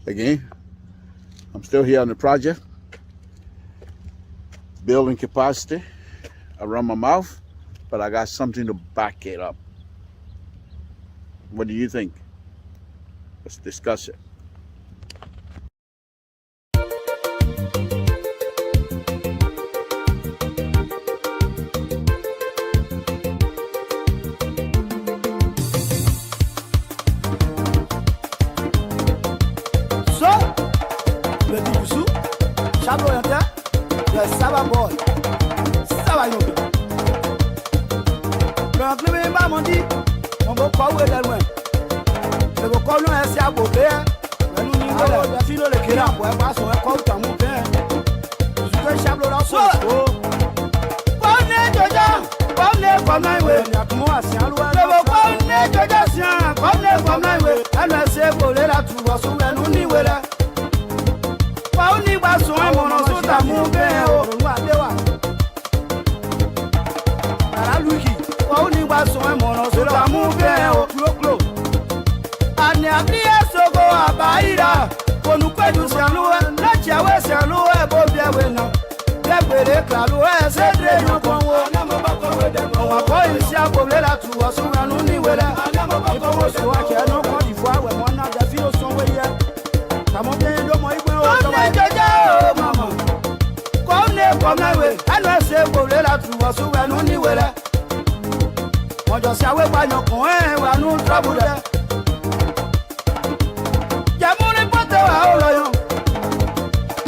again. I'm still here on the project, building capacity around my mouth, but I got something to back it up. What do you think? Let's discuss it. Boy, ça va yo. Donc le ba mon dit, on va pas ouais là loin. Le ko no ese abobe, la nu ni wala, da filo le kira, boy ba so e ko ta mu pe. Je te chablo la so. Bonne joja, bonne comme na we, ya mo asian lo. Le ko bonne joja sian, bonne comme na we. Ana se bo le la tu wa so we nu ni wala. Pa oni ba so e mo no so ta mu pe o. Oni wa so e mo no so ta mu be o klo ani abie sogo abaira konu kwedu se anu e na chawe se anu e bo bia we na lebere klalu e se dre yo konwo na mo ba ko we de mo wa ko isi agbole la tu wo so anu ni we la na mo ba ko we so wa ke no ko di fo awe mo na da fi o so we ye ta mo bien do mo igbe o so wa jeje o mama ko ne ko na we anu se gbole la tu wo so anu ni we la Mojo si awe pa yan kun wa nu trouble de. Jamuni pote wa o lo yan.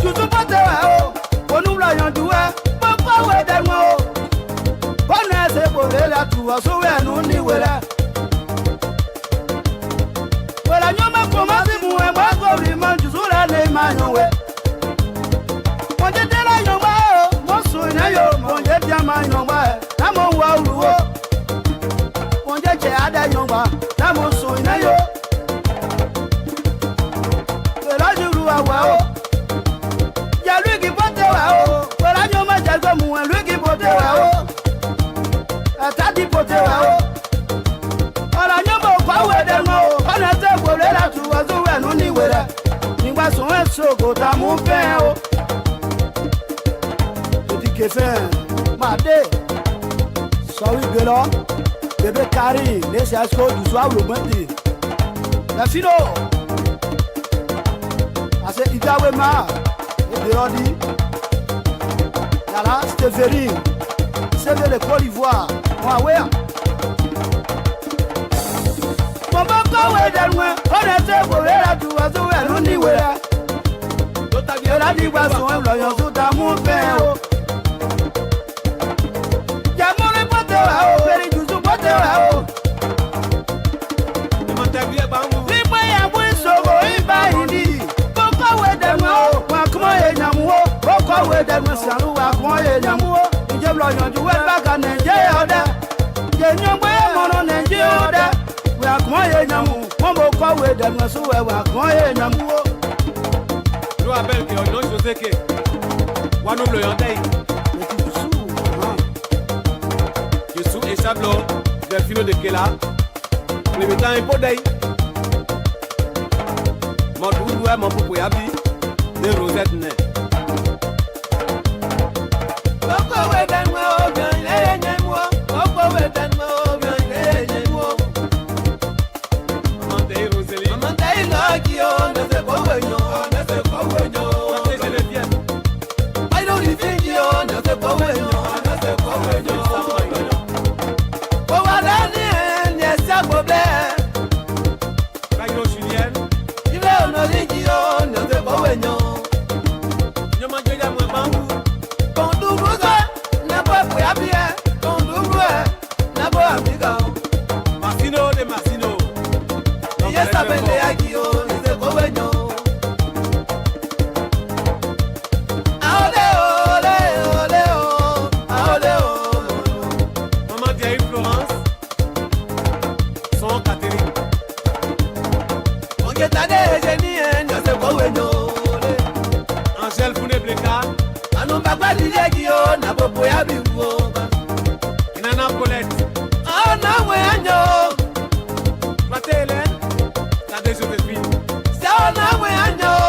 Tutu pote wa o. Onu lo yan duwe. Popo we de mo o. Bona se bo le la tu wa so we nu ni we la. Wala nyo ma ko ma si mu e ma ko ri ma ju so la le ma yan we. Monje de la yan wa o. Mo so ina yo. Monje dia ma yan wa e. Na mo wa ulu o. Che ada yongba na mo so ina yo la juru awa o ya lu ki pote wa o la nyo ma jagbe mu lu ki pote wa o ata di pote wa o ala nyo mo kwa we de mo ona te go le la tu wa so we nu ni we la ni gba so e so go ta mu fe o to di ke fe ma de so wi gbe lo Bébé Carré, laissez à ce que du soir le matin. La fino. Assez Idawe Ma. Et de Rodi. Là, c'était Ferry. C'est de l'école d'Ivoire. Moi, ouais. Mon bon corps est dans moi. On est pour la tour à tout et l'on y est là. Et la divoison, l'oyon tout à mon père. Yamon le pote à eau, Ferry du sous pote à eau. Libre ya bouin sogo, il va y dire. Pourquoi ouais de moi? Comment est Namuo? Pourquoi ouais de moi? C'est un loup à comment est Namuo? Il y a l'oyon du web back à Nigeria. Il y a un moyen mon Nigeria. Oui, à comment est Namuo? Pourquoi ouais de moi? Sous à comment est Namuo? Je rappelle que non José que Wanou le Yandai. Je suis et Sablo, Delphino de Kela. Le mettant un pot d'ail. Mon doudou est mon popo yabi. De Rosette Né. Pourquoi ouais d'un moi, bien, les moi. Pourquoi ouais d'un moi, bien, les moi. Maman t'es Rosélie. Maman t'es là qui on ne sait pas où est. Angel Fune Bleka, Anu Papa Dilegio, Nabo Boyabi, Inana Colette, Ah, Nawe Anyo, Matelen, Tade Josephine, Sa Nawe Anyo.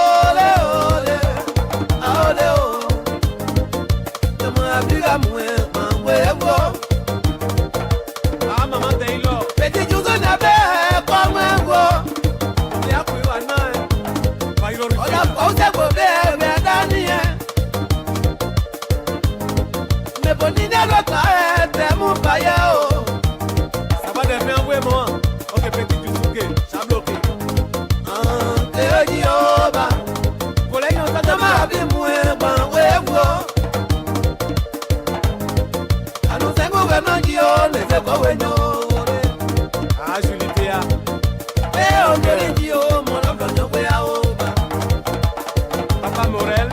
Papa Morel.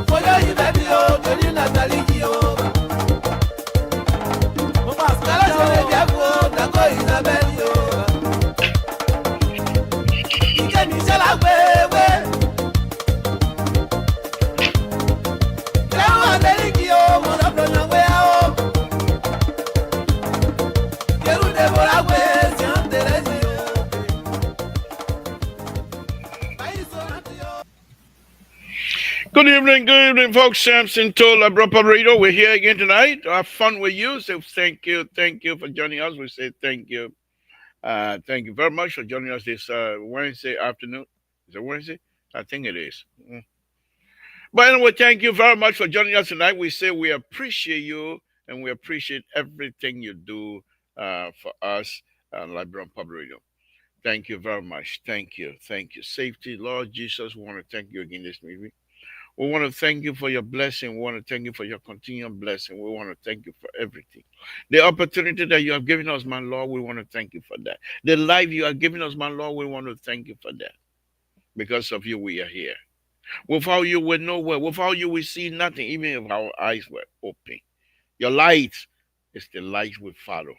Foyo Ibebi o, Tony Nathalie Guillaume. Nala Sele Diago, Dako Isabelle yo. Ike Michel Agbewe. Kreo Ameriki o, Monoblo Nyangwe o. Keru Deborah Agbe, Sian Teresi yo. Good evening, folks. Samson told Abrupa Radio. We're here again tonight to have fun with you. So thank you for joining us. We say thank you. Thank you very much for joining us this Wednesday afternoon. Is it Wednesday? I think it is. But anyway, thank you very much for joining us tonight. We say we appreciate you and we appreciate everything you do for us on Liberian Public Radio. Thank you very much. Thank you. Safety, Lord Jesus, we want to thank you again this evening. We want to thank you for your blessing. We want to thank you for your continued blessing. We want to thank you for everything. The opportunity that you have given us, my Lord, we want to thank you for that. The life you have given us, my Lord, we want to thank you for that. Because of you, we are here. Without you, we're nowhere. Without you, we see nothing, even if our eyes were open. Your light is the light we follow.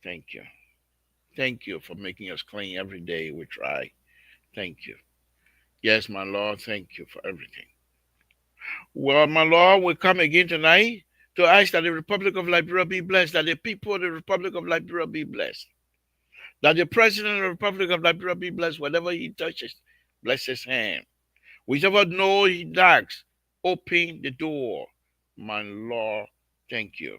Thank you. Thank you for making us clean every day we try. Thank you. Yes, my Lord, thank you for everything. Well, my Lord, we come again tonight to ask that the Republic of Liberia be blessed, that the people of the Republic of Liberia be blessed, that the President of the Republic of Liberia be blessed, whatever he touches, bless his hand. Whichever door he knocks, open the door. My Lord, thank you.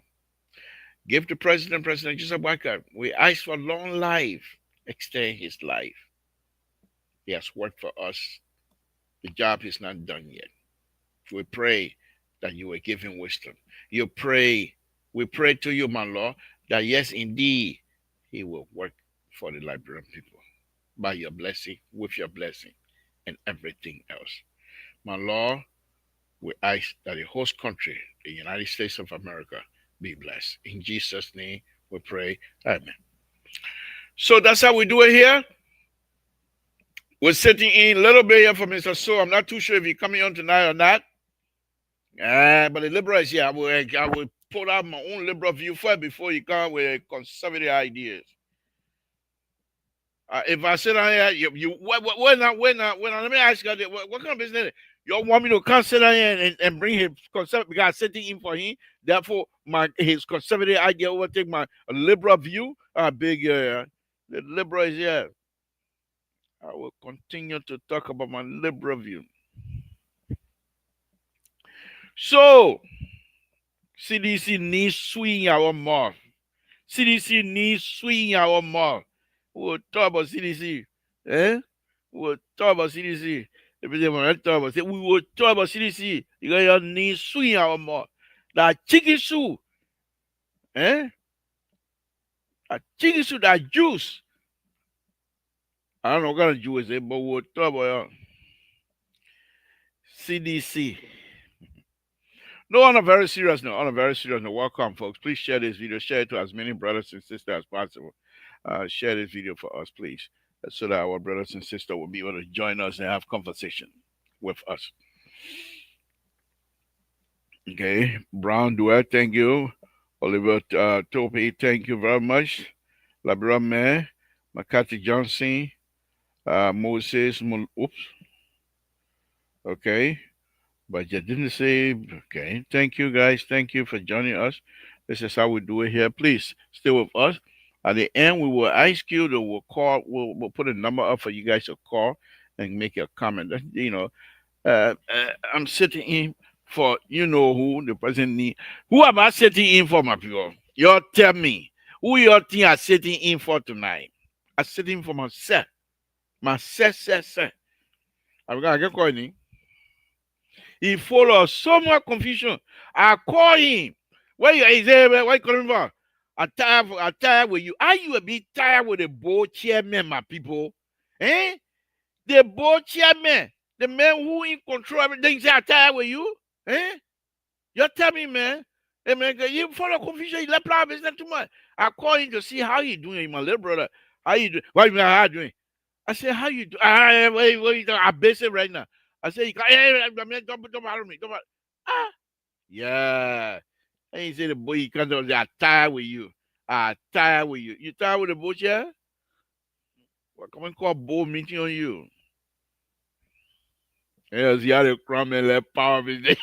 Give the President Joseph Boakai, we ask for long life, extend his life. He has worked for us. The job is not done yet. We pray that you will give him wisdom. We pray to you, my Lord, that yes, indeed, he will work for the Liberian people by your blessing, with your blessing, and everything else. My Lord, we ask that the host country, the United States of America, be blessed. In Jesus' name, we pray. Amen. So that's how we do it here. We're sitting in a little bit here for Mr. So. I'm not too sure if he's coming on tonight or not. But the liberal is here. I will put out my own liberal view first before you come with conservative ideas. If I sit down here, let me ask you, what kind of business? You want me to come sit down here and bring his conservative, because I'm sitting in for him. Therefore, his conservative idea overtake my liberal view. The liberal is here. I will continue to talk about my liberal view. So, CDC needs swing our mouth. CDC needs swing our mouth. We'll talk about CDC. We'll talk about CDC. We will talk about CDC. You need swing our mouth. That chicken soup. That chicken soup, that juice. I don't know what kind of juice it, but we'll talk about CDC. No, on a very serious note, welcome, folks. Please share this video. Share it to as many brothers and sisters as possible. Share this video for us, please, so that our brothers and sisters will be able to join us and have conversation with us. Okay, Brown Duet, thank you. Oliver Tope, thank you very much. Labra Mayor, McCarthy Johnson, Moses, okay. But you didn't say, okay. Thank you, guys. Thank you for joining us. This is how we do it here. Please stay with us. At the end, we will ask you to call. We'll put a number up for you guys to call and make a comment. You know, I'm sitting in for who the president need. Who am I sitting in for, my people? You tell me. Who you think I'm sitting in for tonight? I'm sitting for myself. Myself. I'm gonna get calling. He follows so much confusion. I call him. Where you calling for? I'm tired with you. Are you a bit tired with the board chairman, my people? The board chairman, the man who in control everything, say I'm tired with you? You tell me, man. Hey, man, you follow confusion, you let play business too much. I call him to see how he doing, my little brother. How you doing? What you doing? I said, how you do? Wait, I'm busy right now. I said, don't bother me. Don't bother. Ah, yeah. And he said, the boy, you can't do that. I'm tired with you. I'm tired with you. You tired with the bush, yeah? Well, come and call board meeting on you. Yes, you had a crumb and let power be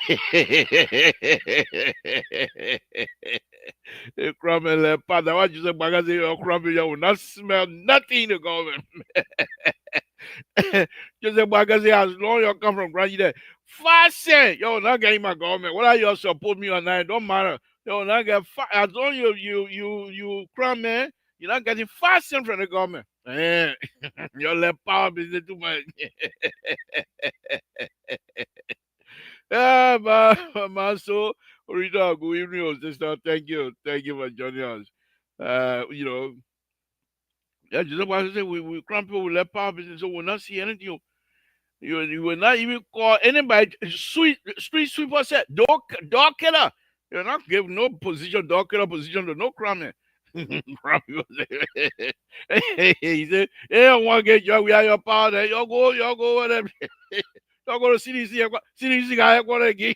a crumb and let power. What you say, magazine or crumb, you will not smell nothing in the government. Just a magazine as long as you come from Grand there. Fasten! Yo, not getting my government. What are you support me or not? Don't matter. Yo, not get as long as you crumb, man, you're not getting fasten from the government. Eh, your let power business too much. Yeah, man, so Rita, good evening, oh, sister. Thank you for joining us. You know, yeah, just what I say, we crumb people with let power business, so we'll not see anything. You will not even call anybody street sweeper said dog killer. You're not give no position, dog killer position to no crime. Crime he said, yeah, want to get you, we are your power there. You go, whatever. Don't go to CDC. CDC guy going again.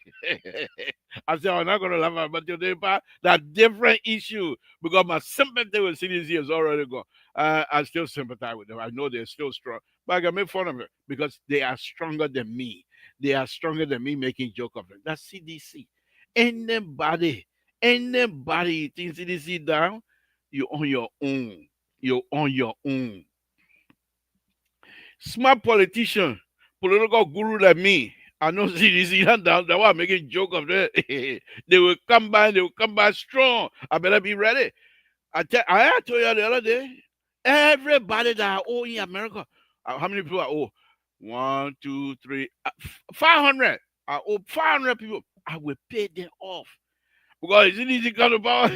I said, I'm not going to laugh about your day, but that different issue because my sympathy with CDC is already gone. I still sympathize with them. I know they're still strong, but I can make fun of it because they are stronger than me. They are stronger than me making joke of it. That's CDC. Anybody you think CDC down, you're on your own. You're on your own. Smart politician, political guru like me. I know CDC and down. That's why I'm making joke of that. They will come by. They will come by strong. I better be ready. I told you the other day. Everybody that I owe in America. How many people I owe? One, two, three, 500. I owe 500 people. I will pay them off. Because CDC got about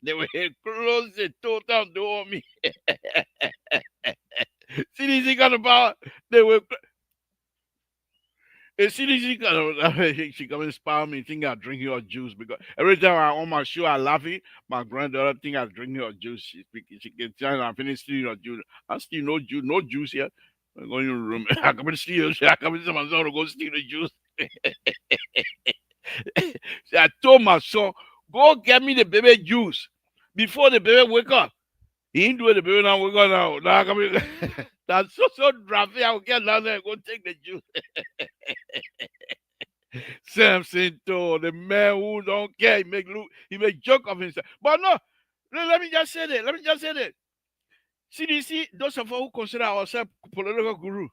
they will close the total door on me. CDC got about they will CDC got she come inspire me think I drink your juice because every time I on my show I laughing, my granddaughter think I drink your juice. She get tired I finish stealing your juice. I steal no juice here. I go in your room. I come and steal I come into my son to go steal the juice. So I told my son, go get me the baby juice before the baby wake up. He ain't doing the baby now wake up now. Now I come in. That's so drafty. I will get down there and go take the juice. Samson told the man who don't care, he make joke of himself. But no, let me just say that. Let me just say that. CDC, those of us who consider ourselves political guru,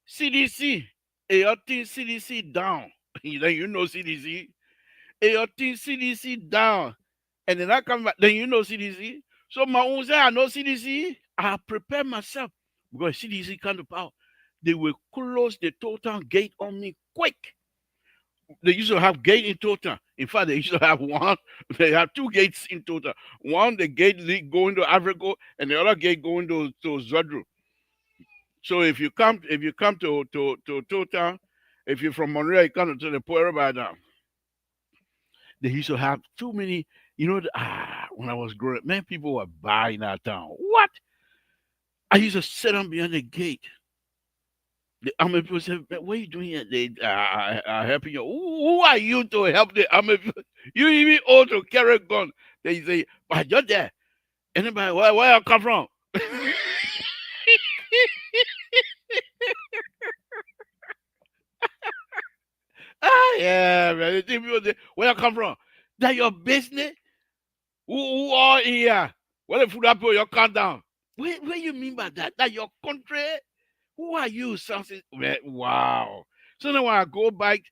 CDC, your thing CDC down. Then you know CDC. Your thing CDC down. And then I come back, then you know CDC. So my own say I know CDC. I prepare myself because CDC come to power. They will close the total gate on me quick. They used to have gate in total. In fact, they used to have one. They have two gates in total. One, the gate going to Africa, and the other gate going to Zodru. So if you come to total, if you're from Monroe, you come to the Puerto by now. They used to have too many. When I was growing up, man, people were buying that town. What? I used to sit on behind the gate. The army people said, "What are you doing here?" They are helping you. Who are you to help the army people? You even ought to carry a gun. They say, "But you're there. Anybody? Where you come from?" Yeah, man. The thing people say, "Where you come from?" That your business? Who are here? Where the food up your countdown? Where you mean by that? That your country? Who are you, Samson? Wow. So now when I go back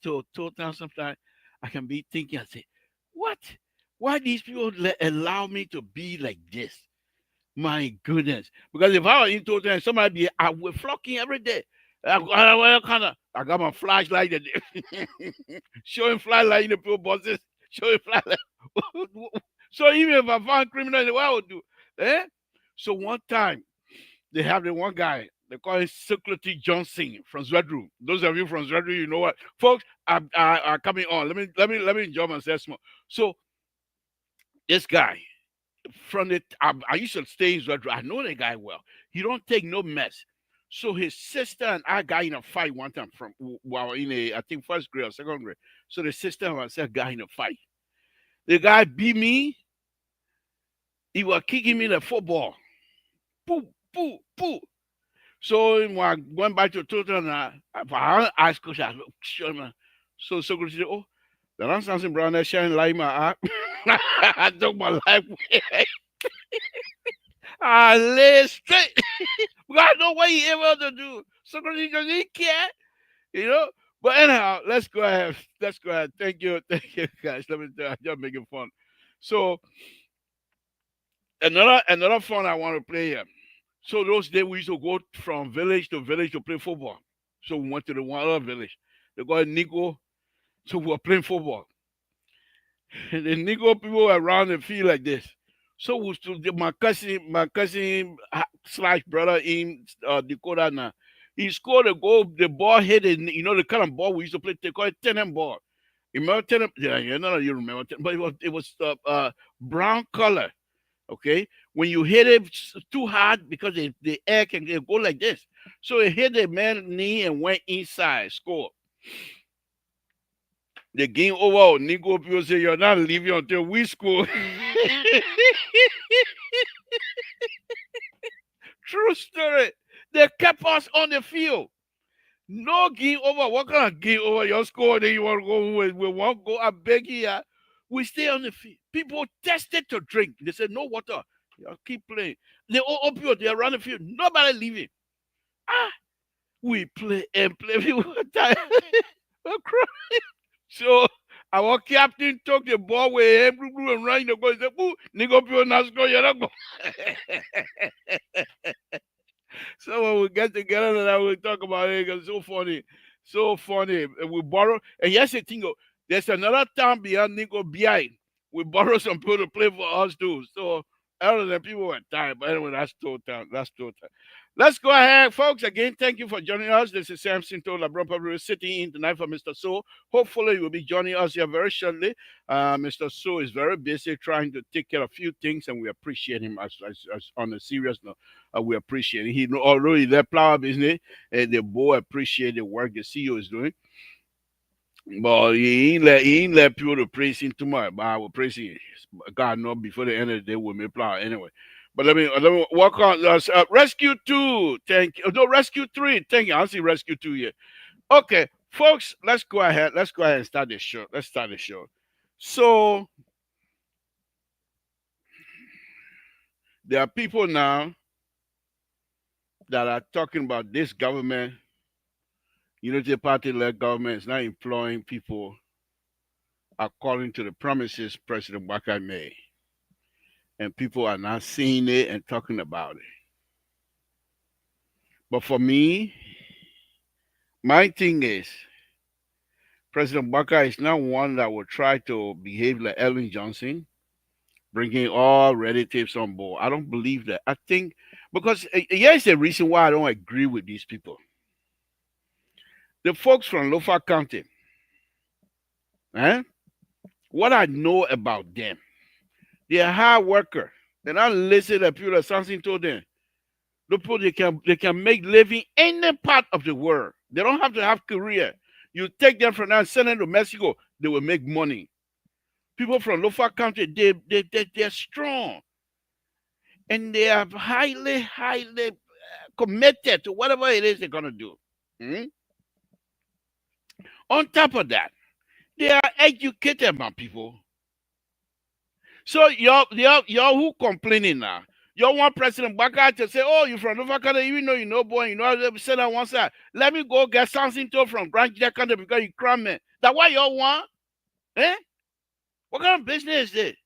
to Total sometimes, I can be thinking, I say, what? Why these people allow me to be like this? My goodness. Because if I were in Total and somebody I would flocking every day. I got my flashlight and showing flashlight in the people buses, showing flashlight. So even if I found criminal, what I would do? Eh? So one time they have the one guy. They call him Secretary Johnson from Zwedru. Those of you from Zwedru, you know what, folks are coming on. Let me enjoy myself small. So this guy, from the I used to stay in Zedro. I know the guy well. He don't take no mess. So his sister and I got in a fight one time from while in a I think first grade or second grade. So the sister and myself got in a fight. The guy beat me. He was kicking me the football. Poo, poo, poo. So when I went back to total and I asked coach, I look, sure, man. So coach said, oh, the last Samson Brown that shine light in my eye. I took my life away. I lay straight. Because I know what he able to do. So coach he care, you know. But anyhow, let's go ahead. Let's go ahead. Thank you, guys. Let me tell you, I'm just making fun. So another fun I want to play here. So those days we used to go from village to village to play football. So we went to the one other village. They got Nico. So we were playing football. And the Nico people were around the field like this. So we stood, my cousin slash brother in Dakota now. He scored a goal. The ball hit it. You know the kind of ball we used to play. They call it tennis ball. You remember tennis? Yeah, none of you remember. But it was brown color. Okay, when you hit it too hard because the air can go like this, so it hit the man's knee and went inside. Score. The game over. Nico people say you're not leaving until we score. True story. They kept us on the field. No game over. What kind of game over? Your score, then you want to go with? We won't go. I beg you. We stay on the field. People tested to drink. They said no water. You keep playing. They all opioid. They around the field. Nobody leaving. Ah, we play and play. We were tired. We cry. So our captain took the ball with him and ran the goal. He said, "Ooh, nigga, opioid not score. You're not go." So when we get together, then we talk about it. It's so funny, so funny. And we borrow, and yes, the thing. There's another town beyond Nico behind. We borrow some people to play for us too. So other than people were tired, but anyway, that's total. That's total. Let's go ahead, folks. Again, thank you for joining us. This is Samson Tola Brother sitting in tonight for Mr. So. Hopefully, you will be joining us here very shortly. Mr. So is very busy trying to take care of a few things, and we appreciate him as on a serious note. We appreciate it. He already left flower business, and the boy appreciate the work the CEO is doing. But he ain't let people to praise him too much. But I will praise him. God know before the end of the day we'll make plan anyway. But let me walk on. Rescue 2. Thank you. No, Rescue 3. Thank you. I see Rescue 2 here. Okay, folks, let's go ahead. Let's go ahead and start the show. Let's start the show. So there are people now that are talking about this government, Unity Party led government is not employing people according to the promises President Baka made. And people are not seeing it and talking about it. But for me, my thing is, President Baka is not one that will try to behave like Ellen Johnson, bringing all relatives on board. I don't believe that. I think, because here's the reason why I don't agree with these people. The folks from Lofa County, eh? What I know about them, they're hard worker. They're not listening to people that something told them. The people they can make living any part of the world. They don't have to have career. You take them from there and send them to Mexico, they will make money. People from Lofa County, they're strong. And they are highly committed to whatever it is they're gonna do. Hmm? On top of that, they are educated, my people. So y'all who complaining now, y'all want President Baka to say, "Oh, you from Nova Canada, even though you know boy, you know how to sit on one side. Let me go get something to from Grand Jack Country because you cram me." That what y'all want? Eh? What kind of business is this?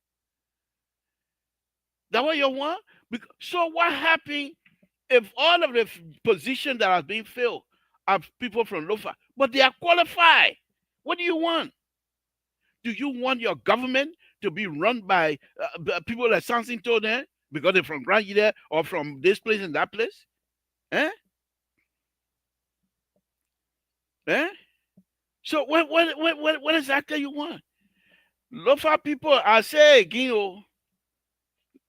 That what y'all want? So what happened if all of the positions that are being filled are people from Lofa, but they are qualified? What do you want? Do you want your government to be run by people that something told them because they're from Grand there or from this place and that place? Eh? Eh? So what exactly you want? Lofa people, I say again, oh,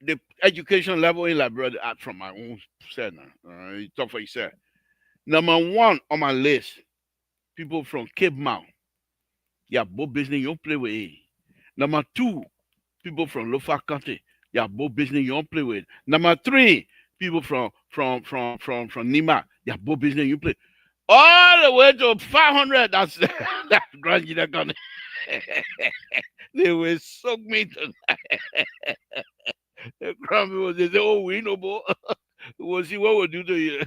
the education level in Liberia from my own set now. You talk for yourself. Number one on my list, people from Cape Mount. Yeah, both business you don't play with. Number two, people from Lofa County. Yeah, both business you don't play with. Number three, people from Nima. Yeah, both business you play. All the way to 500. That's that's Grand County. They will suck me to the Grand people. They say, oh, we know, boy. We'll see what we'll do to you.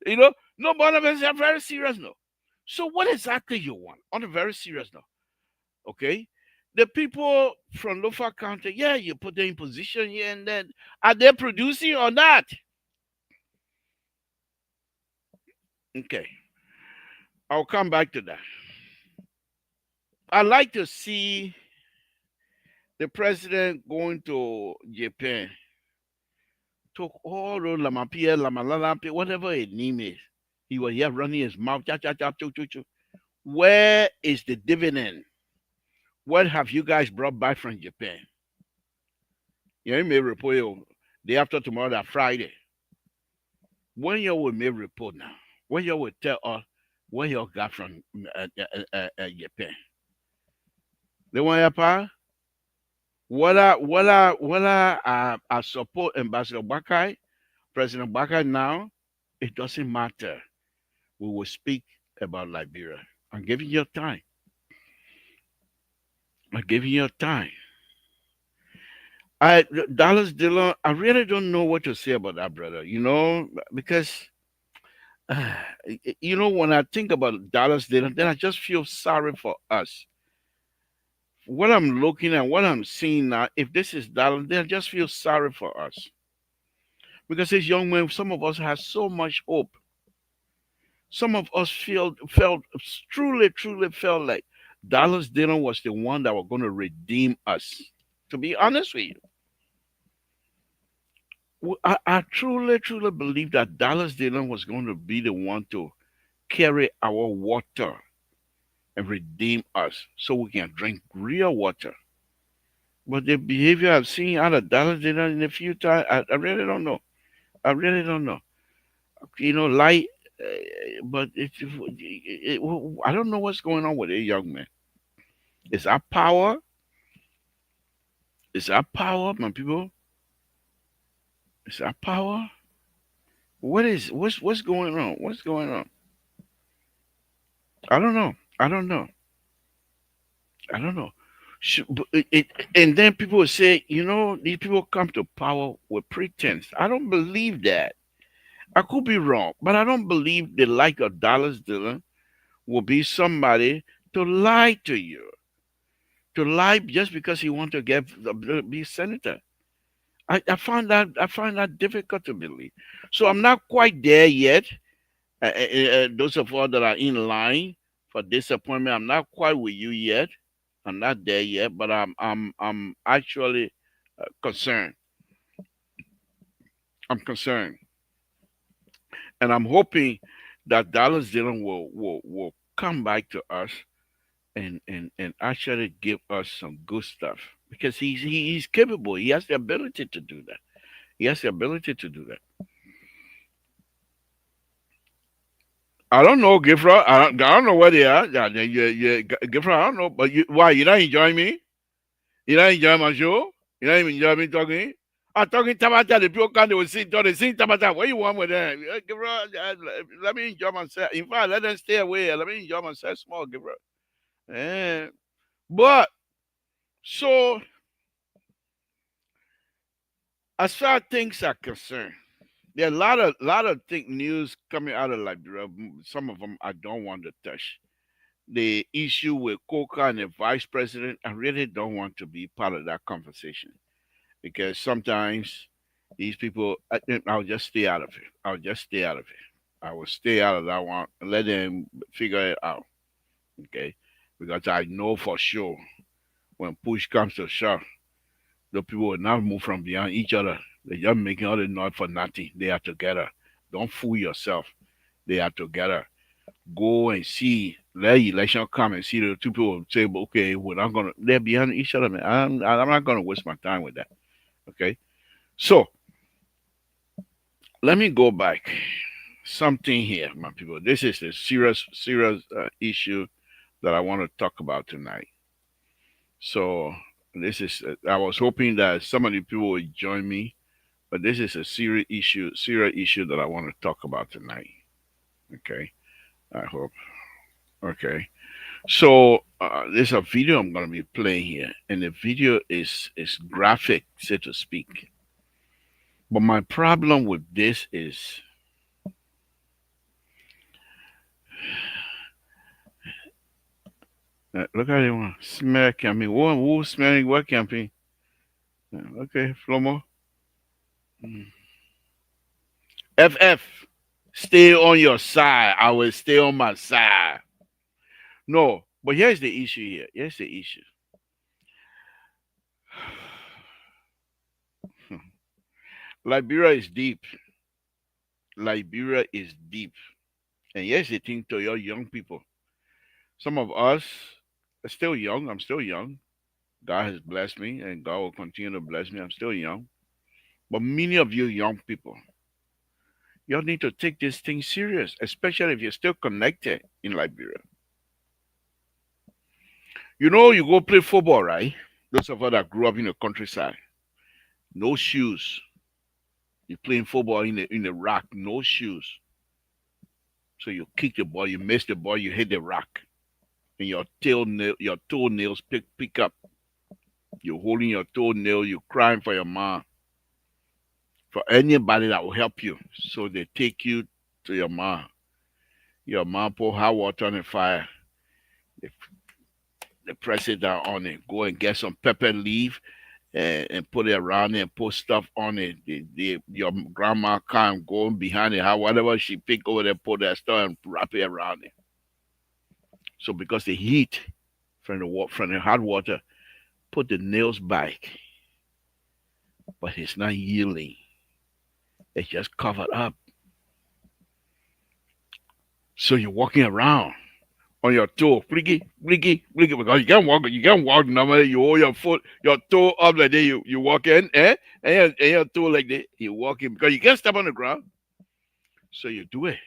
You know, no, but on a very serious note. So, what exactly you want on a very serious note? Okay, the people from Lofa County, yeah, you put them in position here and then. Are they producing or not? Okay, I'll come back to that. I like to see the president going to Japan, took all those Lamapia, Lamalampi, whatever his name is. He was here running his mouth, cha cha cha, choo choo choo. Where is the dividend? What have you guys brought back from Japan? You may report you day after tomorrow, that Friday. When you will make report now, when you will tell us what you got from Japan. The one you pa, I support Ambassador Bakai, President Bakai now. It doesn't matter. We will speak about Liberia. I'm giving you time. I'm giving you time. I Dallas Dillon, I really don't know what to say about that, brother. You know, because uh, when I think about Dallas Dillon, then I just feel sorry for us. What I'm looking at, what I'm seeing now, if this is Dallas, then I just feel sorry for us. Because as young men, some of us have so much hope. Some of us felt truly, truly felt like Dallas Dillon was the one that was going to redeem us. To be honest with you, I truly, truly believe that Dallas Dillon was going to be the one to carry our water and redeem us so we can drink real water. But the behavior I've seen out of Dallas Dillon in a few times, I really don't know. I really don't know. Light, but I don't know what's going on with a young man. Is that power? Is that power, my people? Is that power? What's going on? What's going on? I don't know. I don't know. I don't know. And then people will say, these people come to power with pretense. I don't believe that. I could be wrong, but I don't believe the like of Dallas Dillon will be somebody to lie to you, to lie just because he want to be senator. I find that difficult to believe. So I'm not quite there yet. Those of us that are in line for disappointment, I'm not quite with you yet. I'm not there yet, but I'm actually concerned. I'm concerned, and I'm hoping that Dallas Dillon will come back to us and actually give us some good stuff because he's capable. He has the ability to do that. He has the ability to do that. I don't know, Gifra. I don't know where they are. Yeah, Gifra. I don't know, but why you not enjoying me? You not enjoying my show? You not even enjoying me talking? I'm talking Tabata. The people come, they will sing. They sing Tabata. What you want with them? Gifra, let me enjoy myself. In fact, let them stay away. Let me enjoy myself small, Gifra. Eh. But so as far as things are concerned, there are a lot of news coming out of Liberia. Some of them I don't want to touch. The issue with Coca and the vice president, I really don't want to be part of that conversation because sometimes these people, I'll just stay out of it. I'll just stay out of it. I will stay out of that one and let them figure it out. Okay, because I know for sure when push comes to shove, the people will not move from behind each other. They're just making all the noise for nothing. They are together. Don't fool yourself. They are together. Go and see. Let election come and see the two people say, okay, we're not gonna. They're behind each other, man. I'm not gonna waste my time with that. Okay. So let me go back. Something here, my people. This is a serious issue that I want to talk about tonight. So this is. I was hoping that some of the people would join me, but this is a serious issue that I want to talk about tonight. Okay, I hope. Okay, so there's a video I'm gonna be playing here, and the video is graphic, so to speak. But my problem with this is, look at it one smear campaign. Who smearing what campaign? Okay, Flomo. Mm. FF, stay on your side. I will stay on my side. No, but here's the issue here. Here's the issue. Liberia is deep. Liberia is deep. And here's the thing to your young people. Some of us are still young. I'm still young. God has blessed me, and God will continue to bless me. I'm still young. But many of you young people, y'all need to take this thing serious, especially if you're still connected in Liberia. You know, you go play football, right? Those of us that grew up in the countryside, no shoes. You're playing football in the rock, no shoes. So you kick the ball, you miss the ball, you hit the rock, and your toenails pick up. You're holding your toenail, you're crying for your mom, for anybody that will help you. So they take you to your mom. Your mom pour hot water on the fire. They, they press it down on it. Go and get some pepper leaf and put it around it and put stuff on it. Your grandma can't go behind it. How whatever she pick over there, put that stuff and wrap it around it. So because the heat from the hot water put the nails back, but it's not healing. It's just covered up. So you're walking around on your toe, flicky, flicky, flicky, because you can't walk normally. You hold your foot, your toe up like that. You walk in, and your toe like that. You walk in because you can't step on the ground. So you do it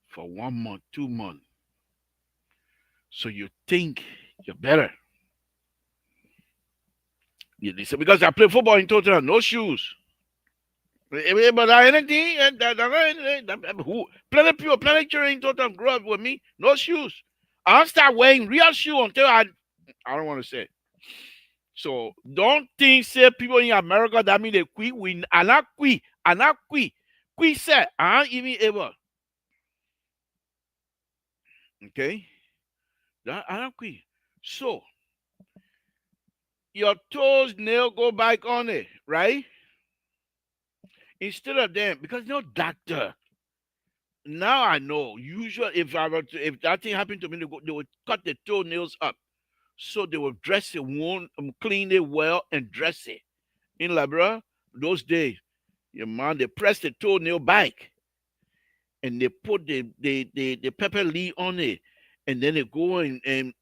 for 1 month, 2 months. So you think you're better. You say because I play football in total, no shoes. But anything, who plenty people, plenty children in total grew up with me, no shoes. I'll start wearing real shoe until I don't want to say. So don't think say people in America that mean they quit. We are not quit. Are not quit. Quit said I ain't even able. Okay, that I not quit. So your toes nail go back on it, right? Instead of them, because no doctor. Now I know. Usually, if that thing happened to me, they would cut the toenails up. So they will dress it, wound, clean it well, and dress it. In Liberia, those days, your man they press the toenail back, and they put the pepper leaf on it, and then they go and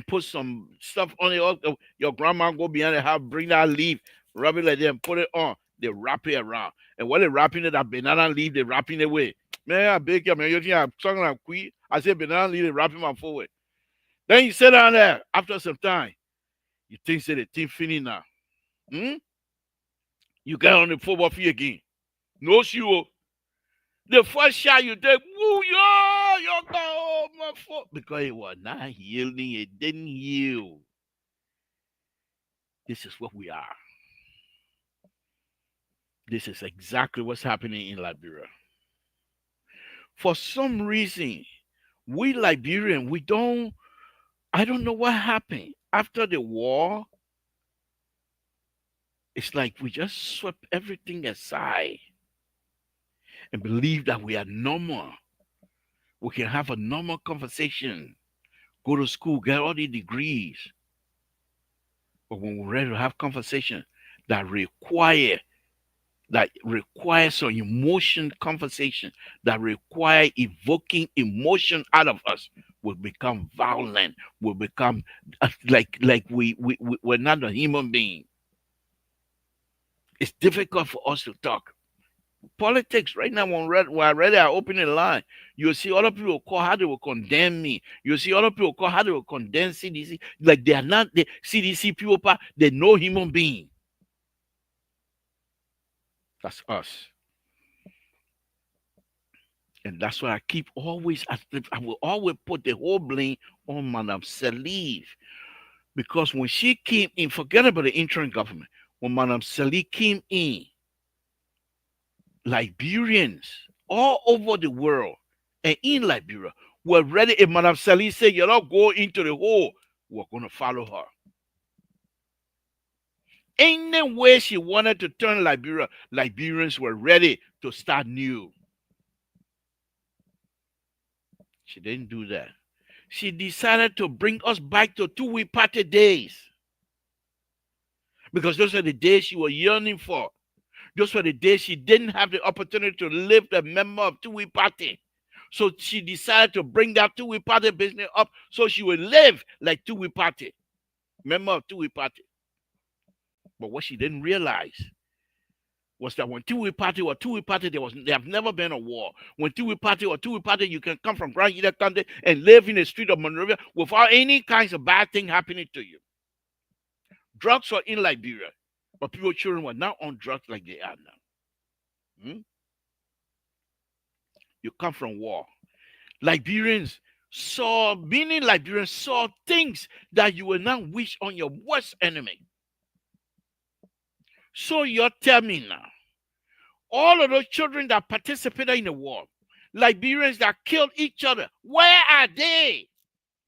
put some stuff on it. Your grandma go behind the house, bring that leaf, rub it like that, and put it on. They wrap it around, and while they wrapping it, that banana leaf, they wrapping it away. Man, I beg you, man. You think I'm talking like queer? I said banana leaf, they wrapping my forward. Then you sit down there after some time. You think say the team finish now. Hmm? You get on the football field again. No shoe. Oh. The first shot you take, woo, yo, go my foot. Because it was not healing, it didn't heal. This is what we are. This is exactly what's happening in Liberia. For some reason, we Liberian, I don't know what happened. After the war, it's like we just swept everything aside and believe that we are normal. We can have a normal conversation, go to school, get all the degrees. But when we're ready to have conversation that require some emotion conversation, that require evoking emotion out of us, will become violent, will become like we're not a human being. It's difficult for us to talk. Politics right now, when I read it, I open a line. You'll see other people call how they will condemn me. You'll see other people call how they will condemn CDC. Like they are not the CDC people, they're no human being. That's us. And that's why I will always put the whole blame on Madame Salif. Because when she came in, forget about the interim government. When Madame Salif came in, Liberians all over the world and in Liberia were ready. If Madame Salif said, "You're not go into the hole," we're going to follow her. Any way she wanted to turn Liberia, Liberians were ready to start new. She didn't do that. She decided to bring us back to two-week party days. Because those are the days she was yearning for. Those were the days she didn't have the opportunity to live the member of two-week party. So she decided to bring that two-week party business up so she would live like two-week party, member of two-week party. But what she didn't realize was that when two-week party or two-week party, there have never been a war. When two-week party or two-week party, you can come from Grand Union Country and live in the street of Monrovia without any kinds of bad thing happening to you. Drugs were in Liberia, but people's children were not on drugs like they are now. You come from war. Liberians Liberians saw things that you will not wish on your worst enemy. So you tell me now, all of those children that participated in the war, Liberians that killed each other, where are they?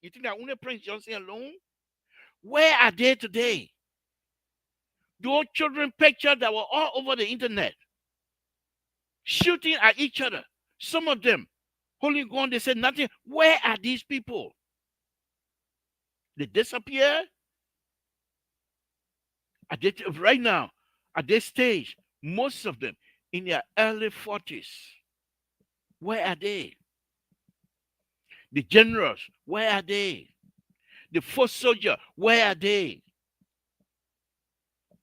You think that only Prince Johnson alone? Where are they today? Those children pictures that were all over the internet, shooting at each other. Some of them holding gun, they said nothing. Where are these people? They disappear? Right now, at this stage, most of them in their early 40s. Where are they? The generals, where are they? The foot soldier, where are they?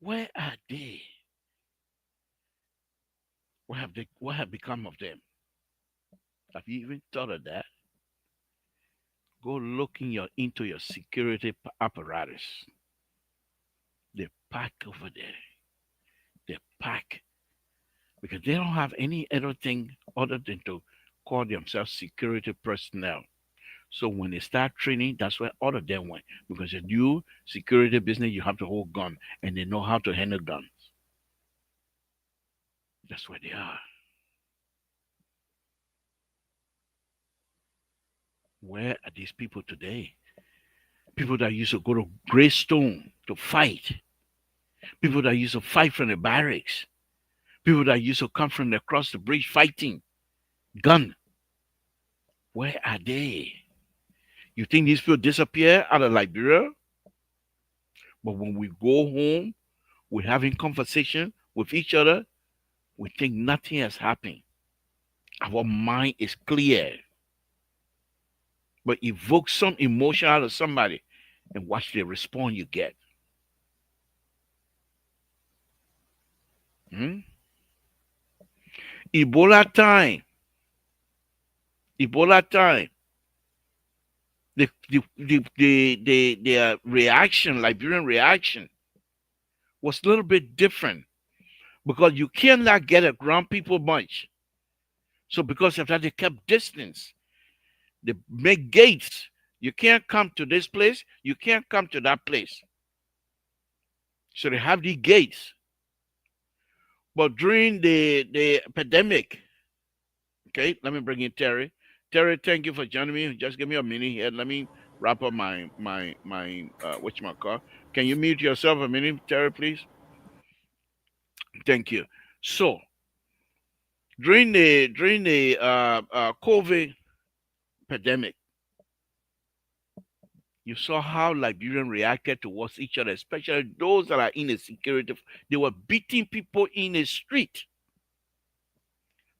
Where are they? What have become of them? Have you even thought of that? Go look into your security apparatus. They pack over there. They pack because they don't have any other thing other than to call themselves security personnel. So when they start training, that's where all of them went. Because in you security business, you have to hold gun and they know how to handle guns. That's where they are. Where are these people today? People that used to go to Greystone to fight. People that used to fight from the barracks. People that used to come from across the bridge fighting. Gun. Where are they? You think these people disappear out of Liberia? But when we go home, we're having conversation with each other, we think nothing has happened. Our mind is clear. But evoke some emotion out of somebody and watch the response you get. Ebola time. Ebola time. The reaction, Liberian reaction, was a little bit different because you cannot get around people much. So because of that, they kept distance. They make gates. You can't come to this place. You can't come to that place. So they have these gates. But during the epidemic, okay, let me bring in Terry. Terry, thank you for joining me. Just give me a minute here. Let me wrap up my whatchamacallit. Can you mute yourself a minute, Terry, please? Thank you. So during the COVID pandemic, you saw how Liberians reacted towards each other, especially those that are in the security. They were beating people in the street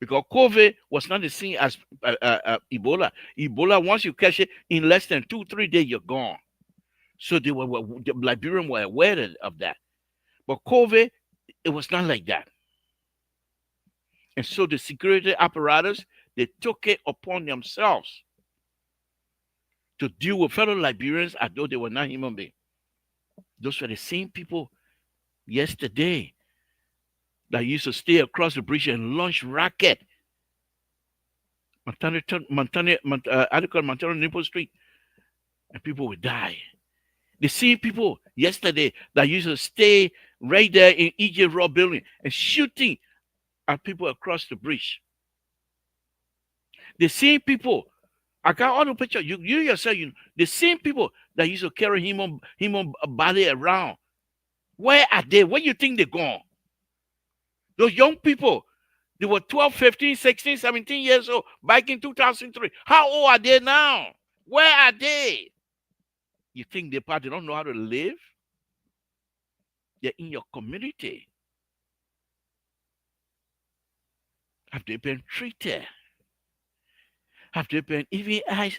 because COVID was not the same as Ebola. Ebola, once you catch it, in less than 2-3 days, you're gone. So the Liberians were aware of that. But COVID, It was not like that. And so the security apparatus, they took it upon themselves to deal with fellow Liberians as though they were not human beings. Those were the same people yesterday that used to stay across the bridge and launch rocket. Montana Nipple Street, and people would die. The same people yesterday that used to stay right there in Egypt Raw building and shooting at people across the bridge. The same people, I got all the picture. You yourself, the same people that used to carry human body around. Where are they? Where you think they're gone? Those young people, they were 12, 15, 16, 17 years old back in 2003. How old are they now? Where are they? You think they don't know how to live? They're in your community. Have they been treated? Have they been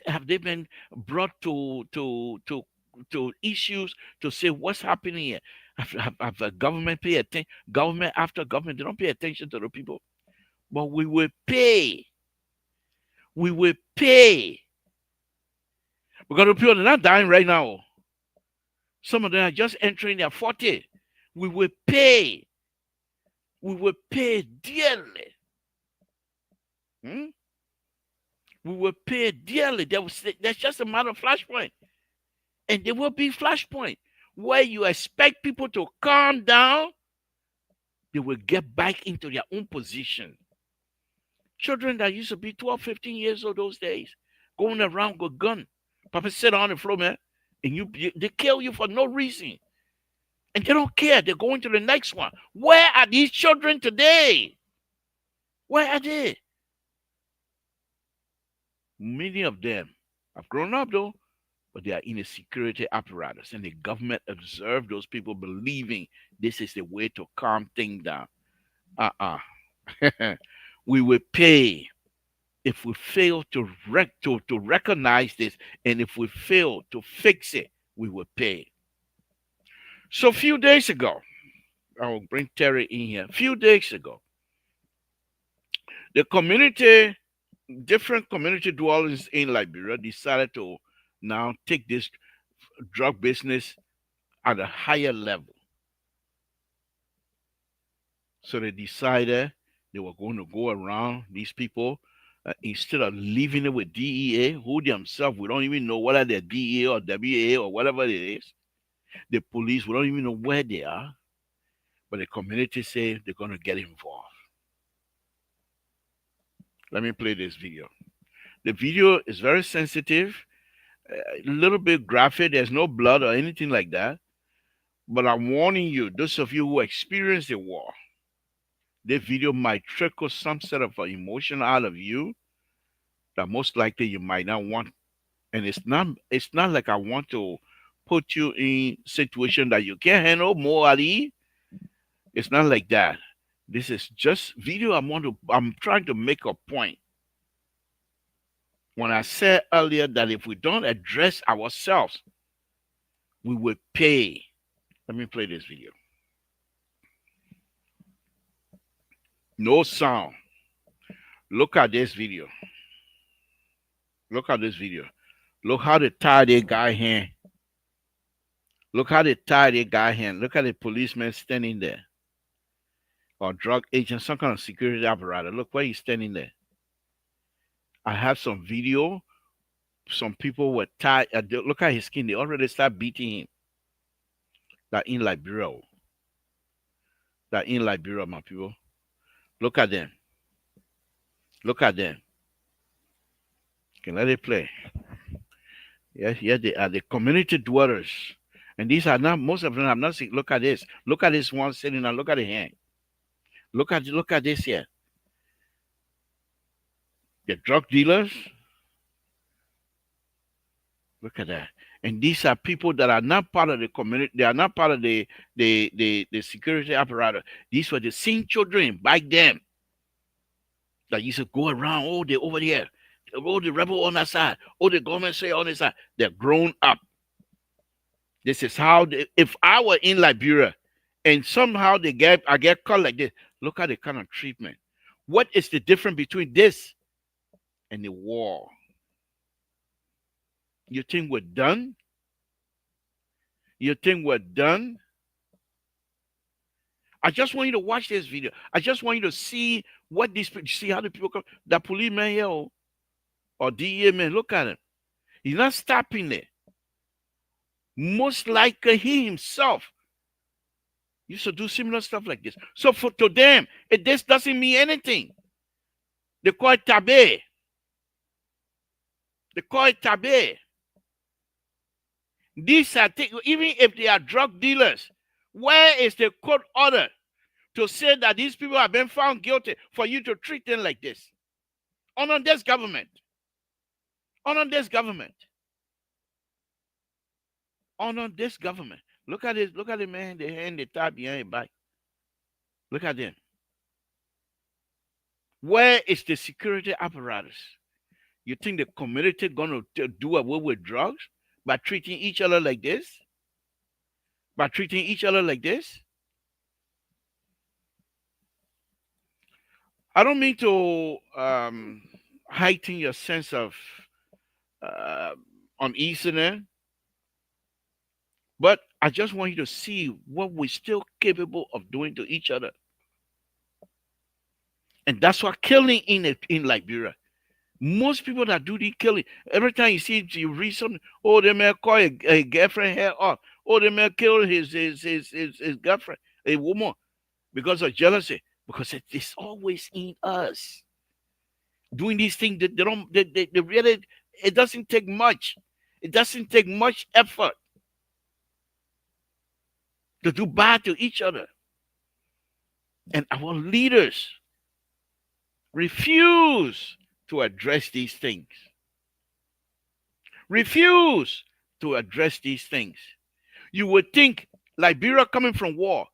have they been brought to issues to say what's happening here? Have the government pay attention? Government after government, they don't pay attention to the people. But we will pay. We will pay. Because the people are not dying right now. Some of them are just entering their 40. We will pay. We will pay dearly. Hmm? We will pay dearly. That's just a matter of flashpoint. And there will be flashpoint where you expect people to calm down. They will get back into their own position. Children that used to be 12, 15 years old those days, going around with a gun. Papa sit on the floor, man, and they kill you for no reason. And they don't care. They're going to the next one. Where are these children today? Where are they? Many of them have grown up, though, but they are in a security apparatus. And the government observed those people believing this is the way to calm things down. We will pay if we fail to recognize this, and if we fail to fix it, we will pay. So a few days ago, I will bring Terry in here. A few days ago, the different community dwellers in Liberia decided to now take this drug business at a higher level. So they decided they were going to go around these people instead of leaving it with DEA, who themselves, we don't even know whether they're DEA or WA or whatever it is. The police, we don't even know where they are. But the community say they're going to get involved. Let me play this video. The video is very sensitive, a little bit graphic. There's no blood or anything like that. But I'm warning you, those of you who experienced the war, this video might trickle some sort of emotion out of you that most likely you might not want. And it's not like I want to put you in situation that you can't handle more, Ali. It's not like that. This is just video. I'm trying to make a point. When I said earlier that if we don't address ourselves, we will pay. Let me play this video. No sound. Look at this video. Look at this video. Look how they tie the guy hand. Look how they tie the guy hand. Look at the policeman standing there. Or drug agent, some kind of security apparatus. Look where he's standing there. I have some video. Some people were tied. Look at his skin. They already start beating him. That in Liberia. That in Liberia, my people. Look at them. Look at them. Okay, let it play. Yes, they are the community dwellers. And these are not, most of them have not seen. Look at this. Look at this one sitting down. Look at the hand. Look at this here. The drug dealers. Look at that. And these are people that are not part of the community. They are not part of the security apparatus. These were the same children back then that used to go around. Oh, they're over here. Oh, the rebel on that side. Oh, the government say on this side. They're grown up. This is how if I were in Liberia And somehow I get caught like this. Look at the kind of treatment. What is the difference between this and the war? You think we're done? You think we're done? I just want you to watch this video. I just want you to see what these people see how the people come. The policeman here or DEA man, look at him. He's not stopping there. Most likely he himself used to do similar stuff like this. So to them, this doesn't mean anything. They call it tabé. They call it tabé. These are things, even if they are drug dealers, where is the court order to say that these people have been found guilty for you to treat them like this? Honor this government. Honor this government. Honor this government. Look at this. Look at the man, the hand, the tie behind his back. Look at them. Where is the security apparatus? You think the community going to do away with drugs by treating each other like this? By treating each other like this? I don't mean to heighten your sense of uh, uneasiness, but I just want you to see what we're still capable of doing to each other. And that's what killing in Liberia. Most people that do the killing, every time you read something, oh, they may call a girlfriend hair off. Oh, they may kill his girlfriend, a woman, because of jealousy. Because it's always in us. Doing these things, they really, it doesn't take much. It doesn't take much effort to do bad to each other. And our leaders refuse to address these things. Refuse to address these things. You would think Liberia coming from war,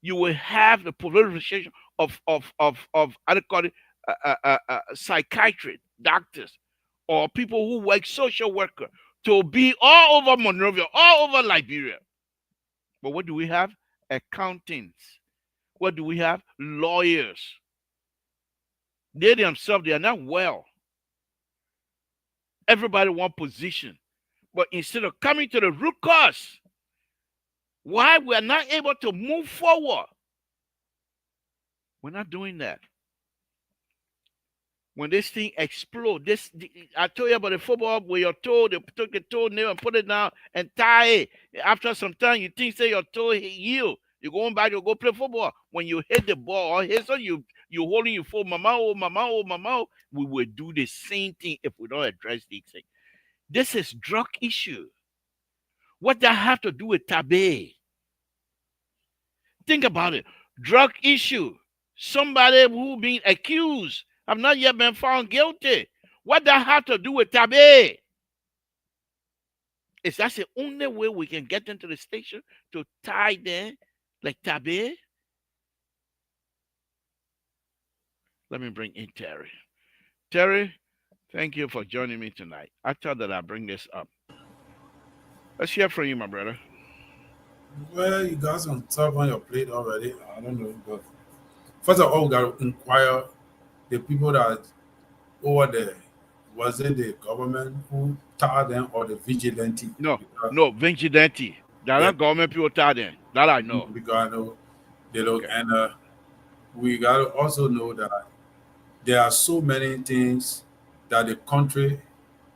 you will have the proliferation of how to call it, psychiatrists, doctors, or people who work social worker to be all over Monrovia, all over Liberia. But what do we have? Accountants. What do we have? Lawyers. They themselves, they are not well. Everybody want position. But instead of coming to the root cause, why we are not able to move forward, we're not doing that. When this thing explode, I told you about the football where your toe, they took the toenail and put it down and tie it. After some time, you think say your toe healed. You're going back to go play football. When you hit the ball or hit so you're holding your phone, mama, oh, mama, oh, mama. We will do the same thing if we don't address these things. This is drug issue. What that have to do with tabé? Think about it. Drug issue. Somebody who being accused have not yet been found guilty. What that have to do with tabé? Is that the only way we can get into the station to tie them like tabé? Let me bring in Terry. Terry, thank you for joining me tonight. I thought that I'd bring this up. Let's hear from you, my brother. Well, you got some stuff on your plate already. I don't know, but first of all, we got to inquire the people that over there. Was it the government who tied them or the vigilante? No, vigilante. There are not government people tied them. That I know. Because I know they look, and we got to also know that there are so many things that the country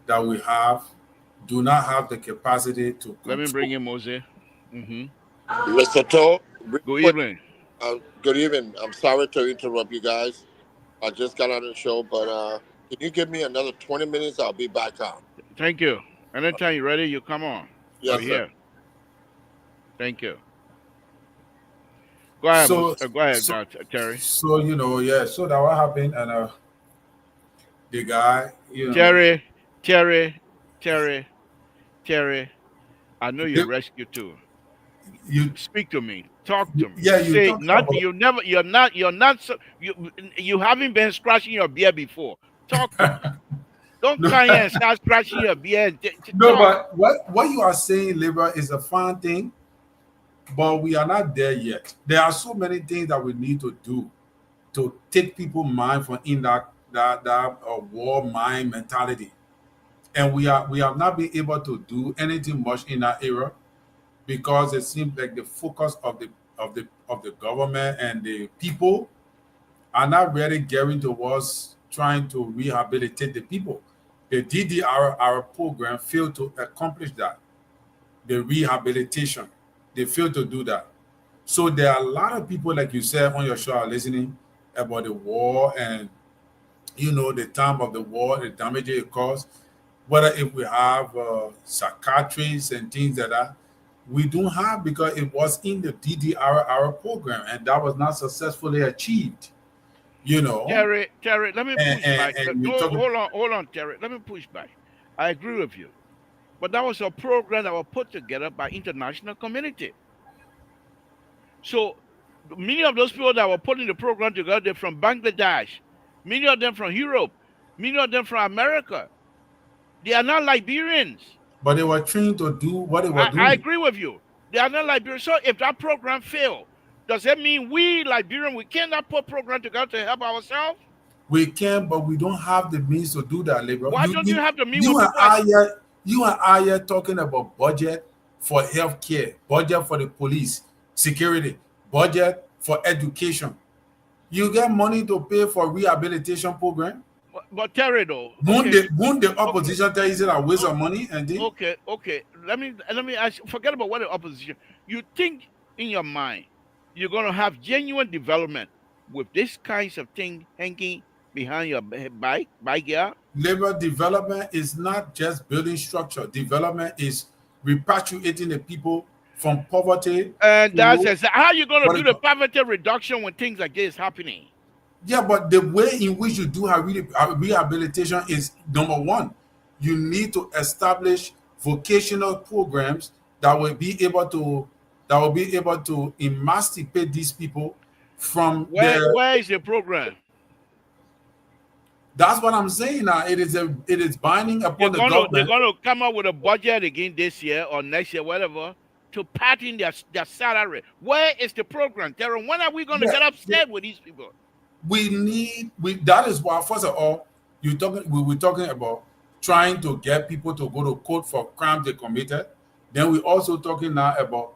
that we have do not have the capacity to control. Let me bring in Mose. Mr. To, Good evening. Good evening. I'm sorry to interrupt you guys. I just got on the show, but can you give me another 20 minutes? I'll be back on. Thank you. Anytime you're ready, you come on. Yes, We're sir. here. Thank you. Go ahead, Terry. So so that what happened, and the guy, Terry. I know you rescue too. You speak to me. Talk to me. Yeah, you say talk not. about, You're not. So, you haven't been scratching your beard before. Talk to me. Don't No. come here and start scratching your beard. No, Talk. but what you are saying, Libra, is a fine thing. but we are not there yet. There are so many things that we need to do to take people mind from in that war mind mentality, and we have not been able to do anything much in that era because it seems like the focus of the government and the people are not really gearing towards trying to rehabilitate the people. The DDR program failed to accomplish that. The rehabilitation, they failed to do that. So there are a lot of people, like you said on your show, are listening about the war and the time of the war, the damage it caused. Whether if we have psychiatrists and things like that, we don't have because it was in the DDR program and that was not successfully achieved. You know, Terry, let me push back. and you No, talk. hold on, Terry. Let me push back. I agree with you. But that was a program that was put together by international community. So many of those people that were putting the program together, they're from Bangladesh, many of them from Europe, many of them from America. They are not Liberians. But they were trained to do what they were I doing. agree with you. They are not Liberians. So if that program failed, does that mean we Liberian we cannot put program together to help ourselves? We can, but we don't have the means to do that, labor. Why don't you have to meet You with and people I here, you and I here talking about budget for healthcare, budget for the police, security, budget for education. You get money to pay for rehabilitation program. but Terry though, Won't okay, the okay, opposition tell you it's a waste o- of money and thing? okay. Let me ask. Forget about what the opposition. You think in your mind you're gonna have genuine development with this kinds of thing hanging behind your bike, yeah? Labor development is not just building structure. Development is repatriating the people from poverty And that's to how you gonna what do the poverty reduction when things like this happening. yeah, but the way in which you do rehabilitation is number one, you need to establish vocational programs that will be able to emancipate these people from the. Where is the program? That's what I'm saying now. It is binding They're upon the gonna they're government. gonna come up with a budget again this year or next year, whatever, to pattern their salary. Where is the program, Darren? When are we gonna Yeah, get the- upset with these people? we that is why first of all we were talking about trying to get people to go to court for crimes they committed. Then we also talking now about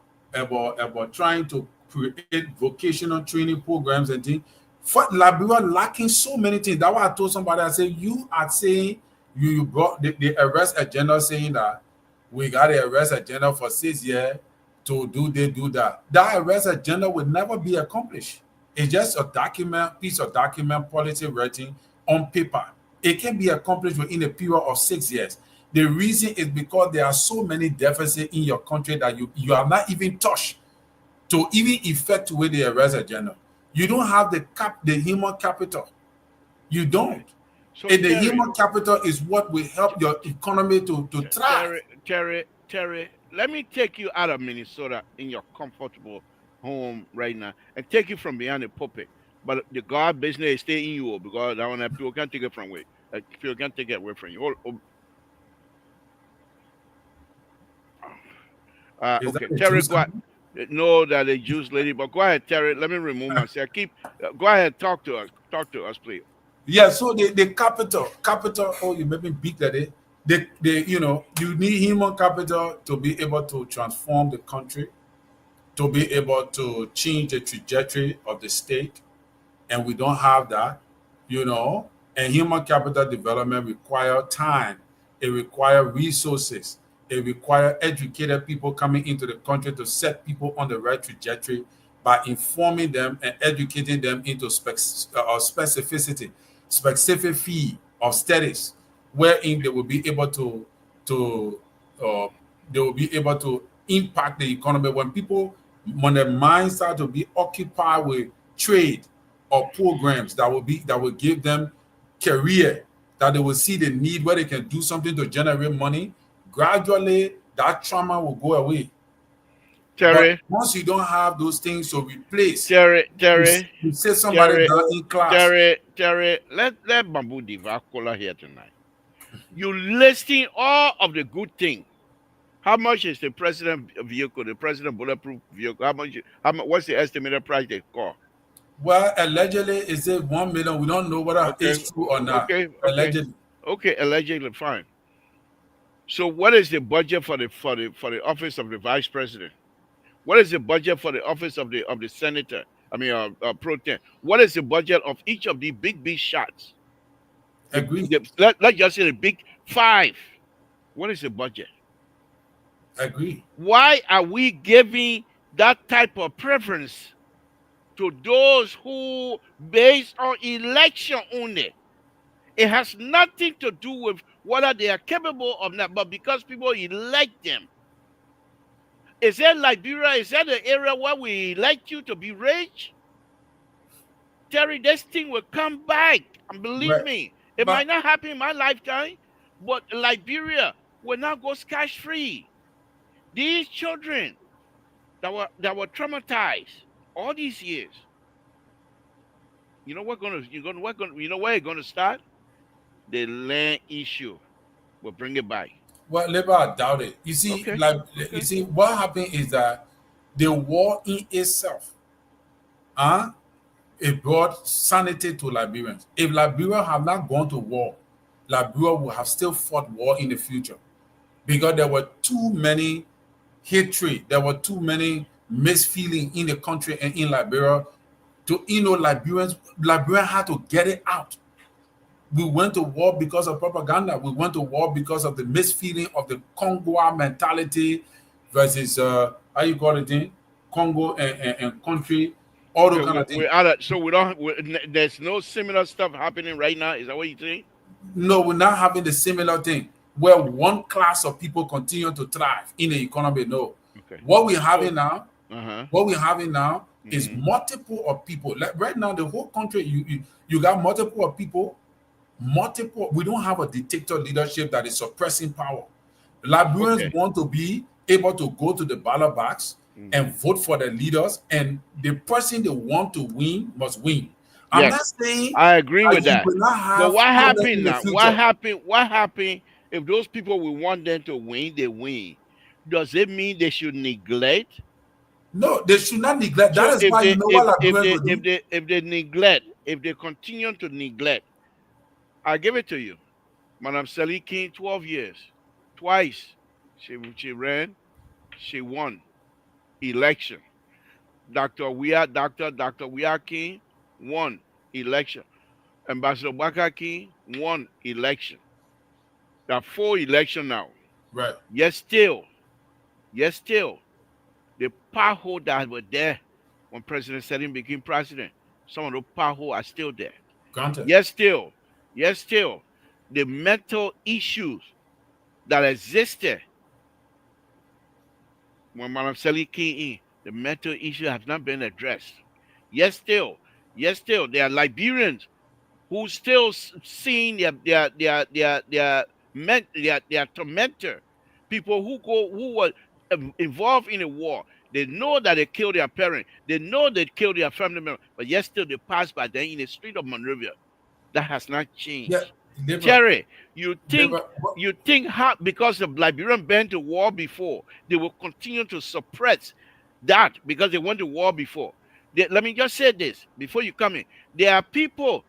trying to create vocational training programs and things. For Liberia lacking so many things. That's why I told somebody, I said, you are saying you brought the arrest agenda saying that we got the arrest agenda for 6 years to do that. That arrest agenda will never be accomplished. It's just a piece of document policy writing on paper. It can be accomplished within a period of 6 years. The reason is because there are so many deficits in your country that you are not even touched to even effect with the arrest agenda. You don't have the human capital. You don't. So And the Terry, human capital is what will help your economy to thrive. Terry, let me take you out of Minnesota in your comfortable home right now and take you from behind the pulpit. But the God business is stay in you because that one people can't take it from away. People can't take it away from you. Is that Okay, the Terry, Jews go ahead. coming? No, that a Jews lady, but go ahead, Terry. Let me remove myself. Go ahead, talk to us. Talk to us, please. Yeah, so the capital, oh, you made me beat that. You need human capital to be able to transform the country, to be able to change the trajectory of the state, and we don't have that, and human capital development require time, it require resources, it require educated people coming into the country to set people on the right trajectory by informing them and educating them into specific field of studies wherein to uh, they will be able to impact the economy when their minds start to be occupied with trade or programs that will give them career, that they will see the need where they can do something to generate money. Gradually that trauma will go away. But Terry, once you don't have those things to replace, Terry, you, Terry, you sit somebody Terry, down in class. Terry. Let Bamboo Diva Kola here tonight. You listing all of the good things How much is the president vehicle, the president bulletproof vehicle? How much? What's the estimated price they call? Well, allegedly, is it 1 million? We don't know whether Okay, it's true or not. okay, okay, Allegedly, okay. Allegedly, fine. So, what is the budget for the office of the vice president? What is the budget for the office of the senator? I mean, pro tem. What is the budget of each of the big shots? agree, Let's just say the big five. What is the budget? agree. Why are we giving that type of preference to those who based on election only? It has nothing to do with whether they are capable of not, but because people elect them. Is that Liberia? Is that the area where we elect you to be rich? Terry, this thing will come back. And believe Right. me, it But might not happen in my lifetime, but Liberia will not go scotch free. These children that were traumatized all these years, you know you know where it's gonna start? The land issue will bring it back. well, Labour, I doubt it. You see, Okay. like you Okay. see, what happened is that the war in itself, it brought sanity to Liberians. If Liberia had not gone to war, Liberia would have still fought war in the future because there were too many hatred, there were too many misfeeling in the country and in Liberia. Liberians had to get it out. We went to war because of propaganda. We went to war because of the misfeeling of the Congo mentality versus how you call it thing, Congo and country, all Okay, those kind of things. we're out of, so we don't. There's no similar stuff happening right now. Is that what you think? No, we're not having the similar thing where one class of people continue to thrive in the economy. No, Okay. what we're having now, Uh-huh. is Mhm. multiple of people. Like right now, the whole country, you got multiple of people. Multiple. We don't have a dictator leadership that is suppressing power. Liberians Okay. want to be able to go to the ballot box and Mhm. vote for the leaders, and the person they want to win must win. I'm not Yes, saying I agree with you that. will not But have what problems in happened the now? What future. happened? What happened if those people we want them to win, they win? Does it mean they should neglect? No, they should not neglect. That So is why you know what Liberians will do. if they neglect, if they continue to neglect, I give it to you. Madam Sally King, 12 years. Twice she ran, she won election. Dr. Wia King won election. Ambassador Baka King won election. There are 4 elections now. Right. Yes, still, the power that were there when President Saddam became president, some of the power are still there. Granted. Yes, still, yes, still, the mental issues that existed when Madam Sally came in, the mental issue has not been addressed. Yes, still, there are Liberians who still seeing their tormentor, people who were involved in a war. They know that they killed their parent. They know they killed their family member, but yet still they pass by them in the street of Monrovia. That has not Yeah. changed. Liver, Terry, you think liver, what- how because the Liberian been to war before, they will continue to suppress that because they went to war before. Let me just say this before you come in. There are people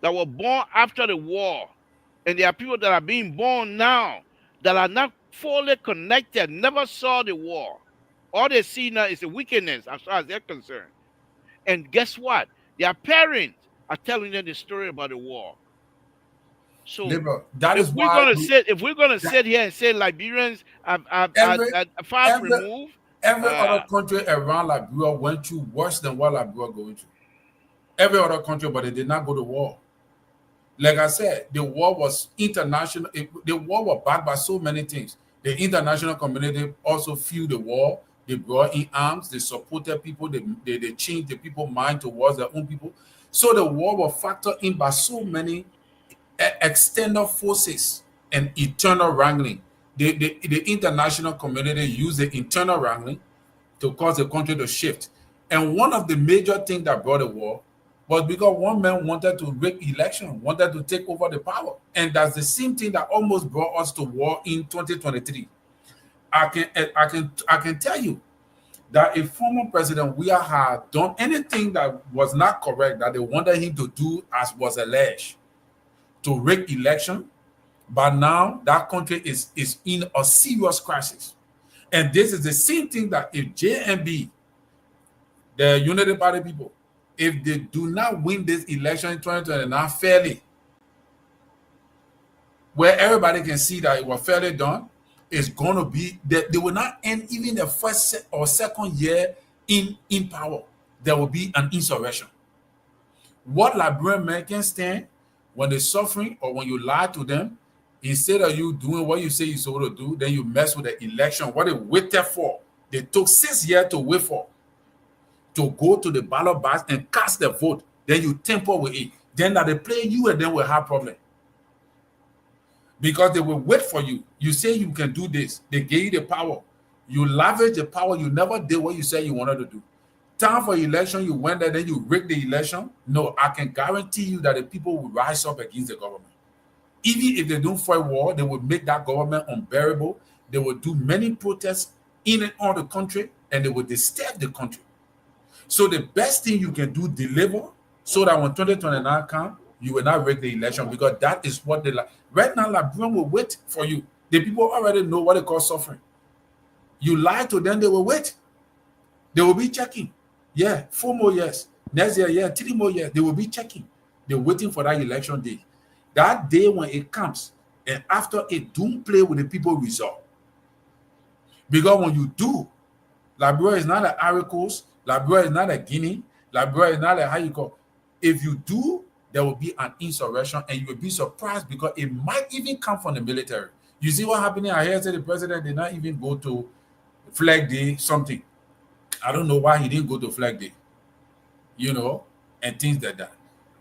that were born after the war, and there are people that are being born now that are not fully connected, never saw the war. All they see now is the wickedness as far as they're concerned. And guess what? Their parents are telling them the story about the war. So liver. That is why if we're gonna that, sit here and say Liberians every are fast every removed, every uh, other country around Liberia went through worse than what Liberia going through. Every other country, but they did not go to war. Like I said, the war was international. The war was backed by so many things. The international community also fueled the war. They brought in arms. They supported people. They changed the people's mind towards their own people. So the war was factored in by so many external forces and internal wrangling. The international community used the internal wrangling to cause the country to shift. And one of the major things that brought the war was because one man wanted to rig election, wanted to take over the power. And that's the same thing that almost brought us to war in 2023. I can tell you that a former president we had done anything that was not correct that they wanted him to do as was alleged to rig election, but now that country is in a serious crisis. And this is the same thing that if JMB, the United Party people, if they do not win this election in 2029 fairly, where everybody can see that it was fairly done, it's going to be that they will not end even the first or second year in power. There will be an insurrection. What Liberian men can stand when they're suffering or when you lie to them, instead of you doing what you say you're supposed to do, then you mess with the election. What they waited for, they took 6 years to wait for, to go to the ballot box and cast the vote. Then you tamper with it. Then that they play you and then will have problem. Because they will wait for you. You say you can do this. They gave you the power. You leverage the power. You never did what you said you wanted to do. Time for election, you went there, then you rigged the election. No, I can guarantee you that the people will rise up against the government. Even if they don't fight war, they will make that government unbearable. They will do many protests in and on the country, and they will disturb the country. So the best thing you can do, deliver, so that when 2029 comes, you will not rig the election, because that is what they like. Right now, Liberian will wait for you. The people already know what they call suffering. You lie to them, they will wait. They will be checking. Yeah, 4 more years. Next year, yeah, 3 more years. They will be checking. They're waiting for that election day. That day when it comes, and after it, don't play with the people result. Because when you do, Liberia is not an Ivory Coast, Liberia is not a Guinea, Liberia is not a how you call. If you do, there will be an insurrection, and you will be surprised because it might even come from the military. You see what happening? I hear say the president did not even go to Flag Day, something. I don't know why he didn't go to Flag Day, and things like that.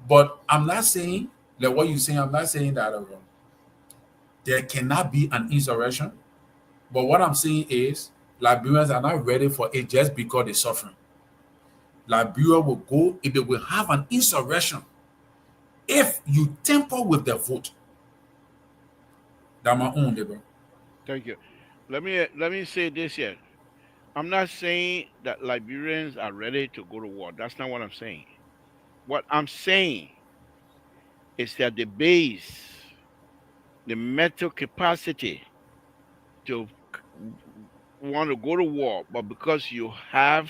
But I'm not saying that what you're saying, I'm not saying that there cannot be an insurrection. But what I'm saying is Liberians are not ready for it just because they're suffering. Liberia will go if they will have an insurrection if you tamper with the vote. That's my own, bro. Thank you. Let me say this here. I'm not saying that Liberians are ready to go to war. That's not what I'm saying. What I'm saying is that the base, the mental capacity to want to go to war, but because your mind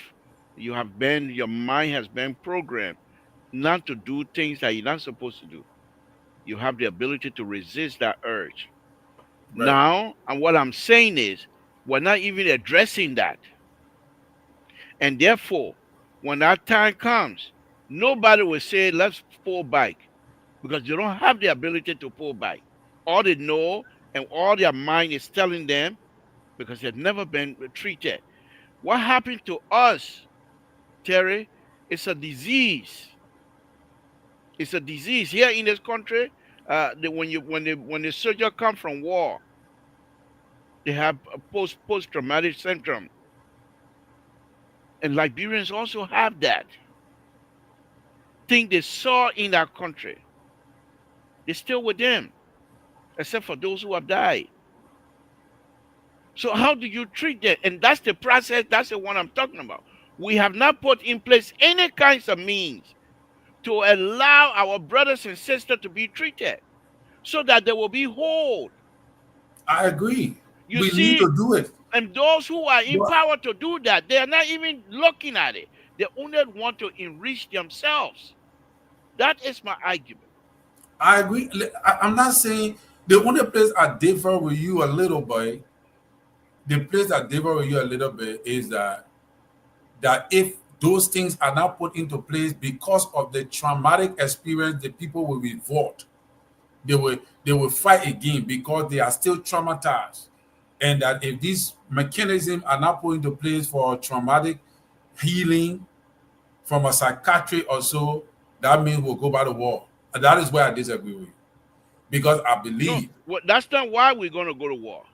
has been programmed not to do things that you're not supposed to do. You have the ability to resist that urge. Right. Now, and what I'm saying is, we're not even addressing that. And therefore, when that time comes, nobody will say, let's pull back, because they don't have the ability to pull back. All they know and all their mind is telling them, because they've never been treated. What happened to us, Terry, is a disease. It's a disease here in this country. When the soldiers come from war, they have a post traumatic syndrome, and Liberians also have that thing they saw in that country. They're still with them, except for those who have died. So how do you treat them? And that's the process. That's the one I'm talking about. We have not put in place any kinds of means to allow our brothers and sisters to be treated so that they will be whole. I agree. You We need see, to do it. and those who are But empowered to do that, they are not even looking at it. They only want to enrich themselves. That is my argument. I agree. I'm not saying the only place I differ with you a little bit. The place I differ with you a little bit is that if those things are not put into place because of the traumatic experience, the people will revolt. They will fight again because they are still traumatized. And that if these mechanisms are not put into place for traumatic healing from a psychiatry or so, that means we'll go by the wall. And that is where I disagree with you. Because I No, believe, that's not why we're going to go to war.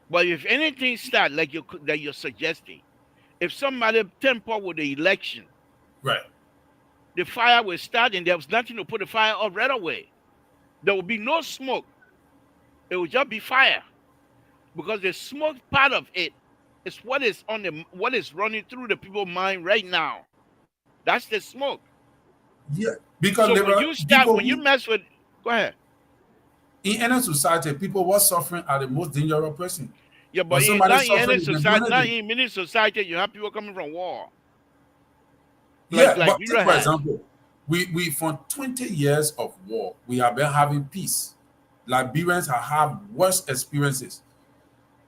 But if anything starts like you're suggesting, if somebody tamper with the election, right, the fire will start, and there was nothing to put the fire up right away. There will be no smoke. It will just be fire. because the smoke part of it is what is running through the people's mind right now. That's the smoke. Yeah, because So there when were you start, people when you who, mess with, go ahead. in any society, people were suffering are the most dangerous person. Yeah, When but somebody's not in any suffering, you can do society, not anything. in many society, you have people coming from war, Yeah, like but take Europe for has. example, we from 20 years of war, we have been having peace. Liberians have had worse experiences.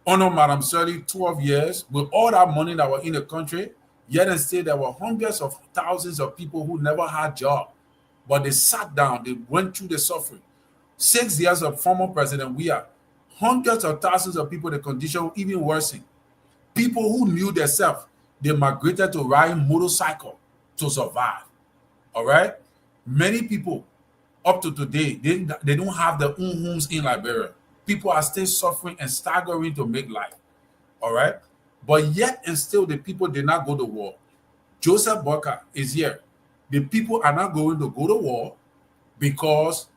Honor Madam Shirley, 12 years, with all that money that were in the country, yet and still there were hundreds of thousands of people who never had job. But they sat down, they went through the suffering. 6 years of former President Weah, hundreds of thousands of people, the condition even worsened. People who knew themselves, they migrated to ride motorcycle to survive. All right. Many people up to today, they don't have their own homes in Liberia. People are still suffering and staggering to make life. All right. But yet and still, the people did not go to war. Joseph Boca is here. The people are not going to go to war because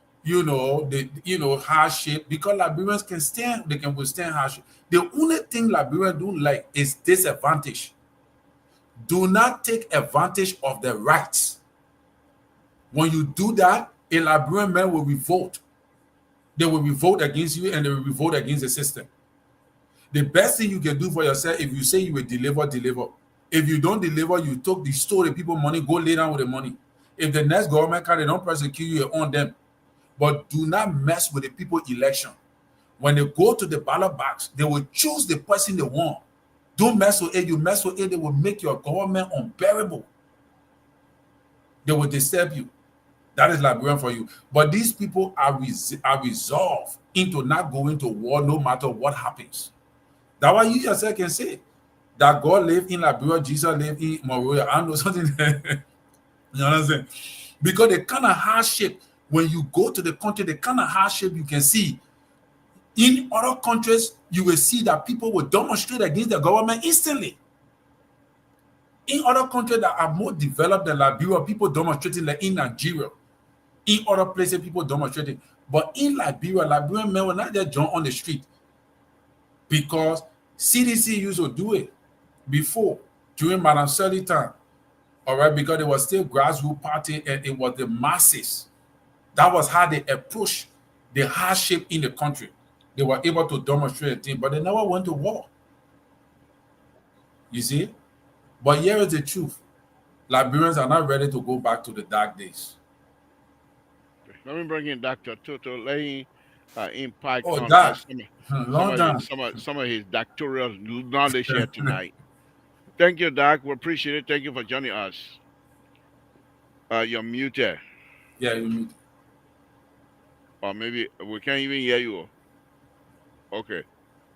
hardship, because Liberians can stand, they can withstand hardship. The only thing Liberians don't like is disadvantage. Do not take advantage of the rights. When you do that, a Liberian man will revolt. They will revolt against you and they will revolt against the system. The best thing you can do for yourself, if you say you will deliver, deliver. If you don't deliver, you took the store the people money, go lay down with the money. If the next government can, they don't persecute you, on them. But do not mess with the people election. When they go to the ballot box, they will choose the person they want. Don't mess with it. You mess with it, they will make your government unbearable. They will disturb you. That is Liberian for you. But these people are resolved into not going to war no matter what happens. That's why you yourself can say that God lived in Liberia, Jesus lived in Monrovia. I know something. You understand? Because the kind of hardship, when you go to the country, the kind of hardship you can see in other countries, you will see that people will demonstrate against the government instantly. In other countries that are more developed than Liberia, people demonstrating, like in Nigeria. In other places, people demonstrating. But in Liberia, Liberian men will not just jump on the street because CDC used to do it before, during Madam Shirley time. All right, because it was still grassroots party and it was the masses. That was how they approached the hardship in the country. They were able to demonstrate a thing, but they never went to war. You see? But here is the truth. Liberians are not ready to go back to the dark days. Let me bring in Dr. Toto. Let him impact Oh, on that some long of his time. doctoral knowledge here tonight. Thank you, Doc. We appreciate it. Thank you for joining us. You're muted, Yeah, you need. or maybe we can't even hear you. Okay.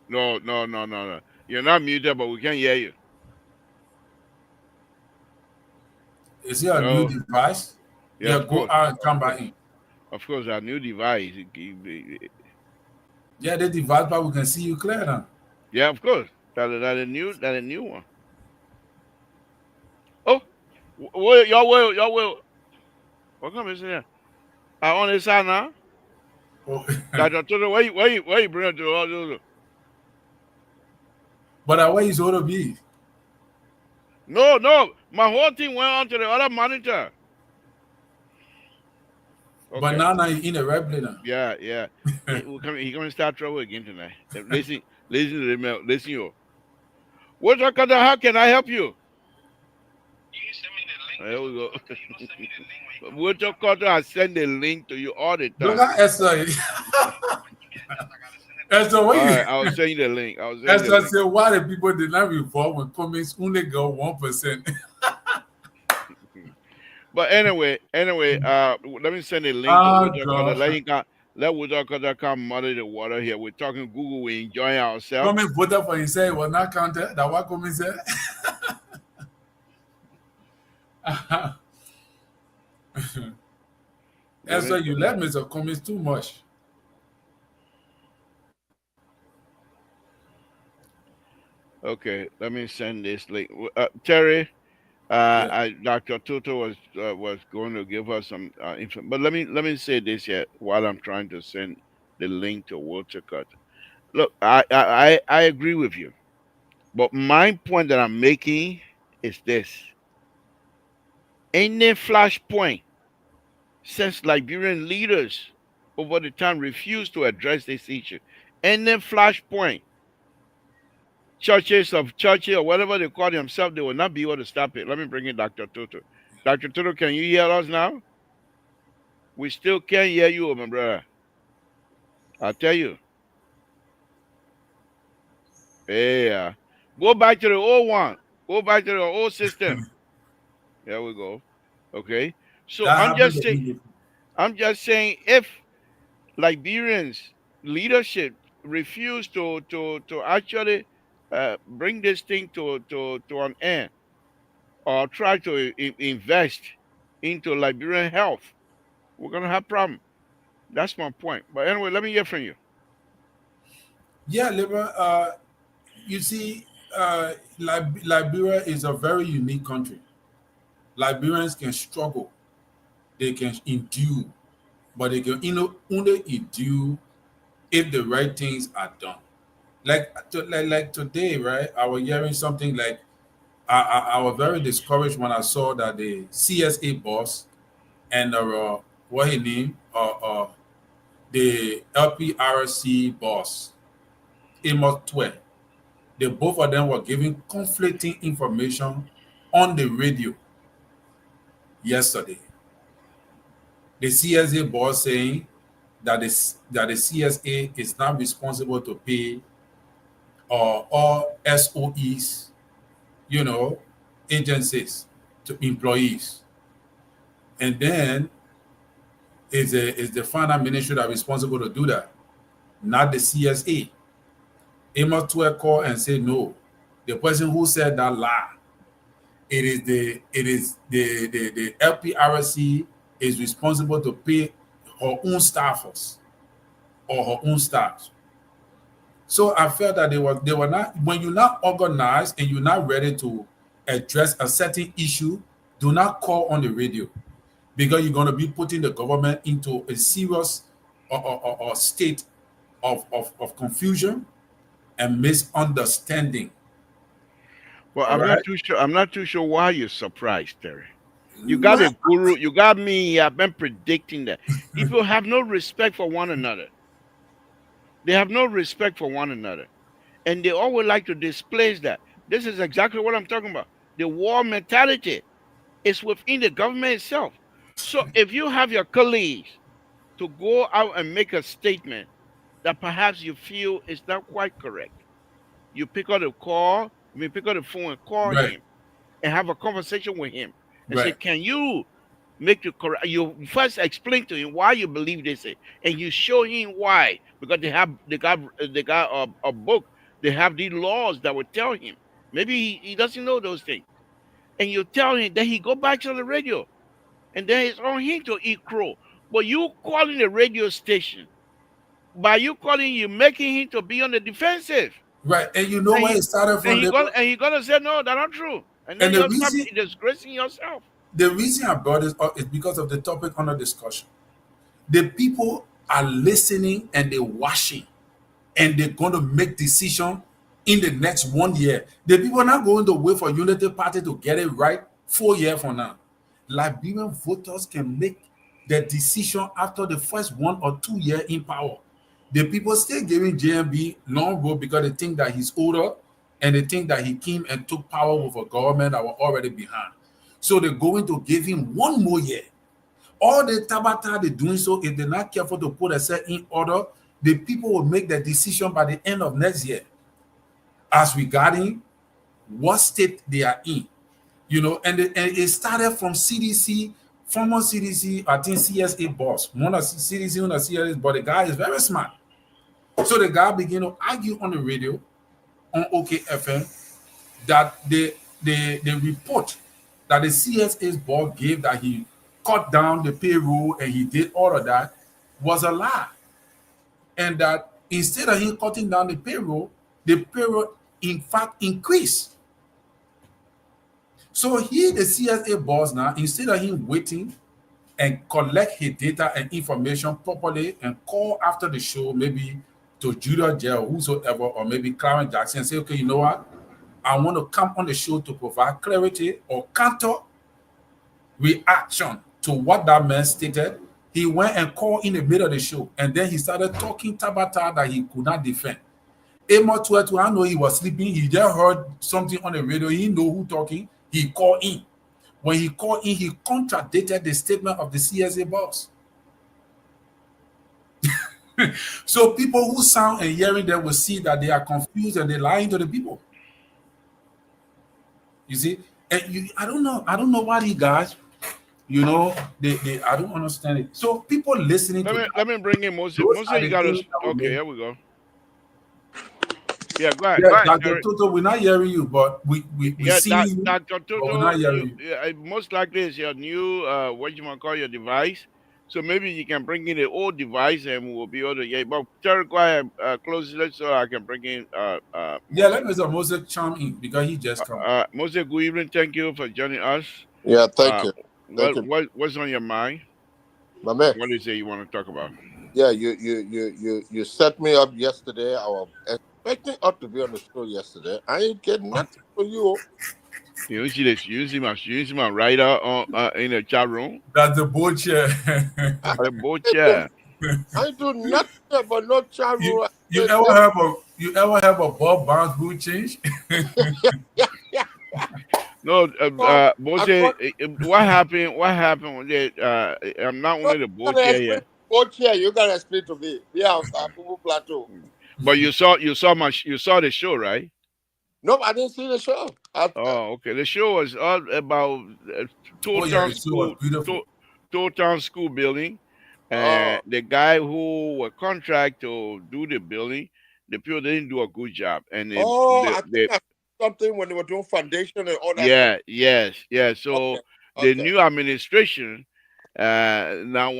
No, no, no, no, no. You're not muted, but we can't hear you. Is it a new No. device? Yeah, Yeah, of go course, out and come of back course, in. of course. Our new device. Yeah, the device, but we can see you clear now. Yeah, of course. That a new one. Oh, y'all will. What come is here? I on this side now. Oh, Dr. Toto, where you bring it to all those? but that way is going to be. No, no. My whole thing went on to the other monitor. But Okay. now you're in a red now. Yeah, yeah. He gonna start trouble again tonight. Listen to the listen you. What how can I help you? There we go. What I send the link to you all the Look time. at Esther. Esther, what All you? right, I was saying the link. I was saying the Esther link. said, why the people did not revolt when comments only go 1%? But anyway, let me send a link to Oh, Water Cutter. God. Let Water Cutter come muddy the water here. We're talking Google. We're enjoying ourselves. Comment voted for himself. It was not counted. That what comment said? Esther, you let Mr. Comments too much. Okay, let me send this link. Terry, Yeah. Dr. Tutu was going to give us some info, but let me say this here while I'm trying to send the link to Water Cutter. Look, I agree with you. But my point that I'm making is this. Any flashpoint since Liberian leaders over the time refused to address this issue. Any flashpoint, churches or whatever they call themselves, they will not be able to stop it. Let me bring in Dr. Toto. Dr. Toto, can you hear us now? We still can't hear you, my brother. I'll tell you. Yeah. Go back to the old one. Go back to the old system. There we go. Okay. So That happened to me. I'm just saying if Liberians leadership refuse to actually bring this thing to an end or try to invest into Liberian health, we're gonna have problem. That's my point. But anyway, let me hear from you. Yeah, Liber, you see, Liberia is a very unique country. Liberians can struggle, they can endure, but they can only endure if the right things are done. Like today, right? I was hearing something like I was very discouraged when I saw that the CSA boss and what he named the LPRC boss, Amos Twe, the both of them were giving conflicting information on the radio yesterday. The CSA boss saying that the CSA is not responsible to pay all SOEs, you know, agencies to employees, and then is the finance ministry that responsible to do that, not the CSA. Amos Twe called and said no. The person who said that lie, it is the LPRC is responsible to pay her own staffers or her own staff. So I felt that they were not, when you're not organized and you're not ready to address a certain issue, do not call on the radio because you're going to be putting the government into a serious or state of confusion and misunderstanding. Well, All right. I'm not too sure why you're surprised, Terry. You got a guru. You got me. I've been predicting that people have no respect for one another. They have no respect for one another, and they always like to displace that. This is exactly what I'm talking about. The war mentality is within the government itself. So if you have your colleagues to go out and make a statement that perhaps you feel is not quite correct, you pick up the call. I mean, pick up the phone and call Right. him and have a conversation with him and say, Right. "Can you make the correct?" You first explain to him why you believe this, and you show him why because they got a book. They have these laws that would tell him. Maybe he doesn't know those things, and you tell him. Then he go back to the radio, and then it's on him to eat crow. But you calling the radio station by you calling, you making him to be on the defensive. Right. And you know And where he it started and from, he gonna Liber? and he gonna say no, that's not true. And then And the you'll start reason disgracing yourself. the reason I brought this up is because of the topic under discussion. The people are listening and they're watching and they're going to make decision in the next 1 year. The people are not going to wait for Unity Party to get it right 4 years from now. Liberian voters can make the decision after the first 1 or 2 year in power. The people still giving JMB long road because they think that he's older and they think that he came and took power with a government that were already behind. So they're going to give him 1 more year. All the Tabata they're doing so, if they're not careful to put a set in order, the people will make the decision by the end of next year as regarding what state they are in. And it started from CDC, former CDC, I think CSA boss, one of CDC, one of CSA, but the guy is very smart. So the guy began to argue on the radio on OKFM that the report that the CSA's board gave that he cut down the payroll and he did all of that was a lie. And that instead of him cutting down the payroll in fact increased. So he, the CSA boss now, instead of him waiting and collect his data and information properly and call after the show, maybe to Judah J or whosoever, or maybe Clarence Jackson, and say, okay, you know what? I want to come on the show to provide clarity or counter reaction to what that man stated. He went and called in the middle of the show, and then he started talking tabata that he could not defend. Amos Tuetu, I know he was sleeping. He just heard something on the radio. He know who talking. He called in. When he called in, he contradicted the statement of the CSA boss. So people who sound and hearing them will see that they are confused and they're lying to the people. You see, and I don't know why these guys, they I don't understand it. So people listening to that, let me bring in Moses. those Moses, are you the got us. things that will Okay, make. here we go. Yeah, go ahead. Yeah, Go ahead, Dr. Terry. Toto, we're not hearing you, but we Yeah, see you, Dr. but we're Toto, not hearing you. most likely it's your new what you want to call your device. So maybe you can bring in the old device and we'll be able to get. But Terry, go ahead, close it so I can bring in Yeah, Moses. let Mr. Moses chime in because he just come. Moses, good evening. Thank you for joining us. Yeah, thank Uh, you. Thank you. what's on your mind? My man. What is it you want to talk about? Yeah, you set me up yesterday. I was expecting up to be on the show yesterday. I ain't getting nothing from you. You see this? You see my writer on in the chat room. That's the board chair. I, The boat ain't do, chair. I ain't do nothing about no chat you room. you ever have a Bob Barnes boot change? No, No, I Moses, got what happened? What happened with it? I'm not no, only the you boat gotta chair explain. here, Both here, you gotta explain to me. Yeah, Kumu Plateau. but you saw the show, right? No, I didn't see the show. Oh, okay. The show was all about Oh yeah, Town the show was School, beautiful. Town School building, and Oh, the guy who was contract to do the building, the people didn't do a good job, and I think I saw something when they were doing foundation and all that stuff. yeah, yes. Okay, So the okay. new administration now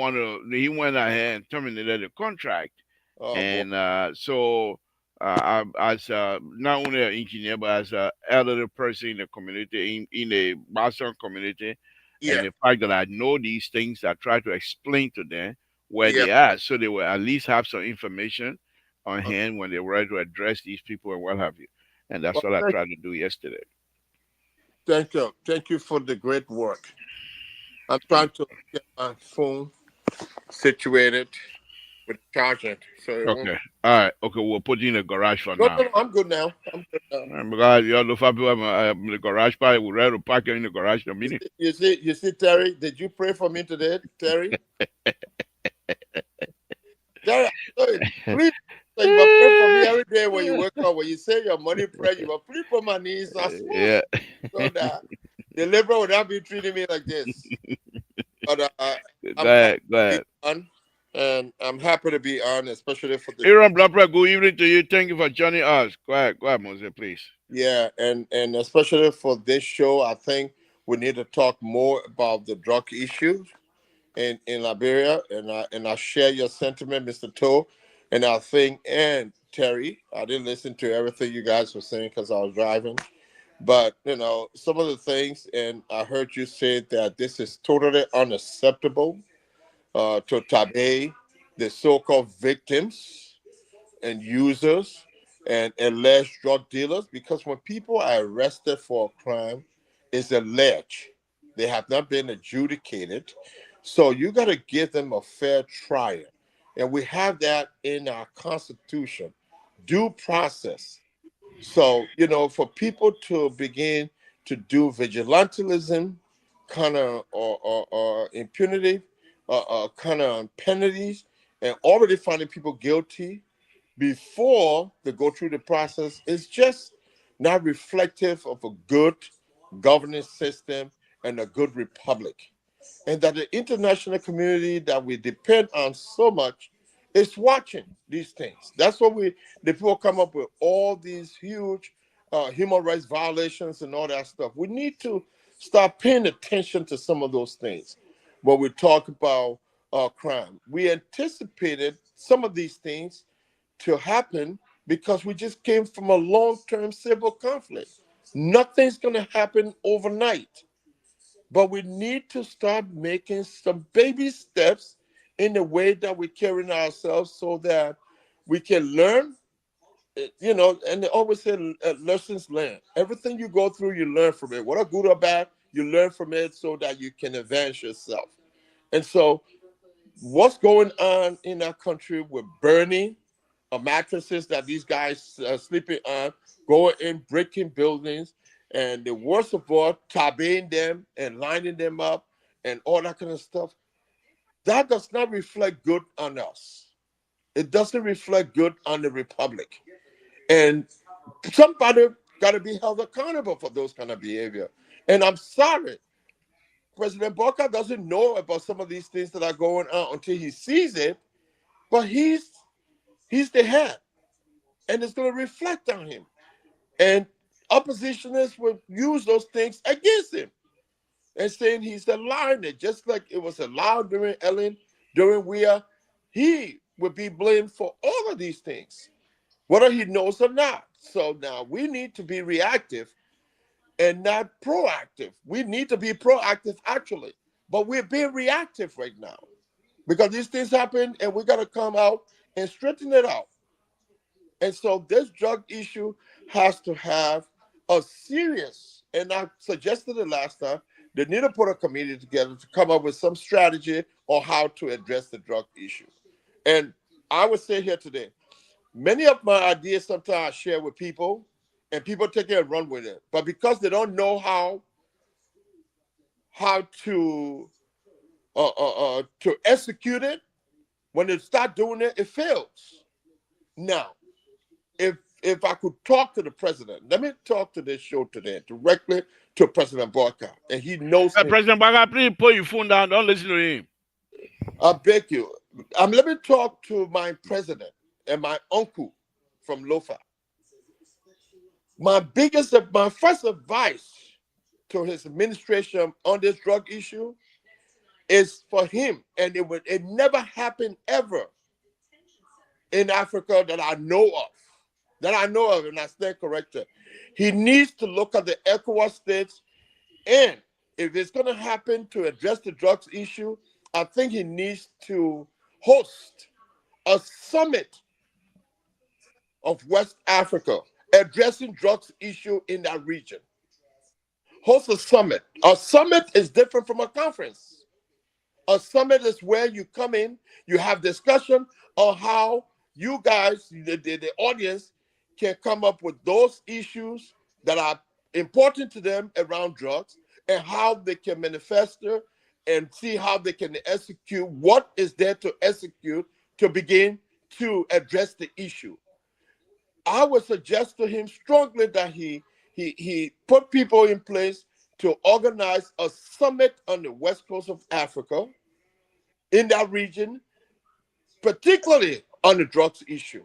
he went ahead and terminated the contract. Oh boy. And so as not only an engineer but as an elderly person in the community, in the Boston community, and Yeah, the fact that I know these things, I try to explain to them where yeah. they are so they will at least have some information on Okay. hand when they're ready to address these people and what have you. And that's Well, what I tried to do yesterday. thank you for the great work. I'm trying to get my phone situated with charging, so it won't. Okay. All right. Okay. We'll put you in the garage for No, now. no, no, I'm good now. I'm good now. Because you know, five people in the garage party, we're ready to park you in the garage in a You minute. see, you see, Terry. Did you pray for me today, Terry? Terry, I know it. Please, so you must pray for me every day when you wake up. When you say your morning prayer, you must please put my knees as small Yeah. so that the liberal would not be treating me like this. But Go I'm happy ahead. Go to be ahead. on, and I'm happy to be on, especially for the Aaron Blapper, good evening to you. Thank you for joining us. Go ahead, Moses, please. yeah, and especially for this show. I think we need to talk more about the drug issues in Liberia, and I share your sentiment, Mr. Toe, and I think and Terry. I didn't listen to everything you guys were saying because I was driving, but some of the things, and I heard you say that this is totally unacceptable to Tabe, the so-called victims and users and alleged drug dealers, because when people are arrested for a crime, it's alleged. They have not been adjudicated. So you got to give them a fair trial. And we have that in our Constitution, due process. So, for people to begin to do vigilantism, kind of, or impunity, kind of penalties, and already finding people guilty before they go through the process is just not reflective of a good governance system and a good republic. And that the international community that we depend on so much is watching these things. That's what the people come up with all these huge human rights violations and all that stuff. We need to start paying attention to some of those things when we talk about crime. We anticipated some of these things to happen because we just came from a long-term civil conflict. Nothing's going to happen overnight, but we need to start making some baby steps in the way that we're carrying ourselves so that we can learn, and they always say lessons learned. Everything you go through, you learn from it. Whether good or bad, you learn from it so that you can advance yourself. And so, what's going on in our country with burning mattresses that these guys are sleeping on, going in, breaking buildings, and the worst of all, tabbing them and lining them up and all that kind of stuff, that does not reflect good on us. It doesn't reflect good on the republic. And somebody got to be held accountable for those kind of behavior. And I'm sorry, President Boca doesn't know about some of these things that are going on until he sees it, but he's the head, and it's going to reflect on him. And oppositionists will use those things against him and saying he's allowing it, just like it was allowed during Ellen, during Weah. He would be blamed for all of these things, whether he knows or not. So now we need to be reactive and not proactive. We need to be proactive, actually, but we're being reactive right now because these things happen and we got to come out and straighten it out. And so this drug issue has to have a serious, and I suggested it last time, they need to put a committee together to come up with some strategy on how to address the drug issue. And I would say here today, many of my ideas sometimes I share with people, and people take it and run with it. But because they don't know how to execute it, when they start doing it, it fails. Now, if I could talk to the president, let me talk to this show today directly to President Barker, and he knows me. President Baga, please put your phone down. Don't listen to him. I beg you. Let me talk to my president and my uncle from Lofa. My first advice to his administration on this drug issue is for him, and it never happened ever in Africa that I know of. That I know of, and I stand corrected. He needs to look at the ECOWAS states, and if it's going to happen to address the drugs issue, I think he needs to host a summit of West Africa addressing drugs issue in that region. Host a summit. A summit is different from a conference. A summit is where you come in, you have discussion on how you guys, the audience, can come up with those issues that are important to them around drugs and how they can manifest it and see how they can execute what is there to execute to begin to address the issue. I would suggest to him strongly that he put people in place to organize a summit on the west coast of Africa in that region, particularly on the drugs issue,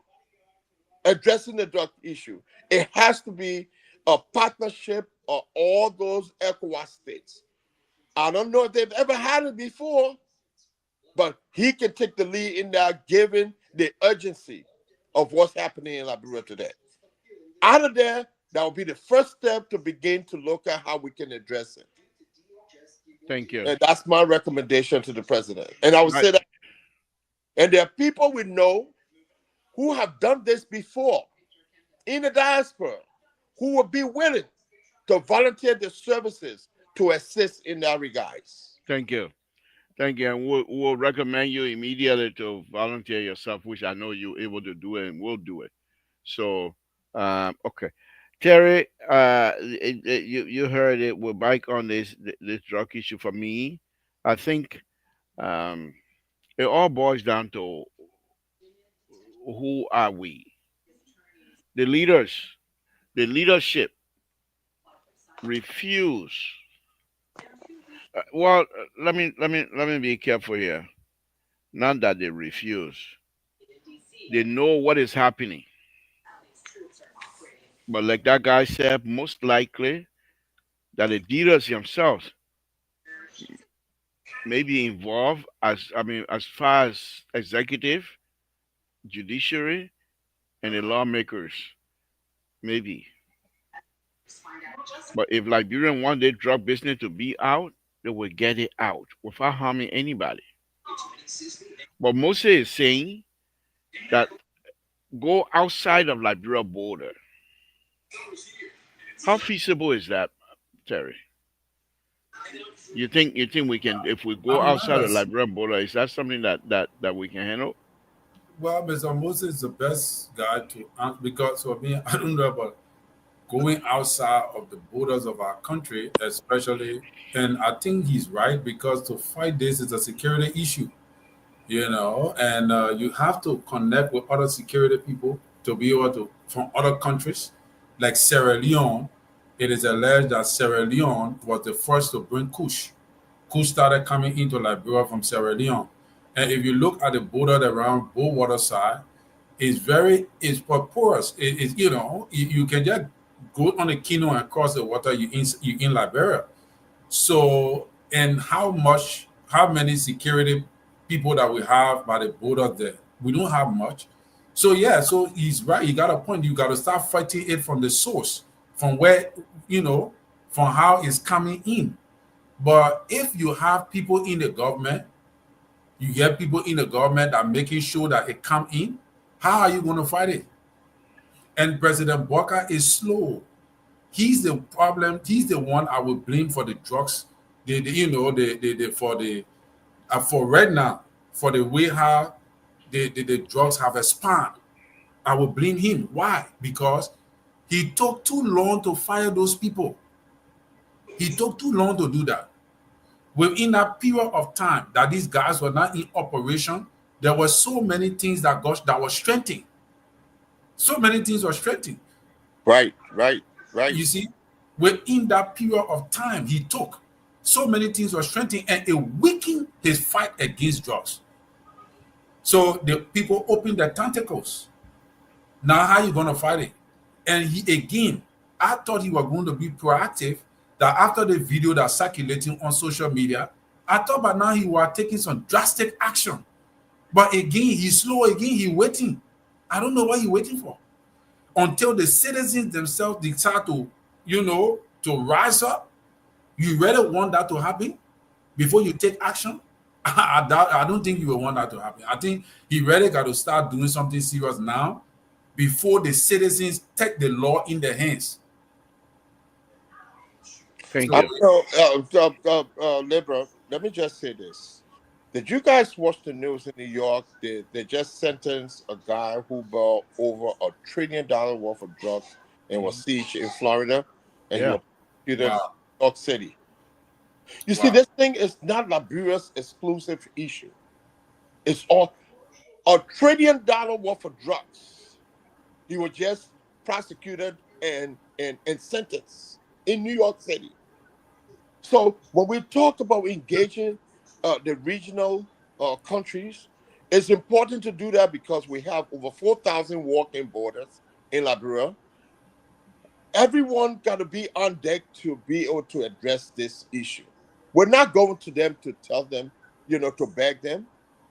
addressing the drug issue. It has to be a partnership of all those ECOWAS states. I don't know if they've ever had it before, but he can take the lead in that given the urgency of what's happening in Liberia today. Out of there, that will be the first step to begin to look at how we can address it. Thank you. And that's my recommendation to the president. And I would Right. say that, and there are people we know who have done this before in the diaspora who would be willing to volunteer their services to assist in that regards. Thank you. Thank you. And we'll recommend you immediately to volunteer yourself, which I know you're able to do it and will do it. So, okay. Terry, you heard it. We're back on this drug issue. For me, I think um, it all boils down to who are we? The leaders, the leadership refuse. Well, let me be careful here. Not that they refuse. They know what is happening. But like that guy said, most likely that the leaders themselves may be involved as far as executive, judiciary, and the lawmakers, maybe. But if Liberian want their drug business to be out, they will get it out without harming anybody. But Moses is saying that go outside of Liberia border. How feasible is that, Terry? You think we can, if we go I'm not outside a, of Liberia border, is that something that we can handle? well, Mr. Moses is the best guy to answer because for me, I don't know about going outside of the borders of our country, especially. And I think he's right because to fight this is a security issue, and you have to connect with other security people to be able to, from other countries, like Sierra Leone. It is alleged that Sierra Leone was the first to bring Kush. Kush started coming into Liberia from Sierra Leone. And if you look at the border around both water side, it's porous. You can just go on a canoe and cross the water. You in Liberia. So, and how many security people that we have by the border there? We don't have much. So yeah, so he's right. You got a point. You got to start fighting it from the source, from where you know, from how it's coming in. But if you have people in the government, you get people in the government that making sure that it come in. How are you going to fight it? And President Walker is slow. He's the problem. He's the one I would blame for the drugs. For right now, for the way how the drugs have expanded. I would blame him. Why? Because he took too long to fire those people. He took too long to do that. Within that period of time that these guys were not in operation, there were so many things that was strengthened. So many things were strengthened. Right, right, right. You see, within that period of time he took, so many things were strengthened and it weakened his fight against drugs. So the people opened their tentacles. Now, how you gonna fight it? And he again, I thought he was going to be proactive. That after the video that's circulating on social media, I thought by now he was taking some drastic action. But again, he's slow. Again, he's waiting. I don't know what he's waiting for until the citizens themselves decide to rise up. You really want that to happen before you take action? I don't think you will want that to happen. I think he really got to start doing something serious now before the citizens take the law in their hands. Thank So you. Libra, let me just say this. Did you guys watch the news in New York? They just sentenced a guy who bought over $1 trillion worth of drugs and was sieged in Florida, and he Yeah. was prosecuted in wow, New York City. You see, wow, this thing is not Liberia's exclusive issue. It's all $1 trillion worth of drugs. He was just prosecuted and sentenced in New York City. So when we talk about engaging the regional countries, it's important to do that because we have over 4,000 walking borders in Liberia. Everyone got to be on deck to be able to address this issue. We're not going to them to tell them, to beg them.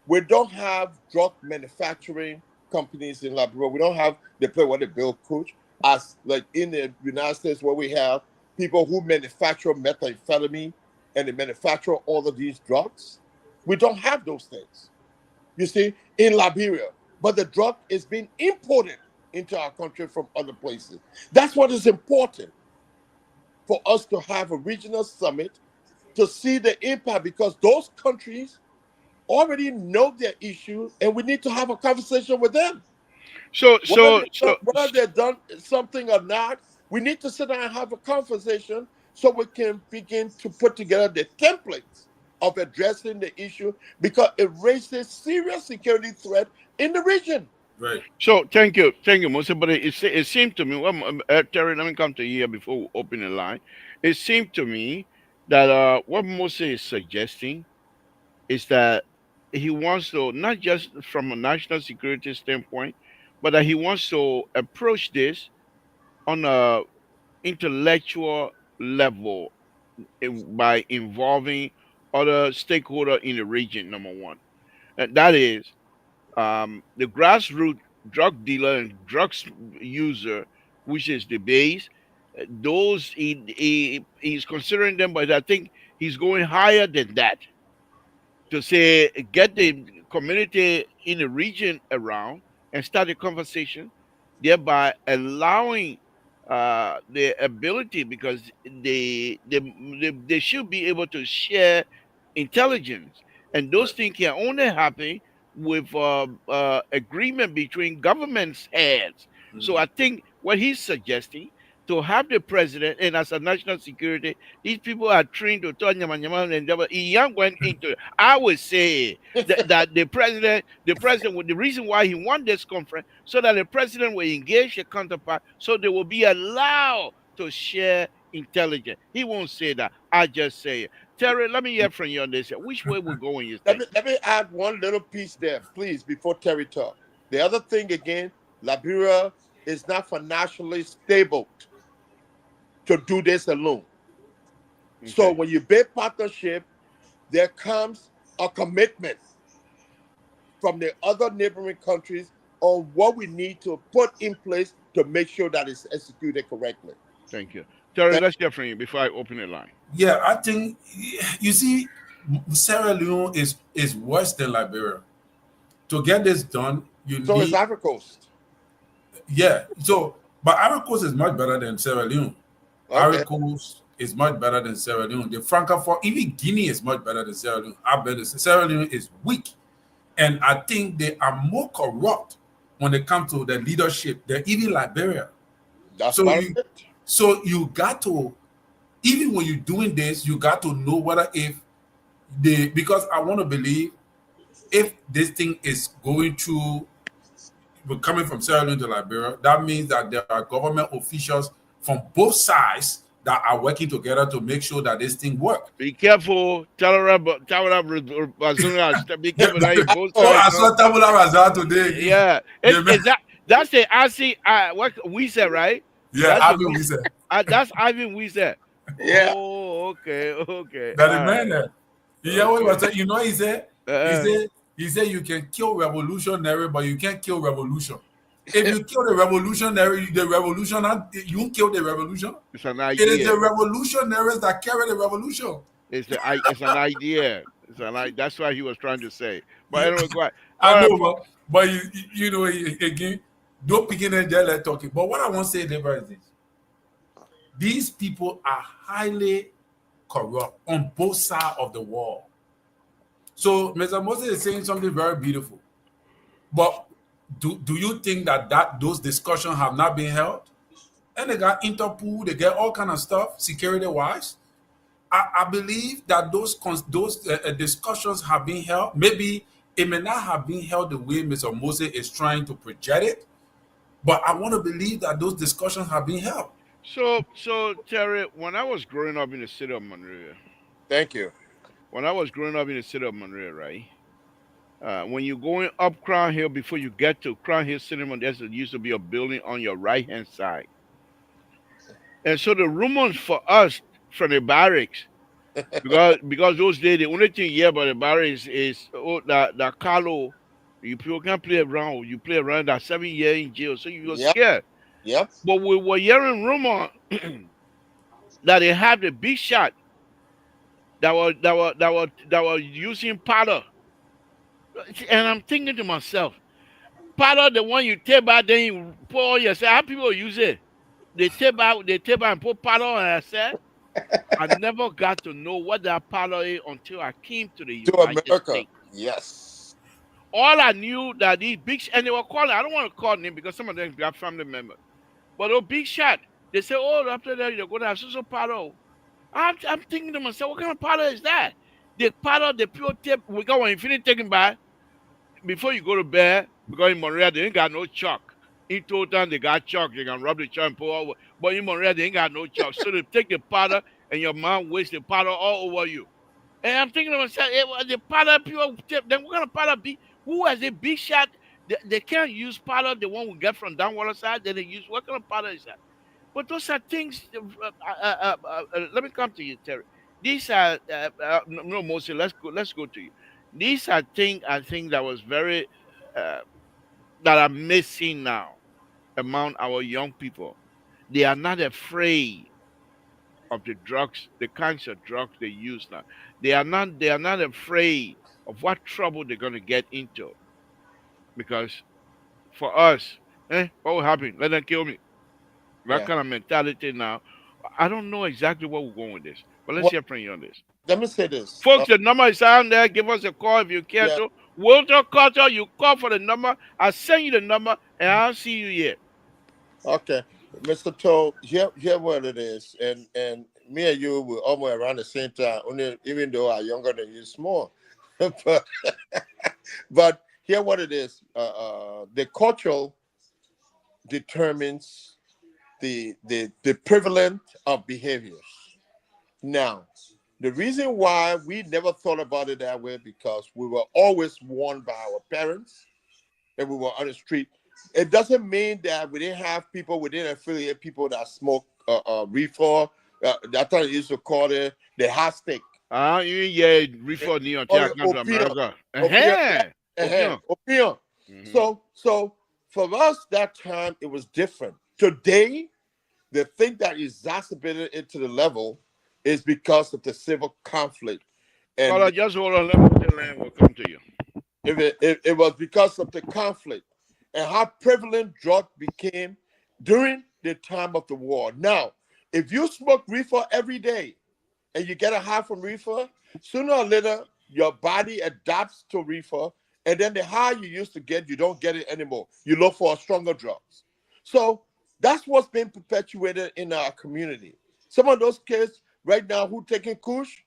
We don't have drug manufacturing companies in Liberia. We don't have they play what they build coach as like in the United States where we have people who manufacture methamphetamine and they manufacture all of these drugs. We don't have those things, you see, in Liberia. But the drug is being imported into our country from other places. That's what is important for us to have a regional summit to see the impact because those countries already know their issue and we need to have a conversation with them. So so so Whether they've done something or not, we need to sit down and have a conversation so we can begin to put together the templates of addressing the issue because it raises serious security threat in the region. right. so thank you, Moses. But it seemed to me, well, Terry, let me come to you here before we open the line. It seemed to me that what Moses is suggesting is that he wants to, not just from a national security standpoint, but that he wants to approach this on a intellectual level, by involving other stakeholders in the region. Number one, and that is the grassroots drug dealer and drugs user, which is the base. Those he's considering them, but I think he's going higher than that to say get the community in the region around. and start a conversation, thereby allowing the ability, because they should be able to share intelligence, and those Right. things can only happen with agreement between governments heads. So I think what he's suggesting, to have the president, and as a national security, these people are trained to talk nyama nyama, and he young went into. I would say that the president, the reason why he won this conference, so that the president will engage the counterpart, so they will be allowed to share intelligence. He won't say that. I just say it. Terry, let me hear from you on this. Which way we're going, you Let think? me let me add one little piece there, please, before Terry talk. The other thing again, Liberia is not financially stable to do this alone. So Okay. when you build partnership, there comes a commitment from the other neighboring countries on what we need to put in place to make sure that it's executed correctly. Thank you. Terry, Thank let's hear from you before I open the line. Yeah, I think you see, Sierra Leone is worse than Liberia. To get this done, you So it's need Ivory Coast. yeah. So, but Ivory Coast is much better than Sierra Leone. Ivory Okay. Coast is much better than Sierra Leone. The Francophone, even Guinea is much better than Sierra Leone. I bet Sierra Leone is weak, and I think they are more corrupt when it comes to the leadership than even Liberia. That's So part you, of it. so you got to, even when you're doing this, you got to know whether if they, because I want to believe if this thing is going through, but coming from Sierra Leone to Liberia, that means that there are government officials from both sides that are working together to make sure that this thing works. Be careful. Be careful that both Oh, sides. I saw Tabula Rasa today. Yeah. They Is that that's the IC what we said, right? yeah, That's I the mean, we said that's Ivan we said. Yeah. Oh, okay, okay. that the All man right. there. You hear what he Okay. was saying? You know, he said, he Uh, said, he said, you can kill revolutionary, but you can't kill revolution. If you kill the revolutionary, the revolution, you won't kill the revolution. it's an It is the idea. revolutionaries that carry the revolution. It's an idea. That's what he was trying to say. But Yeah, anyway, go ahead. All I right, know, but you know, again, don't begin and just let talking. But what I want to say, Deborah, is this: these people are highly corrupt on both sides of the wall. So, Mr. Moses is saying something very beautiful. But do you think that those discussions have not been held? And they got Interpol, they get all kind of stuff, security wise. I believe that those discussions have been held. Maybe it may not have been held the way Mr. Moses is trying to project it, but I want to believe that those discussions have been held. so Terry, when I was growing up in the city of Monrovia, Thank you. right? When you're going up Crown Hill, before you get to Crown Hill Cinema, there used to be a building on your right hand side. And so the rumors for us from the barracks, because those days the only thing you hear about the barracks is that Carlo, you people can't play around. You play around that 7 year in jail, so you were Yep. scared. Yep. But we were hearing rumor that they have the big shot that were using powder. And I'm thinking to myself, powder the one you take out, then you pour yourself. How people use it? They take out and put powder on. I said, I never got to know what that powder is until I came to the To United America. States. Yes. All I knew that these big and they were calling. I don't want to call them because some of them got family members. But a big shot. They say, oh, after that you're gonna have so powder. I'm thinking to myself, what kind of powder is that? The powder, the pure tape. We got when you finish taking bath before you go to bed, because in Montreal they ain't got no chalk. In total, they got chalk. They can rub the chalk and pour over. But in Montreal they ain't got no chalk. So they take the powder and your mom wastes the powder all over you. And I'm thinking to myself, the powder pure tip. Then what kind of powder be? Who has a big shot? They can't use powder, the one we get from downwater side. Then they use what kind of powder is that? But those are things. Let me come to you, Terry. These are no, mostly. Let's go to you. These are things I think that was very uh, that are missing now among our young people. They are not afraid of the drugs, the kinds of drugs they use now. They are not afraid of what trouble they're going to get into, because for us. What will happen? Let them kill me. That Yeah. kind of mentality now. I don't know exactly where we're going with this, but let's Well, hear from you on this. let me say this. Folks, the number is on there. Give us a call if you care Yeah. to. Walter Carter, you call for the number. I'll send you the number and I'll see you here. Okay, Mr. Toe, here what it is, and me and you were almost around the same time. Only even though I'm younger than you, small, but here what it is. The cultural determines the prevalence of behaviors. Now, the reason why we never thought about it that way because we were always warned by our parents and we were on the street. It doesn't mean that we didn't have people, we didn't affiliate people that smoke reefer. That's what I used to call it the hot stick. You yeah, refer New York, Or I the come to opium. America. Opium. Opium. Opium. Mhm. So for us that time it was different. Today, the thing that exacerbated it to the level is because of the civil conflict. Caller, And just hold on. Let me put the line. Will come to you. if it was because of the conflict and how prevalent drug became during the time of the war. Now, if you smoke reefer every day and you get a high from reefer, sooner or later your body adapts to reefer, and then the high you used to get, you don't get it anymore. You look for stronger drugs. So that's what's been perpetuated in our community. Some of those kids right now who taking kush,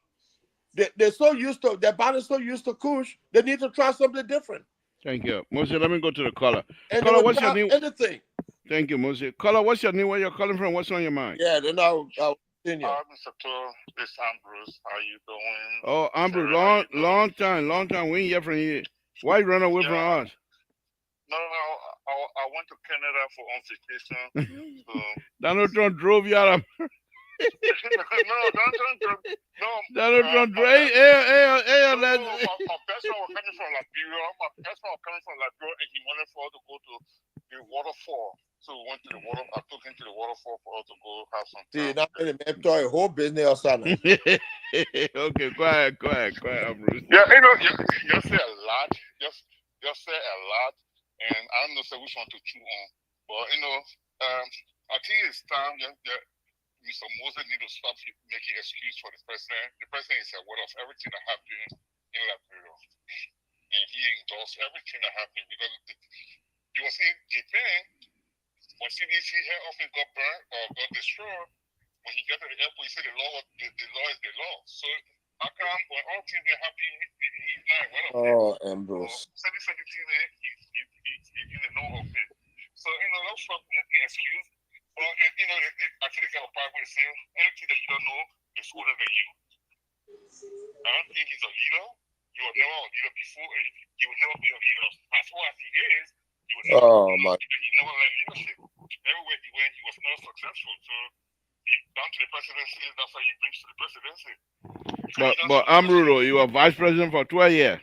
they're so used to their body's so used to kush, they need to try something different. Thank you. Moses, let me go to the caller. And they Caller, will what's your try name? anything. Thank you, Moses. Caller, what's your name? Where you're calling from? What's on your mind? Yeah, then I'll continue. Mr. Tour, this is Ambrose. How you doing? Oh, Amber, Terry, how you doing? long time. We ain't hear from you. Why you run away from Yeah, us? no, I went to Canada for on vacation. So Donald Trump drove you out of. no, no. Donald Trump drove. No, Let's. my best friend was coming from Liberia. My best friend was coming from Liberia, and he wanted for us to go to the waterfall. So we went to the water. I took him to the waterfall for us to go have some See, time. now the man tell a whole business outside. Okay, quiet, Ambrose. Yeah, you say a lot. You say a lot, and I don't know say which one to chew on. But I think it's time. Mr. Moses need to stop making excuse for the president. The president is aware of everything that happened in Liberia, and he endorsed everything that happened because he was in Japan when CDC head office got burned or got destroyed. When he got to the airport, he said the law is the law. So how come when all things are happening, he's not aware of it? Oh, Ambrose. So he didn't know of it. So don't stop making excuse. Well, I think they got a part where they say anything that you don't know is older than you. I don't think he's a leader. He was never a leader before. He will never be a leader. As far as he is, he will never. Oh my. He never learned leadership. Everywhere he went, he was never successful. So down to the presidency, that's how he brings to the presidency. So But Amrudo, you were vice president for 12 years.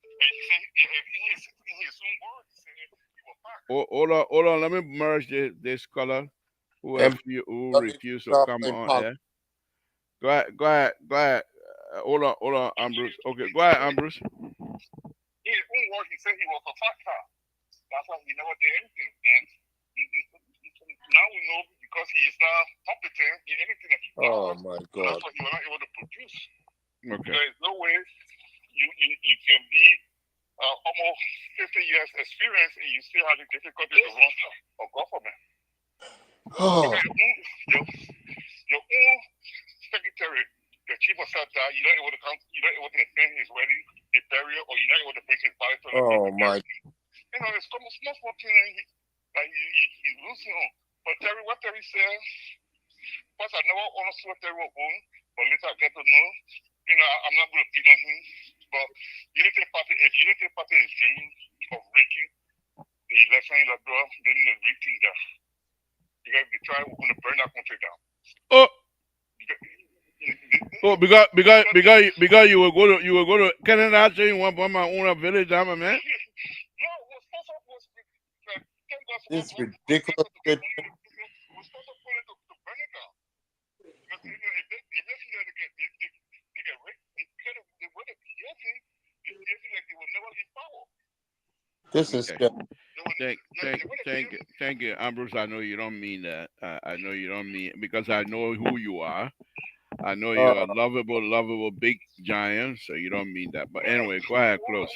And he said, in his own words, he said he was back. Hold on. Let me merge this color. Who refused to come on air? Go ahead. Hold on, Ambrose. Okay, go ahead, Ambrose. In his own words, he said he was a factor. That's why he never did anything. And now we know because he is now competent in anything that he does. Oh my God. That's why he was not able to produce. Okay. There is no way you can be almost 50 years experience and you still have the difficulty to run a government. Oh. Your own secretary, the chief of staff died, you're not able to come, you're not able to attend his wedding, his burial, or you're not able to bring his body to the my. It's small thing that he's losing on. But what Terry said, first I never understood what Terry was going, but later I get to know, I'm not going to beat on him. But if Unity Party is dreaming of breaking the election in Labrador, they need to rethink that. Because they try, we're going to burn that country down. Because you were going to Canada, so you want to my own village, man. No, It's ridiculous. We're supposed to put it to burn it down. Because if they feel like they get raped, because the way they behave, they feel like they will never leave power. This is They will thank you, Ambrose. I know you don't mean that. I know you don't mean because I know who you are. I know you're a lovable big giant, so you don't mean that. But anyway, go ahead, close.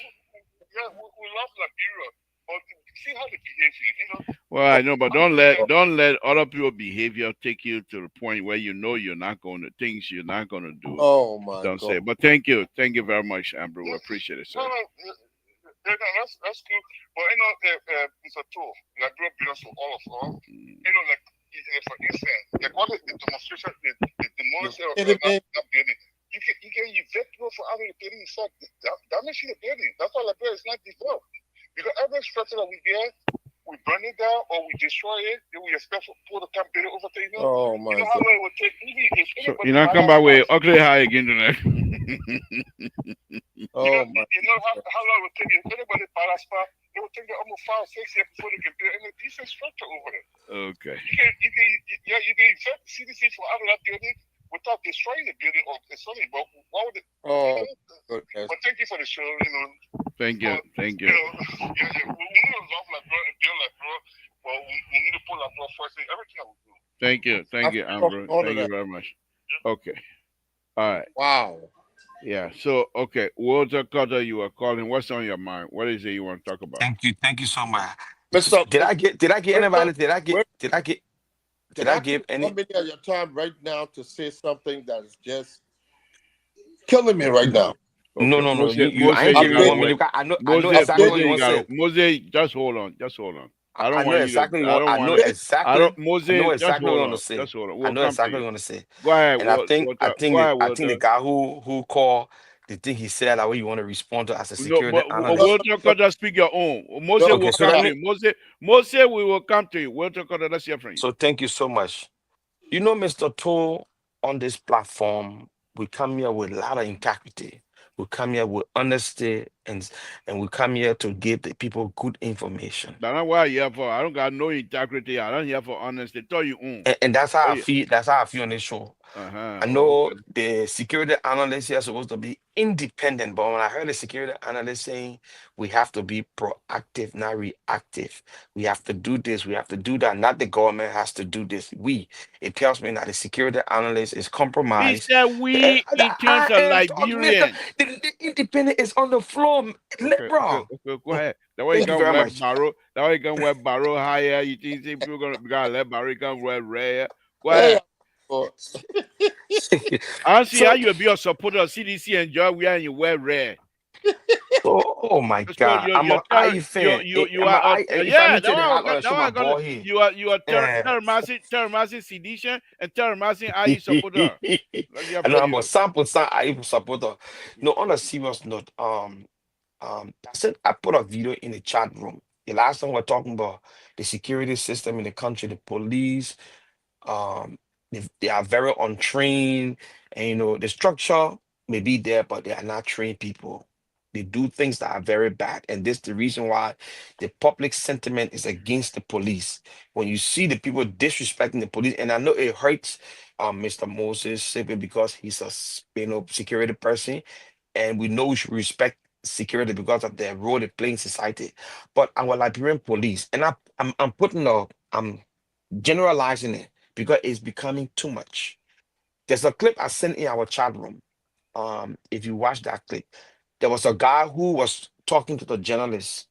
Yeah, we love Liberia, but see how they behave here. Well, I know, but don't let other people behavior take you to the point where you know you're not going to things you're not going to do. Oh my Don't God. say. But thank you very much, Amber. We appreciate it, No, sir. no, that's cool. But it's a tool. Liberia belongs to all of us. Mm. Like for instance, like all the demonstration, the You monster kidding me? that building. You can evict people for out of the building. So that makes you the building. That's why Liberia is not developed. Because every structure that we get, we burn it down or we destroy it, then we expect people to come build it over there. Oh You my know how God. long it would take? Even if So anybody you know, buy come our back with house, ugly high again tonight. Oh my how long it would take? If anybody buy that spot, it would take them almost 5, 6 years before they can build any decent structure over there. Okay. You can evict CDC for out of that building without destroying the building or something. But why would it? oh goodness. But thank you for the show. Thank you. Thank You you. know, we need to love like bro and build like bro, but we need to put like bro first in everything that we do. Thank you. I Thank you, from Amber. all of Thank you that. very much. Okay. All right. Wow. Yeah. So okay, Walter Cutter, you are calling. What's on your mind? What is it you want to talk about? Thank you so much. Mr. Did I get Mr. anybody? Did I get Wait, did I get can did I I take give any? 1 minute of your time right now to say something that is just killing me right now? No, Okay, no, no. You I ain't Moses, you I've giving you gotta been 1 minute. wait. I know Moses, I've exactly been what Moses, you're you gonna gotta. say. Moses, just hold on. Just hold on. I I don't know want you to. exactly I what don't I want know to. been I don't. exactly. I know Moses, just exactly what hold you're gonna on. say. Just hold on. I We'll know come to exactly what you. you're gonna say. Go ahead, And I Walter. think Go ahead, the Walter. guy who called the thing he said that way you want to respond to as a No, security but no, analyst. Walter, no, just speak your own. Moses no, Okay, will so come let yeah. to me you. Moses, we will come to you. Walter, let's hear from you. so thank you so much. You know, Mr. Toll, on this platform, we come here with a lot of integrity. We come here with honesty and we come here to give the people good information. That's not what I here for. I don't got no integrity. I don't here for honesty. Tell you, And that's how oh I yeah. feel. That's how I feel on this show. I know Okay. the security analysts here are supposed to be independent, but when I heard the security analyst saying we have to be proactive, not reactive, we have to do this, we have to do that, not the government has to do this. It tells me that the security analyst is He compromised. said we in terms I of am talking, Mr. Liberians. The independent is on the floor, bro. Go ahead. That way you Thank you can very wear much. barrow. That way you can wear barrow higher. You think people gonna let barrow you can wear rare. Go Hey, ahead. oh, I don't see how so, you be a supporter of CDC and joy where you wear rare. oh my So God, I'm you're an terror IE fan. you I'm an are I. If I yeah may that take the one hat on and that show my one gonna ball here. you are Eh, terrorizing sedition and terrorizing IE supporter. Let's hear I know from I'm a you. sample size I supporter. No, on a serious note, I said I put a video in the chat room. The last time we are talking about the security system in the country, the police, um, they are very untrained, and the structure may be there, but they are not trained people. They do things that are very bad, and this is the reason why the public sentiment is against the police. When you see the people disrespecting the police, and I know it hurts Mr. Moses simply because he's a security person, and we know we should respect security because of their role they play in society. But our Liberian police, and I'm putting I'm generalizing it because it's becoming too much. There's a clip I sent in our chat room. If you watch that clip, there was a guy who was talking to the journalist.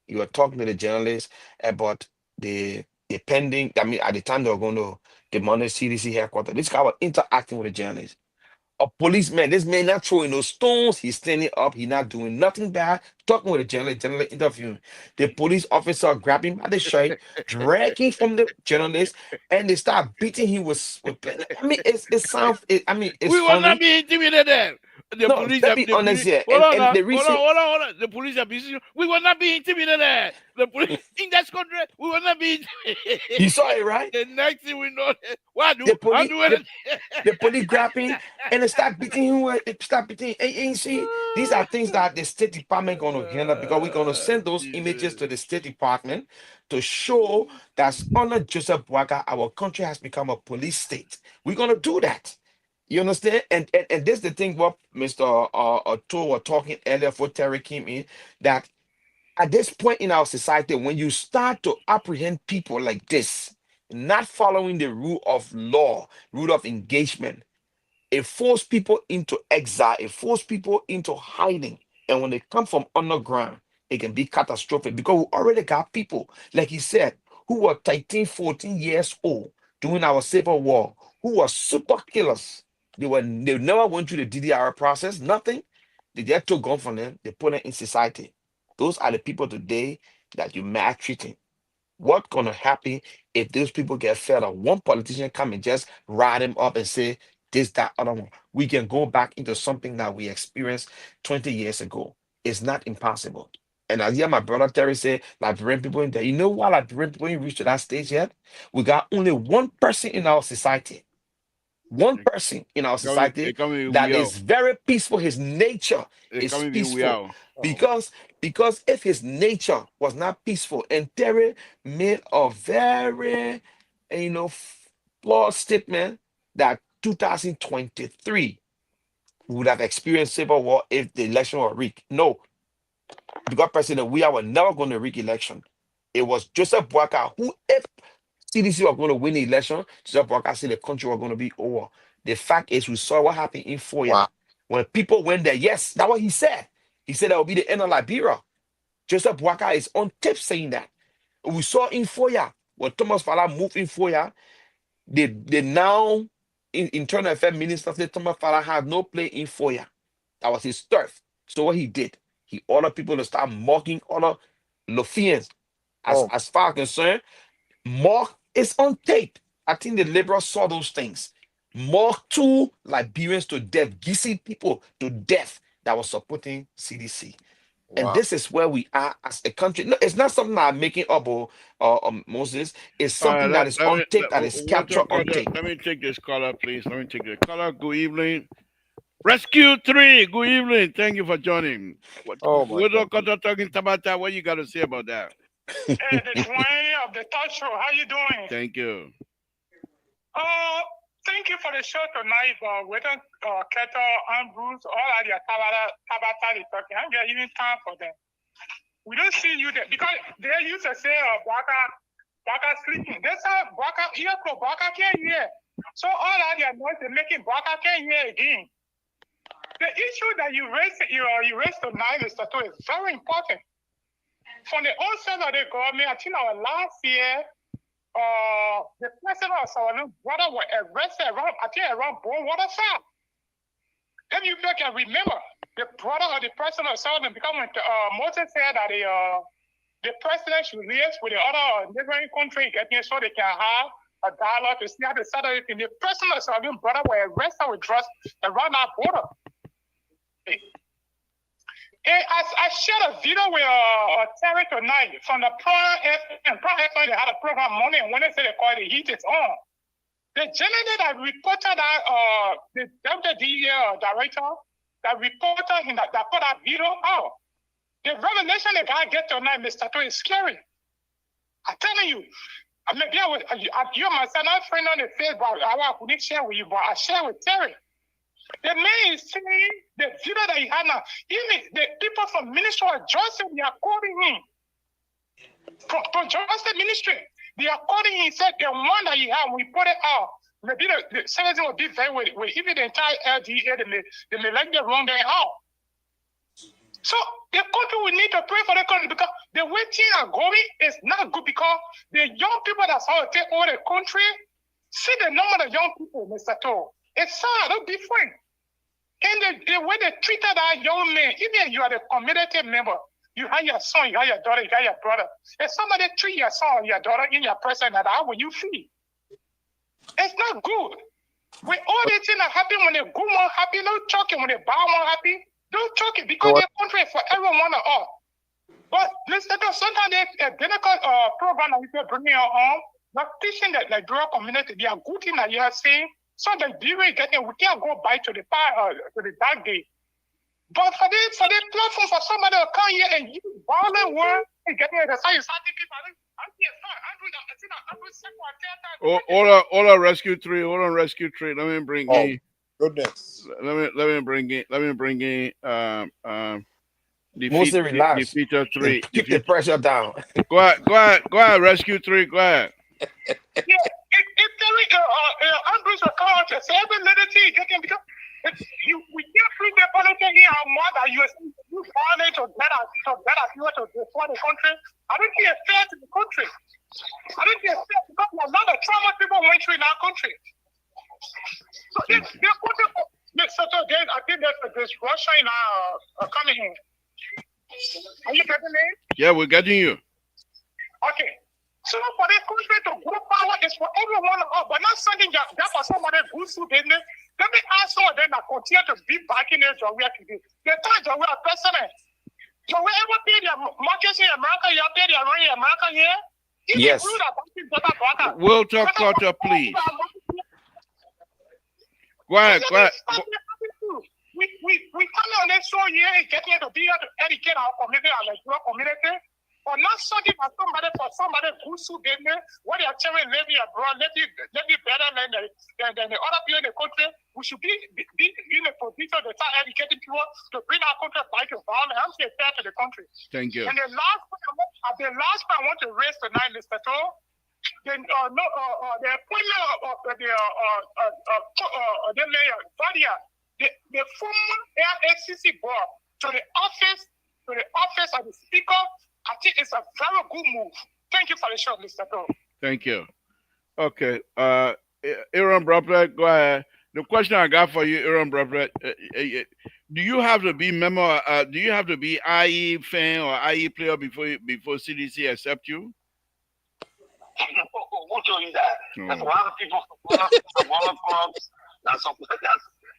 You were talking to the journalist about the pending. I mean, at the time they were going to demolish CDC headquarters. This guy was interacting with the journalist. A policeman, this man not throwing no stones. He's standing up. He's not doing nothing bad. Talking with the journalist interviewing. The police officer grabbed him by the shirt, dragging from the journalist, and they start beating him with pen. I mean, it sounds. I mean, it's We will not funny. be intimidated. No, let's be The honest police. here. Hold on, And now. the reason Hold on. The police have been. We will not be intimidated. The police in that country, we will not be. you saw it, right? The next thing we know, what The do I police, do the, it? the police grab him and they start beating him. They start beating him. And you see, these are things that the State Department going to handle because we're going to send those images to Jesus. the State Department to show that under Joseph Boaga, our country has become a police state. We're going to do that. You understand? And this is the thing what Mr. Toh was talking earlier before Terry came in, that At this point in our society, when you start to apprehend people like this, not following the rule of law, rule of engagement, it forces people into exile, it forces people into hiding. And when they come from underground, it can be catastrophic because we already got people, like he said, who were 13, 14 years old during our civil war, who were super killers. They never went through the DDR process, nothing. They just took gun from them, they put them in society. Those are the people today that you maltreating. What's gonna happen if those people get fed up? One politician come and just ride him up and say this, that, other one. We can go back into something that we experienced 20 years ago. It's not impossible. And I hear my brother Terry say, Liberian people in there. You know why Liberian people ain't reached to that stage yet? We got only one person in our society, one person in our They society coming that we out. is very peaceful. His nature They is coming we peaceful out. Oh, because if his nature was not peaceful, and Terry made a very flawed statement that 2023 would have experienced civil war if the election were rigged. No, because President, we are never going to rig election. It was Joseph Boakai who, if CDC were going to win the election, Joseph Boakai said the country was going to be over. The fact is, we saw what happened in Foya. wow. When people went there, yes, that's what he said. He said that will be the end of Liberia. Joseph Boakai is on tape saying that. We saw in Foya, when Thomas Fala moved in Foya, they now, Internal Affairs Minister said Thomas Fala had no play in Foya. That was his turf. So what he did, he ordered people to start mocking other Lothians. As, Oh, as far as concerned, mock is on tape. I think the liberals saw those things. Mock two Liberians to death, gissing people to death that was supporting CDC. And wow. this is where we are as a country. No, it's not something that I'm making up or Moses. It's All right, something that is let on me tape, that is what's captured up, on brother? tape. Let me take this caller, please. Let me take the caller. Good evening. Rescue 3, good evening. Thank you for joining. Oh my What God. talking about that? What you got to say about that? Hey, the Dwayne of the talk show. How you doing? Thank you. Uh, thank you for the show tonight. Whether Keto, Ambrose, all of the Tabata is talking. I'm getting even time for them. We don't see you there because they used to say Baka sleeping. They say Baka here, so Baka can't hear. So all of the noise they're making Baka can't hear again. The issue that you raised tonight, Mr. To, is very important. From the onset of the government, I think our last year, the president of Southern brother was arrested around Bonewater South. If you can remember, the brother of the president of Southern, because when Moses said that the president should liaise with the other neighboring country, getting so they can have a dialogue to see how they settle it. The president of Southern brother was arrested with drugs around our border. And I shared a video with Terry tonight from the Prime FM. Prime FM, they had a program Monday and Wednesday, they called it Heat Is On. The gentleman that reported that, the WDA director, that reported that put that video out. The revelation the guy get tonight, Mr. To, is scary. I'm telling you. Maybe you and myself, not friend on the Facebook, I couldn't share with you, but I share with Terry. The man is saying the video that he had now, even the people from Ministry of Justice, they are calling him. From Justice Ministry, they are calling him. He said the one that he had, we put it out. Maybe the sentencing will be very with even the entire LDA, they may like the wrong day out. So the country will need to pray for the country because the way things are going is not good because the young people that's going to take over the country, see the number of young people, Mr. To. It's sad, don't be frank. And the way they treated that young man, even if you are the community member, you have your son, you have your daughter, you have your brother. If somebody treat your son or your daughter in your presence, how will you feel? It's not good. When all these things are happening, when the good one happy, no talking. When the bad one happy, don't talk it because the country is for everyone of us. But Mr. To, sometimes they identical program that you bring your own, not teaching that the rural community, they are good thing that you are saying. So the beauty getting, we can't go back to the dark day. But for the platform for somebody to come here and use violent words and getting the science, I think people Hold on, rescue 3. Hold on, rescue 3. Let me bring Oh in. goodness. Let me bring in. Mostly relax. Defeater 3. Keep the pressure down. Go ahead, Rescue 3, go ahead. Yeah, if Terry Andrews will come out and say every little thing you can become. We can't free the politics here more than you violate to better people to destroy the country. I don't think it's fair to the country. I don't think it's fair because a lot of trauma people went through in our country. So I think there's Russia in coming in. Are you getting me? Yeah, we're getting you. Okay. So for this country to grow power is for everyone, but not something that for somebody who's too business. Let me ask some of them that continue to be back in there Joey today. They thought Joey a president. Joey ever pay their markets in America, you pay their rent in America here? Yes. We'll talk culture, please. Go ahead. We come on this show here and get here to be able to educate our community, our Latino community. But not something for somebody who's so business, what they are telling maybe abroad, let you better than the other people in the country. We should be in a position to start educating people to bring our country back to violence. I'm saying fair to the country. Thank you. And the last point I want to raise tonight, Mr. Toll, the appointment of the mayor, the former AFCC board to the office of the speaker. I think it's a very good move. Thank you for the show, Mr. Toll. Thank you. Okay. Aaron Broplet, go ahead. The question I got for you, Aaron Broplet, do you have to be member? Do you have to be IE fan or IE player before CDC accept you? Who told you that? There's a lot of people from all of clubs that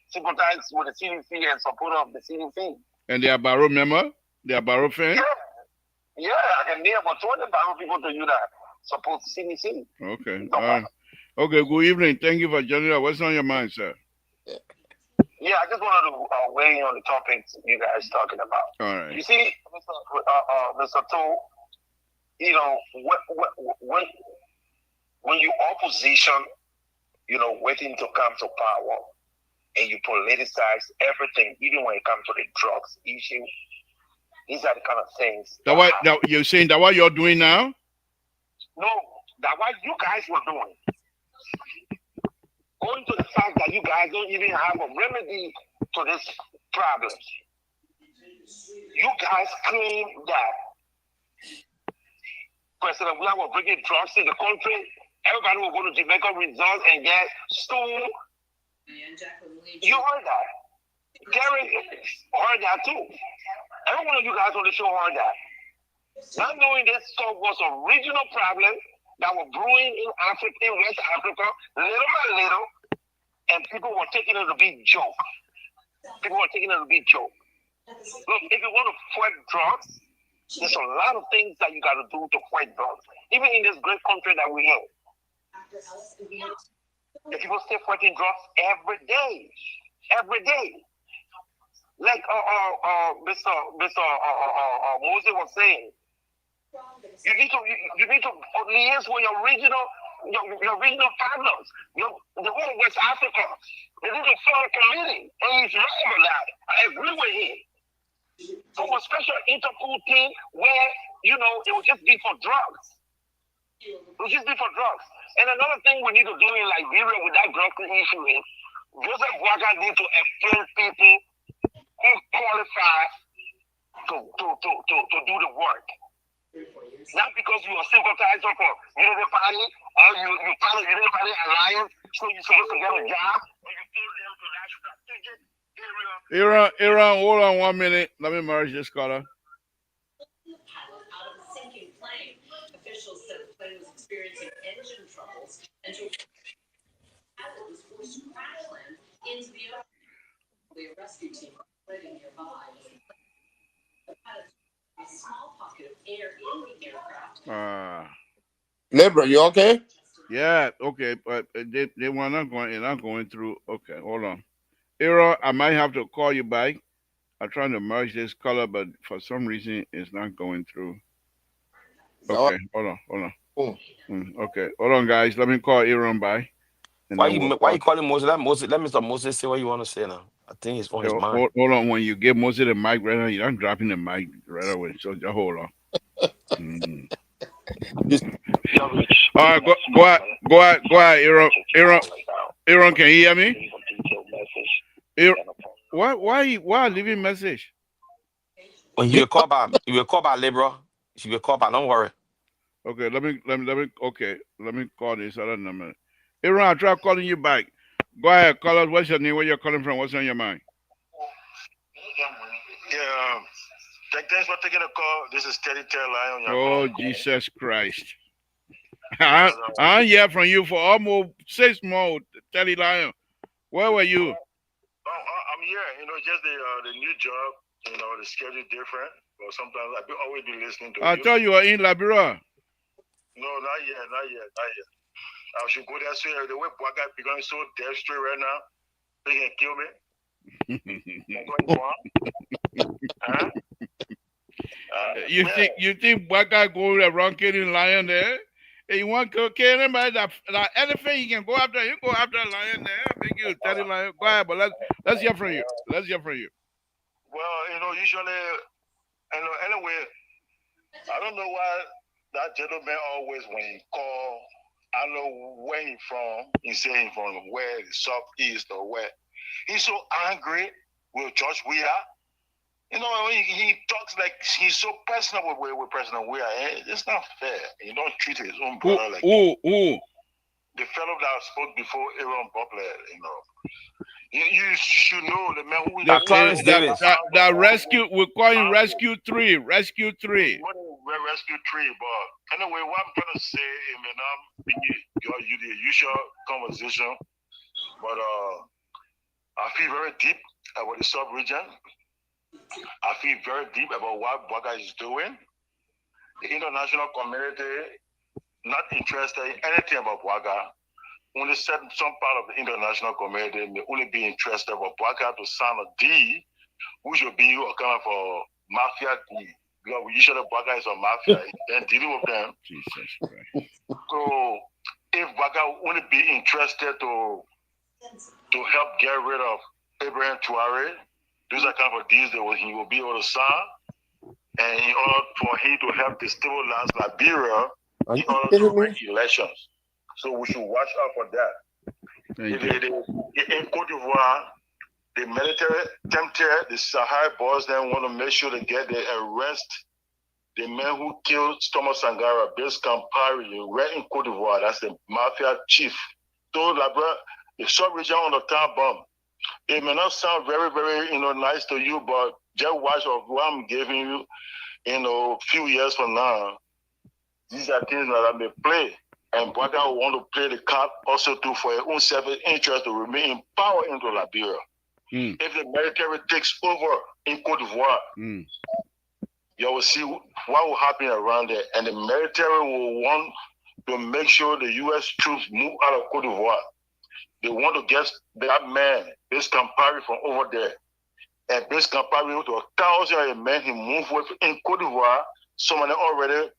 sympathize with the CDC and support of the CDC. And they are Barrow member? They are Barrow fan? Yeah, I can name about 20 Barrow people to you that support CDC. Okay. Okay, good evening. Thank you for joining us. What's on your mind, sir? Yeah, I just wanted to weigh in on the topics you guys talking about. All right. You see, Mr. Toll, you know, when you opposition, you know, waiting to come to power, and you politicize everything, even when it comes to the drugs issue, these are the kind of things. You're saying that what you're doing now? No, that what you guys were doing. Owing to the fact that you guys don't even have a remedy to this problem. You guys claim that President William will bring in drugs in the country. Everybody will go to Jamaica results and get stolen. You heard that. Gary heard that too. Every one of you guys on the show heard that. Not knowing this stuff was a regional problem that was brewing in Africa, in West Africa, little by little, and people were taking it as a big joke. Look, if you want to fight drugs, there's a lot of things that you got to do to fight drugs. Even in this great country that we have. The people still fighting drugs every day. Every day. Like Mr. Moses was saying, you need to liaise with your regional partners, the whole of West Africa. You need to form a committee, and he's right about that. I agree with him. So a special Interpol team where, you know, it would just be for drugs. And another thing we need to do in Liberia with that drug issue is Joseph Boaga need to explain people who qualify to do the work. Not because you are sympathizer for Unity Party or you follow Unity Party Alliance, so you're supposed to get a job, or you pull them to that strategic area. Aaron, hold on 1 minute. Let me merge this caller. Out of a sinking plane, officials said the plane was experiencing engine troubles and the pilot was forced to crash land into the ocean. The rescue team operating nearby. The pilot a small pocket of air in the aircraft. Libra, you okay? Yeah, okay, but they were not going. They're not going through. Okay, hold on. Aaron, I might have to call you back. I'm trying to merge this color, but for some reason it's not going through. Okay, hold on. Okay, hold on, guys. Let me call Aaron back. Why you calling Moses? Let Moses say what you want to say now. think it's on his Yo, mind. hold on. When you give Moses the mic right now, you're not dropping the mic right away. So just hold on. Mm. All right, go out, Aaron, can you hear me? Aaron, why leaving message? When you will call by Libra. You will call by. Don't worry. Okay, let me call this other number. Aaron, I'll try calling you back. Go ahead, call us. What's your name? Where you're calling from? What's on your mind? Yeah, thanks for taking the call. This is Teddy Tail Line on your Oh, call. Jesus Christ. Yes, I hear from you for almost 6 months, Teddy Lion. Where were you? I'm here. Just the new job. The schedule different. But sometimes always be listening to I you. thought you were in Liberia. No, not yet. I should go there soon. The way Boaga becoming so dead straight right now, they can kill me. Huh? You think Boaga go around killing lion there? Hey, you want to kill anybody that elephant, you can go after. You go after a lion there. I think you tell the lion. Go ahead, but let's hear from you. Let's hear from you. Well, usually, anyway, I don't know why that gentleman always, when he call, I know where he from. He say he from where, the southeast or where. He's so angry with George Weah. He talks like he's so personal with President Weah. It's not fair. He don't treat his own brother like Who? the fellow that spoke before Aaron Butler. You should know the man who is Clarence Davis. That rescue, we call him Rescue 3. Rescue 3. Rescue 3, but anyway, what I'm trying to say, it may not be the usual conversation, but I feel very deep about the sub-region. I feel very deep about what Boaga is doing. The international community not interested in anything about Boaga. Only some part of the international community may only be interested about Boaga to sign a deal, which will be a kind of a mafia deal. Because usually Boaga is a mafia, and dealing with them. Jesus Christ. So if Boaga only be interested to help get rid of Abraham Traore, those are kind of deals that he will be able to sign. And in order for him to help destabilize Liberia, in order to win elections. So we should watch out for that. In Cote d'Ivoire, the military tempted the Sahel boys then want to make sure they arrest the man who killed Thomas Sangara, Blaise Campari, right in Cote d'Ivoire. That's the mafia chief. So Liberia, the sub-region on the town bomb. It may not sound very, very nice to you, but just watch of what I'm giving you, few years from now. These are things that I may play. And Boaga will want to play the card also too for his own self-interest to remain in power into Liberia. If the military takes over in Cote d'Ivoire, you will see what will happen around there. And the military will want to make sure the U.S. troops move out of Cote d'Ivoire. They want to get that man, Blaise Campari, from over there. And Blaise Campari, to 1,000 men he moved with in Cote d'Ivoire, someone already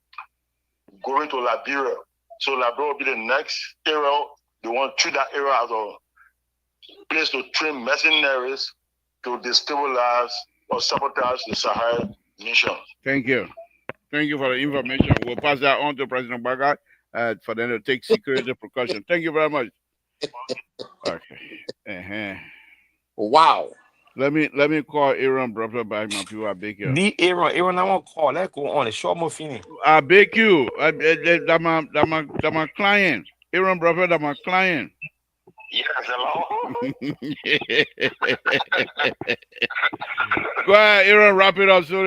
going to Liberia. So Liberia will be the next area. They want to treat that area as a place to train mercenaries to destabilize or sabotage the Sahel mission. Thank you. Thank you for the information. We'll pass that on to President Boaga for them to take security precautions. Thank you very much. Okay. Wow. Let me call Aaron brother back, my people. I beg you. The Aaron, I want to call. Let's go on. The short more fini. I beg you. That my client. Aaron brother, that my client. Yes, hello. Go ahead, Aaron. Wrap it up so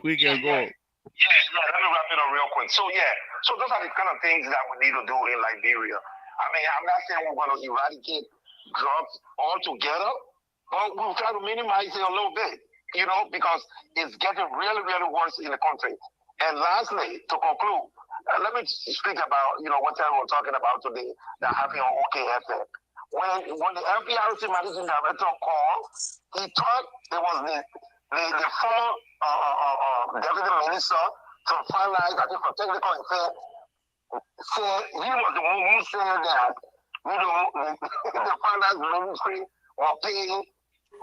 we can go. Yeah. Let me wrap it up real quick. So those are the kind of things that we need to do in Liberia. I mean, I'm not saying we're going to eradicate drugs altogether, but we'll try to minimize it a little bit, because it's getting really, really worse in the country. And lastly, to conclude, let me speak about, what we're talking about today that happened on OKFM. When the FPRC managing director called, he thought it was the former deputy minister to finalize, I think, for technical affairs. So he was the one who said that, the finance ministry were paying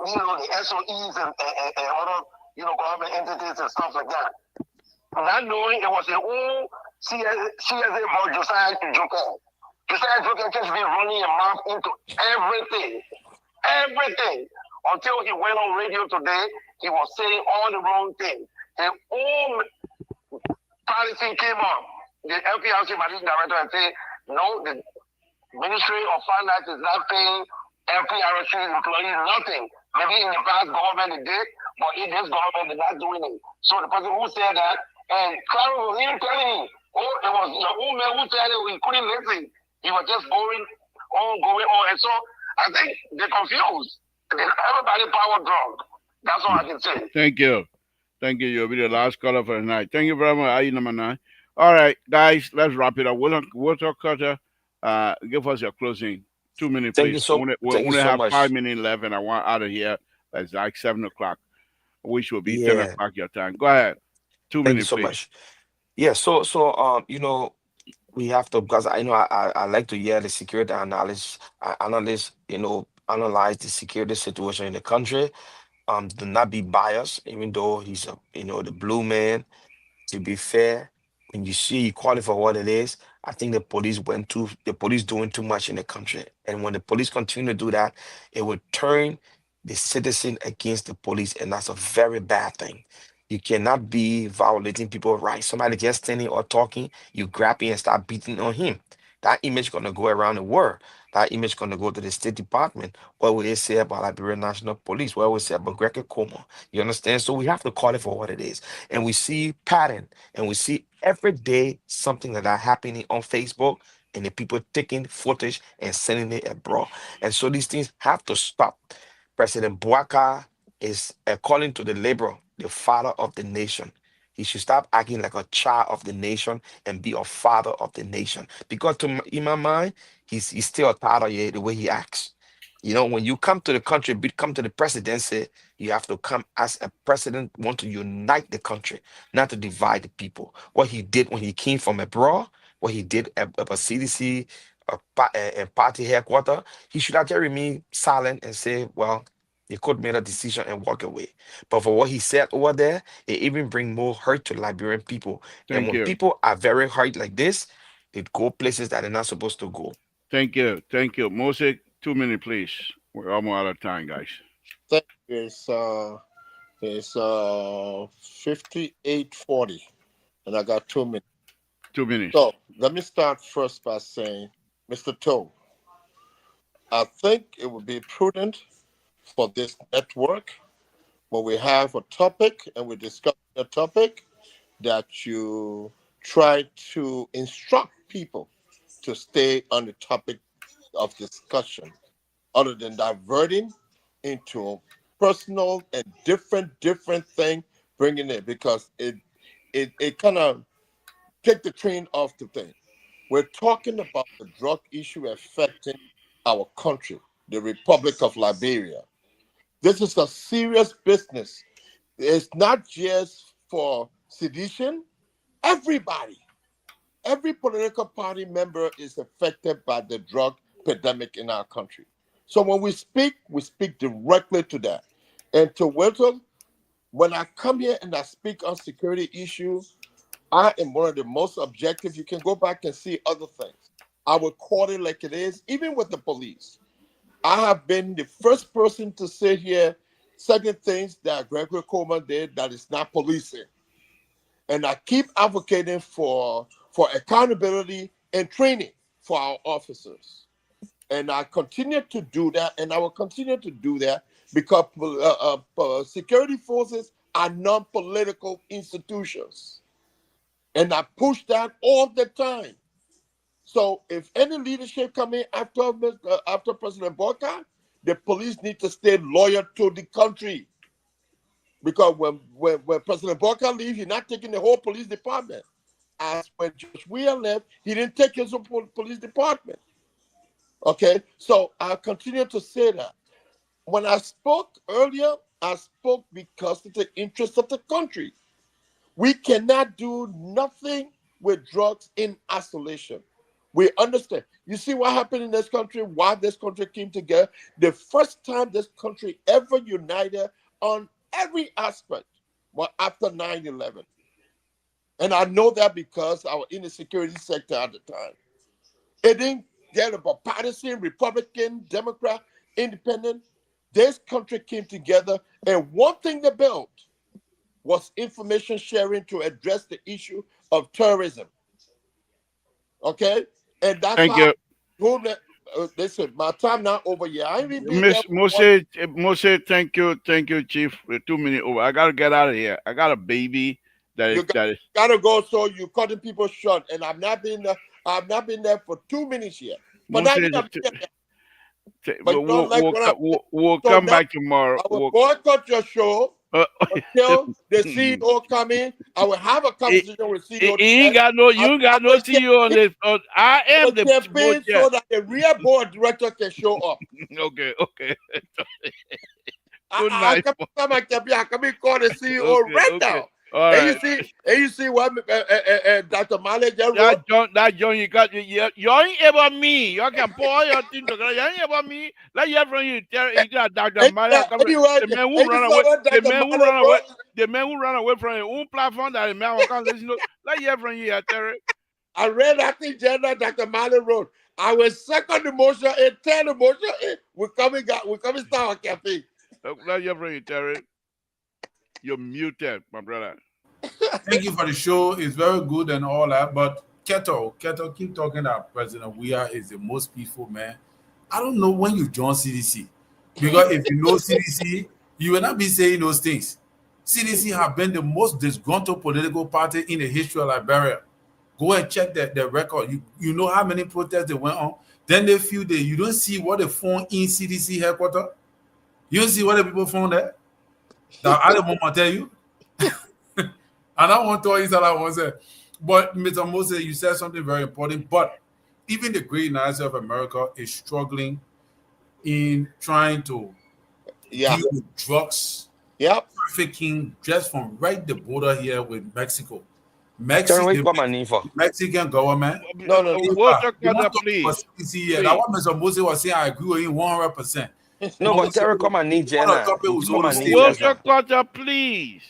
the SOEs and other, government entities and stuff like that. Not knowing it was a old CSA about Josiah Joker. Josiah Joker just been running a mouth into everything. Everything. Until he went on radio today, he was saying all the wrong things. The old policy came up. The LPRC managing director and said, no, the Ministry of Finance is not paying LPRC employees nothing. Maybe in the past government it did, but in this government they're not doing it. So the person who said that, and Clarence was even telling me, oh, it was the old man who said it, we couldn't listen. He was just going on. And so I think they're confused. Everybody power drunk. That's all I can say. Thank you. Thank you. You'll be the last caller for tonight. Thank you very much. Are number 9? All right, guys, let's wrap it up. We'll talk, Carter. Give us your closing. 2 minutes, Thank you please. so We thank you only so have much. 5 minutes left, and I want out of here. It's like 7 o'clock, which will be 10 Yeah, o'clock your time. Go ahead. 2 thank you minutes, so please. much. Yeah, so we have to, because I like to hear the security analysts, analyze the security situation in the country. Do not be biased, even though he's the blue man. To be fair, when you see equality for what it is, I think the police doing too much in the country. And when the police continue to do that, it will turn the citizen against the police, and that's a very bad thing. You cannot be violating people's rights. Somebody just standing or talking, you grab him and start beating on him. That image gonna go around the world. That image gonna go to the State Department. What will they say about Liberia National Police? What will they say about Gregory Como? You understand? So we have to call it for what it is. And we see pattern, and we see every day something like that happening on Facebook, and the people taking footage and sending it abroad. And so these things have to stop. President Boaka is, according to the labor, the father of the nation. He should stop acting like a child of the nation and be a father of the nation. Because in my mind, he's still a child of the way he acts. When you come to the country, come to the presidency, you have to come as a president, want to unite the country, not to divide the people. What he did when he came from abroad, what he did at a CDC, a party headquarters, he should have just remained silent and say, well, he could make a decision and walk away. But for what he said over there, it even bring more hurt to Liberian people. And Thank when you. people are very hurt like this, they go places that they're not supposed to go. Thank you. Thank you. Mosik, 2 minutes, please. We're almost out of time, guys. Thank you. It's 58:40, and I got 2 minutes. 2 minutes. So let me start first by saying, Mr. Toe, I think it would be prudent for this network when we have a topic and we discuss a topic that you try to instruct people to stay on the topic of discussion other than diverting into personal and different thing, bringing it, because it kind of take the train off the thing. We're talking about the drug issue affecting our country, the Republic of Liberia. This is a serious business. It's not just for sedition. Everybody, every political party member is affected by the drug epidemic in our country. So when we speak directly to that. And to Winter, when I come here and I speak on security issues, I am one of the most objective. You can go back and see other things. I would call it like it is, even with the police. I have been the first person to sit here, second things that Gregory Coleman did that is not policing. And I keep advocating for accountability and training for our officers. And I continue to do that, and I will continue to do that because security forces are non-political institutions. And I push that all the time. So if any leadership come in after President Boca, the police need to stay loyal to the country. Because when President Boca leaves, he's not taking the whole police department. As when George Weah left, he didn't take his own police department. Okay, so I continue to say that. When I spoke earlier, I spoke because of the interest of the country. We cannot do nothing with drugs in isolation. We understand. You see what happened in this country, why this country came together? The first time this country ever united on every aspect was after 9/11. And I know that because I was in the security sector at the time. It didn't get about partisan, Republican, Democrat, Independent. This country came together, and one thing they built was information sharing to address the issue of terrorism. Okay? And that's Thank how you. listen, my time not over yet. I ain't even been there Miss for one. Mose, thank you, Chief. We're 2 minutes over. I gotta get out of here. I got a baby You that is gotta go, so you cutting people short. And I've not been there for 2 minutes yet. But Mose. now you have but you don't like what I'm saying. We'll So come now back tomorrow. I will boycott your show Uh, until the CEO come in. I will have a conversation with CEO. he ain't got no. I You got no will CEO on this. I am the board campaign chair. so that the real board director can show up. Okay. Good I night. come my campaign. I come in call the CEO Okay, right okay. now. All And right. you see what Dr. Male just That wrote? John, you ain't about me. You can pour your thing together. You ain't about me. Let you hear from you. Dr. Maria, the man who run away. The man who run away. The man who run away from your own platform that the man will come listen to. Let you hear from you, Terry. I read that thing general Dr. Male wrote. I will second the motion and tell the motion. We coming start our campaign. Let you hear from you, Terry. You're muted, my brother. Thank you for the show. It's very good and all that. But Keto, keep talking that President Weah is the most peaceful man. I don't know when you join CDC. Because if you know CDC, you will not be saying those things. CDC have been the most disgruntled political party in the history of Liberia. Go and check the record. You know how many protests they went on. Then they feel that you don't see what they found in CDC headquarters. You don't see what the people found there. That I don't want to tell you. And I want to tell you that I want to say. But Mr. Moses, you said something very important. But even the great United States of America is struggling in trying to deal with drugs, trafficking, just from right the border here with Mexico. Mexican government. No. Water cutter, please. That what Mr. Moses was saying, I agree with him 100%. No, but Terry, come and need Jenna. Water cutter, please.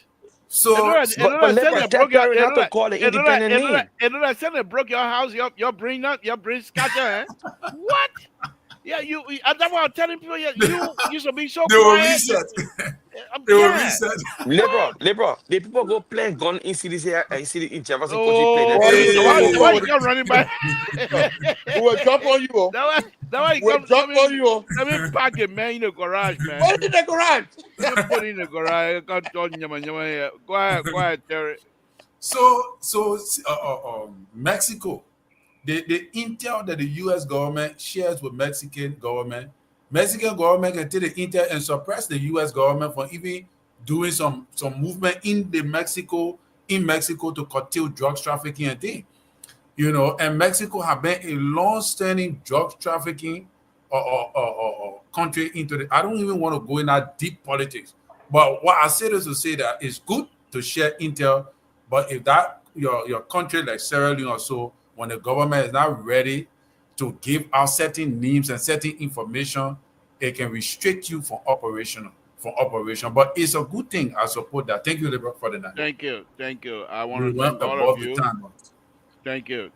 So, but Terry not to call it independent name. And I said they broke your house, your brain scatter, eh? What? Yeah, that's why I'm telling people. You should be so quiet. They were reset. Liberal. The people go play gun in CDC and in Jefferson Why you come running by? We will jump on you. That why you come jump on you. Let me pack it, man, in the garage, man. What in the garage? Just put it in the garage. Go ahead, Terry. So, Mexico. The intel that the U.S. government shares with Mexican government can take the intel and suppress the U.S. government from even doing some movement in Mexico to curtail drugs trafficking and things. And Mexico have been a long-standing drug trafficking country into the. I don't even want to go in that deep politics, but what I say is to say that it's good to share intel, but if that your country like Sierra Leone or so, when the government is not ready to give out certain names and certain information, it can restrict you from operation. But it's a good thing. I support that. Thank you, Liberal, for the night. Thank you. I want to thank all of you. Thank you.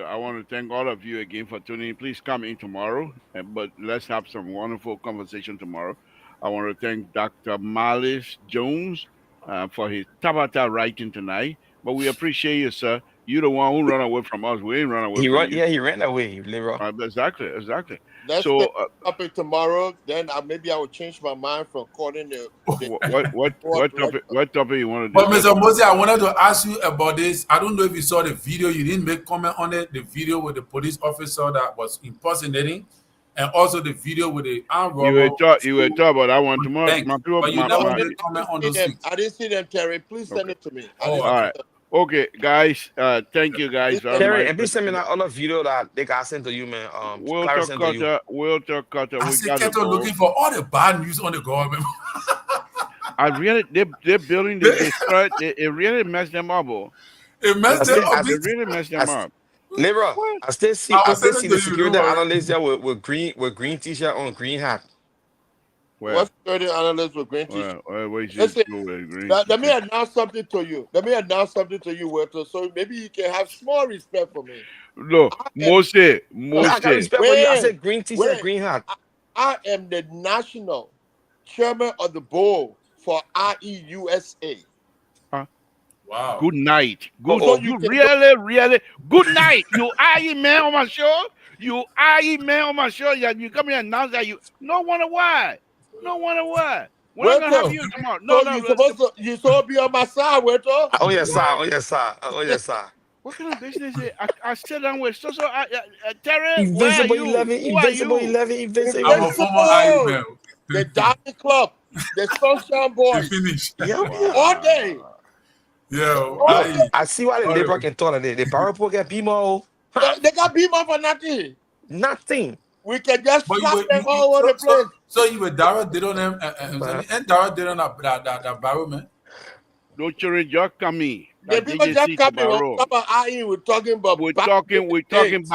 I want to thank all of you again for tuning in. Please come in tomorrow, but let's have some wonderful conversation tomorrow. I want to thank Dr. Malice Jones for his Tabata writing tonight. But we appreciate you, sir. You're the one who ran away from us. We ain't run away from you. Yeah, he ran away, Liberal. Exactly. That's the topic tomorrow. Then maybe I will change my mind from calling the what topic you want to do? But Mr. Moses, I wanted to ask you about this. I don't know if you saw the video. You didn't make comment on it. The video with the police officer that was impersonating, and also the video with the armed robber. You were talking about that one tomorrow. But you never made comment on those things. I didn't see them, Terry. Please send it to me. All right. Okay, guys. Thank you, guys. Terry, and please send me that other video that they got sent to you, man. Walter Cutter. I see Keto looking for all the bad news on the government. They're building this. It really messed them up. It messed them up. It really messed them up. Libra, What? I still see I was the sending to you. security Don't worry. analyst there with green t-shirt on, green hat. Where? What security analyst with green t-shirt? Where you Listen, go with green let me t-shirt? announce something to you. Walter, so maybe you can have small respect for me. No, I am Mose, Yeah, I got Mose. respect for you. I wait, said green t-shirt, wait. green hat. I am the national chairman of the board for IEUSA. Huh? Wow. Good night. Good. So Uh-oh. you You can really. Good night. You IE man on my show. You IE man on my show. Yeah, you come here and announce that you. No wonder why. No wonder why. We're not gonna have Walter. you tomorrow. No, So no. you supposed to be on my side, Walter. Oh yes, sir. What? Oh yes, sir. Oh yes, sir. What kind of business is it? I sit down with Terry. Where are Invincible you? 11, Who are Invincible you? 11, Invincible. I'm a former IU Invincible. man. The Diamond Club, the Sunshine They Boys, finish. Yeah, yeah. all day, Wow. Yeah, all Look, day. IE. I see why the Libra Horrible. can talk today. The power pool get BMO. Huh? They got beat up for nothing. Nothing. We can just But slap them all over the place. so you were Dara did on them Man. and Dara did on that barrel, man. No children just coming. The That people just JJC to coming. We're Barrow. talking about IE. We're talking about We're back in talking the days.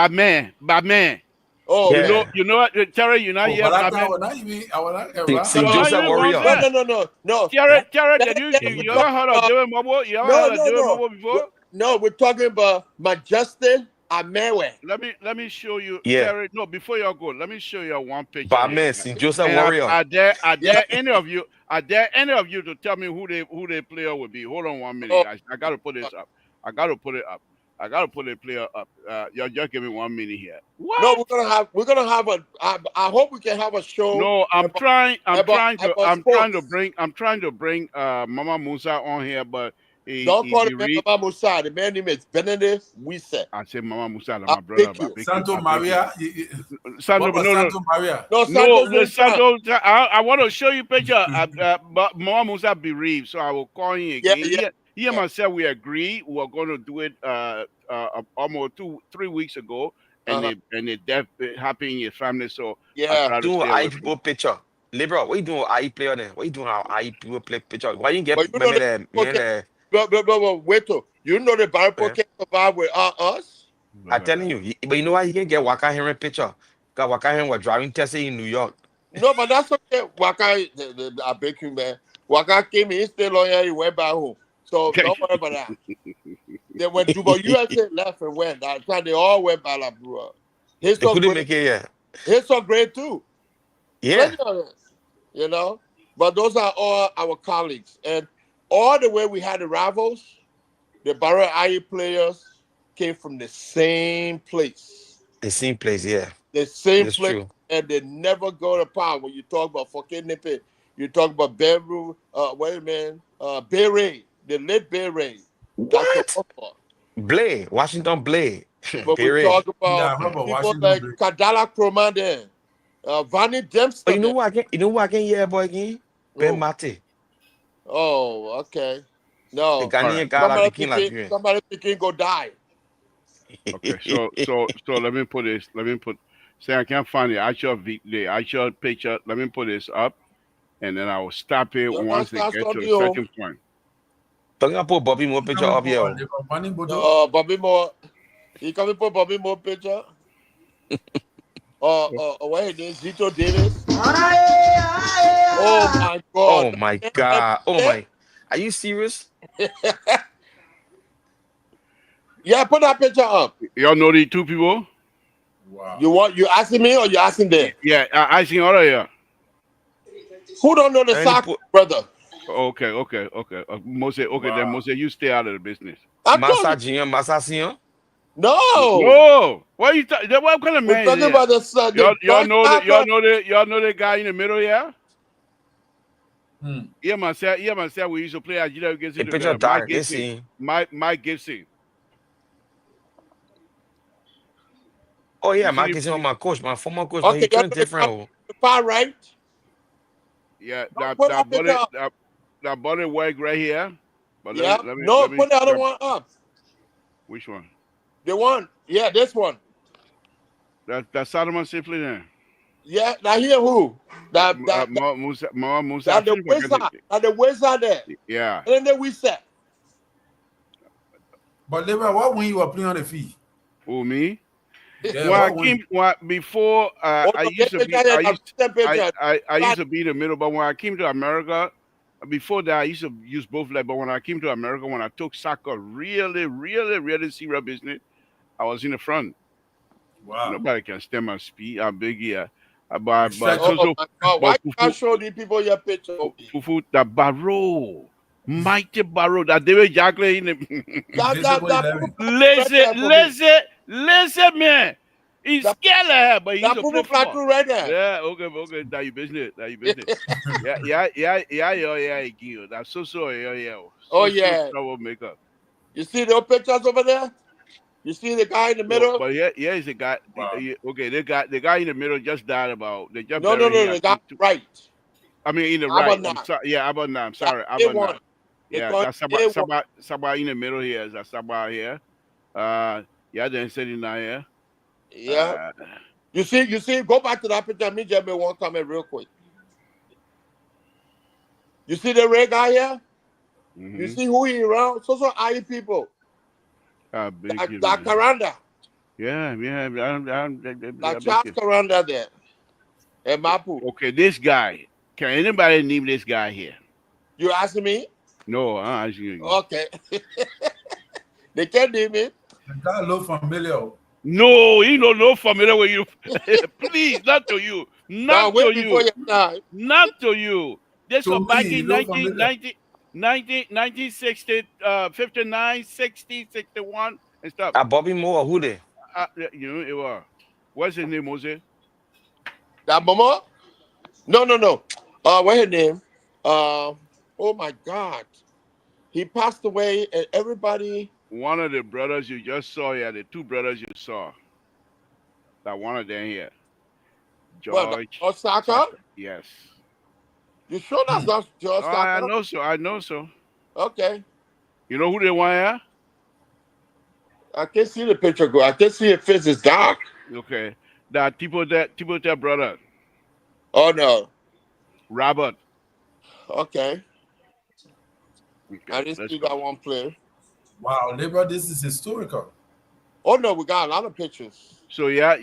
by man. Oh, Yeah. You know what, Terry, you're not Oh, here, but I by man. was not even I was not St. No, Joseph you ain't Warrior. going no. Terry, That- did that you we're ever talking heard of about- David Mobile? You ever No, heard of David Mobile before? No, we're talking about Majestic Amewe. Let me show you, Yeah. Terry. No, before you go, let me show you one picture By here. man, St. Joseph And Warrior. are there Yeah. any of you? Are there any of you to tell me who the player would be? Hold on 1 minute, Oh. guys. I gotta put this up. I gotta put the player up. Y'all just give me 1 minute here. What? No, we're gonna have I hope we can have a show. No, I'm trying to sports. bring Mama Musa on here, but Don't call he the man read. Mama Musa. The man name is Benedict Wise. I said Mama Musa, I'll my brother. pick you. Santo Maria. Santo, What was Santo Maria? No, no, Santos Santo. I want to show you picture. But Mama Musa bereaved, so I will call him Yeah, again. He yeah. and myself, we agree we are going to do it almost 3 weeks ago, and the death happened in your family. So I Yeah. try to Doing stay IE away from. people picture. Libra, what you doing with IE player then? What you doing how IE people play picture? Why you get But you know but wait till you know the Bible can survive without us. I'm telling you, but you know why you can get Waka Henry picture? Because Waka Henry was driving Tesla in New York. No, but that's okay. Waka, I beg you, man. Waka came in, stayed long here, he went back home. So don't worry about that. Then when Dubai USA left and went, that time they all went back like bro. His They son couldn't great. make it yet. His son great too. Yeah. You know, but those are all our colleagues, and all the way we had the rivals, the Barrow IE players came from the same place. The same place, yeah. The same That's place, true. and they never go apart. When you talk about fucking nippy, you talk about Beru, wait a minute, Beret, the late Beret. What? Blade, Washington Blade. But we Beret. talk about people like Kadala Kromande, Vanny Dempster. Oh, you know what I can hear boy again? Ben Mate. Oh, okay. No. The Ghanaian guy like picking like you. Somebody picking go die. Okay, so let me put this. Say I can't find the actual picture. Let me put this up, and then I will stop it once they get to the second point. Talking about Bobby Moore picture up here. Oh, Bobby Moore. You coming put Bobby Moore picture? What his name? Zito Davis. Oh my God. Oh my God. Oh my. Are you serious? Yeah, put that picture up. Y'all know these two people? Wow. You asking me or you asking them? Yeah, I seen all of you. Who don't know the soccer brother? Okay. Mose, then Mose, you stay out of the business. Massa Sion? No. What you what kind of man? We're talking about the y'all know the guy in the middle here? Yeah, myself, we used to play at Gila Gibson together. Mike Gibson. Oh yeah, Mike Gibson, my coach, my former coach, but he turned different. Far right. Yeah, that body work right here. But yeah. Put the other one up. Which one? The one. Yeah, this one. That's Solomon simply there. Yeah, now here who? Musa. The wizard there. Yeah. And then we set. But Libra, what when you were playing on the field? Who me? Yeah, When I what when? came before Oh, I no, used to be na recent picture. I used But to be in the middle, but when I came to America, before that I used to use both legs. But when I came to America, when I took soccer really serious business, I was in the front. Wow. Nobody can stand my speed. I'm big here. But Stretch. oh my God, why but you can't show these people your picture? fufu the barrow, mighty barrow that they were juggling in the Invisible That 11. people right there for me. lazy man. He's That scared of her, but he used that to play people fly football. through right there. Yeah, okay. That you business. That you business. Yeah. Again. That's yeah. Oh So yeah, troublemaker. you see those pictures over there? You see the guy in the So, middle? but yeah, is a guy. Wow. Okay, the guy in the middle just died about. They just No, no, buried no, him. I the guy think. right. I mean, in the right. I'm Abana. sorry. Yeah, Abana. I'm That's sorry, A1. Abana. They Yeah, call it that's A1. Saba in the middle here. That's Saba here. Yeah, then sitting down here. Yeah. Uh, You see, go back to that picture. Me just make one comment real quick. You see the red guy here? You mm-hmm. see who he around? So IE people. Big you, That man. Karanda. Yeah. That Big Charles you. Karanda there. And Mapu. Okay, this guy. Can anybody name this guy here? You asking me? No, I'm asking you. Okay. They can't name it. The guy look familiar. No, he don't know familiar with you. Please, not to you. Now Not way to before you. your time. Not to you. This To was me, back he in look familiar. 1960, 59, 60, 61, and stuff. Bobby Moore, who they? You know, it was. What's his name, Moses? That mama? No. What's her name? Oh my God. He passed away and everybody. One of the brothers you just saw here, the two brothers you saw. That one of them here. Well, that George Osaka? Tucker. Yes. You sure that's Hmm. not George Oh, I Saka? know so. I know so. Okay. You know who they want here? I can't see the picture go. I can't see your face. It's dark. Okay. That Timothée brother, Oh no. Robert. Okay. I Okay, didn't let's see go. that one play. Wow, Libra, this is historical. Oh no, we got a lot of pictures. So your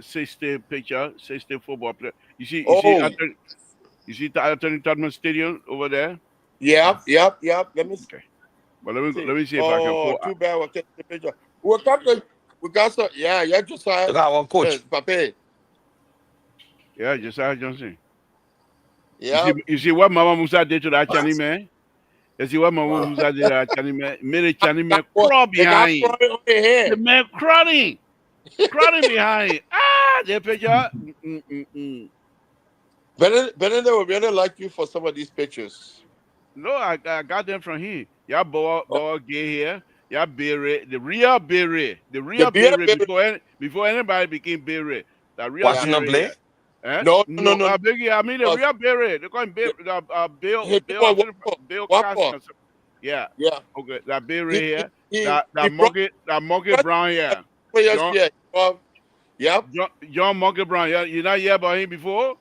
60 picture, 60 football player. Oh, You see the Anthony Todman Stadium over there? yep. Let me Okay. But let see. me see if I can Oh, pull. too bad we can't see the picture. We got some. Yeah, just Look at our coach. Pape. Yeah, Josiah Johnson. Yeah. You see what Mama Musa did to that Chinese man? You see what Mama Wow. Musa did to that Chinese man? Made a Chinese man What? crawl They got behind. crawling on their The head. man crawling behind. The picture. Mm. Benedict would really like you for some of these pictures. No, I got them from him. Y'all Oh, boy gay here. Y'all Berry, the real the beer, baby. before anybody became Berry. The real Yeah. Watching them Berry play? here. Eh? No. No, Biggie, I mean the Because real Berry. They call him the- he did Bill, I what think for? Bill What Costin for? or something. Yeah. Yeah. Okay, that Berry He here. he he brought That Monkey brought Brown here. players John here. Yep. John Monkey Brown. Yeah, you not hear about him before?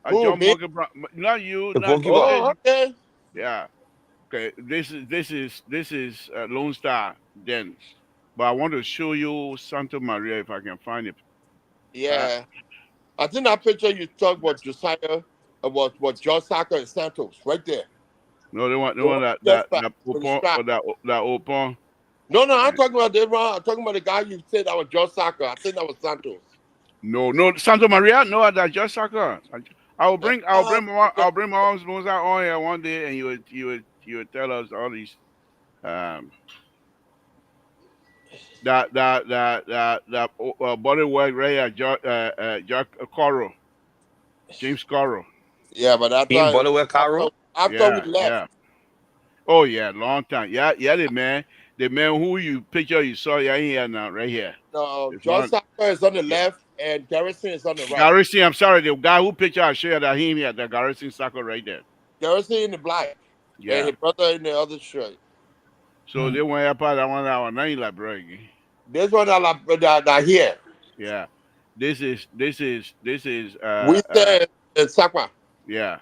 Who, John me? Monkey Brown. Not you, The not goalkeeper. okay. Oh, okay. Yeah. Okay, this is Lone Star then, but I want to show you Santa Maria if I can find it. Uh, Yeah. I think that picture you talk about Josiah, about what John Saka and Santos, right there. no, they The one want just back that with the open strap. or that open. No, I'm talking about the wrong. I'm talking about the guy you said that was John Saka. I think that was Santos. No, Santa Maria. No, that's just soccer. Ah, I'll bring my arms out on here one day, and you would tell us all these um that body work right here, Jack Coro, James Coro. yeah, but Team Butterwell Caro. after we Yeah, left, yeah. Oh yeah, long time. Yeah, the man who you picture you saw, yeah, here now, right here. It's John one. Saka is on the Yeah, left and Garrison is on the right. Garrison. I'm sorry, the guy who picture I share that him here, the Garrison Soccer right there. Garrison in the black and Yeah. his brother in the other shirt. So they went up at that 1 hour 9 like bro. This one that here. Yeah. This is We said Sakwa. yeah.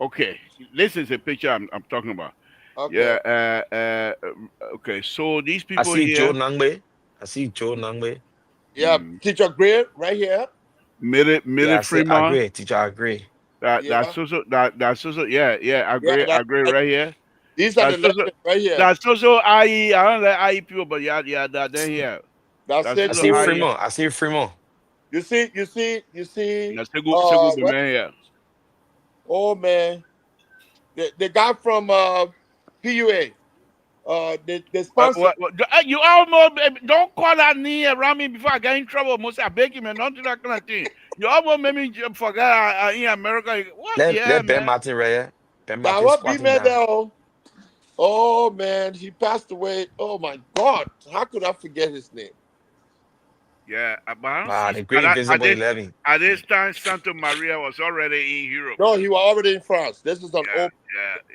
Okay. This is a picture I'm talking about. Okay. Yeah. Okay. So these I people see Joe here, Nangbe. I see Joe Nangbe. Yeah, Teacher Gray right here. Yeah, Miri I said Fremont. agree, teacher, I agree. Yeah. That's also yeah. I Yeah, agree. I agree right here. these are the That's also legends right here. that's also IE. I don't like IE people, but yeah. That then here. That's That's it. I also see Too. IE. Fremont. I see Fremont. You see. That's Segu What? man here. Oh man, the guy from PUA. The sponsor. You almost don't call that name around me before I get in trouble. Most I beg you, man, don't do that kind of thing. You almost made me forget in America. What? Yeah, Let Ben man. Martin right here. Ben That Martin what be squatting made down. there. Oh man, he passed away. Oh my God, how could I forget his name? Yeah, but I don't Ah, see the Great Invisible 11. at this time. Santa Maria was already in Europe. No, he was already in France. This is an Yeah, old.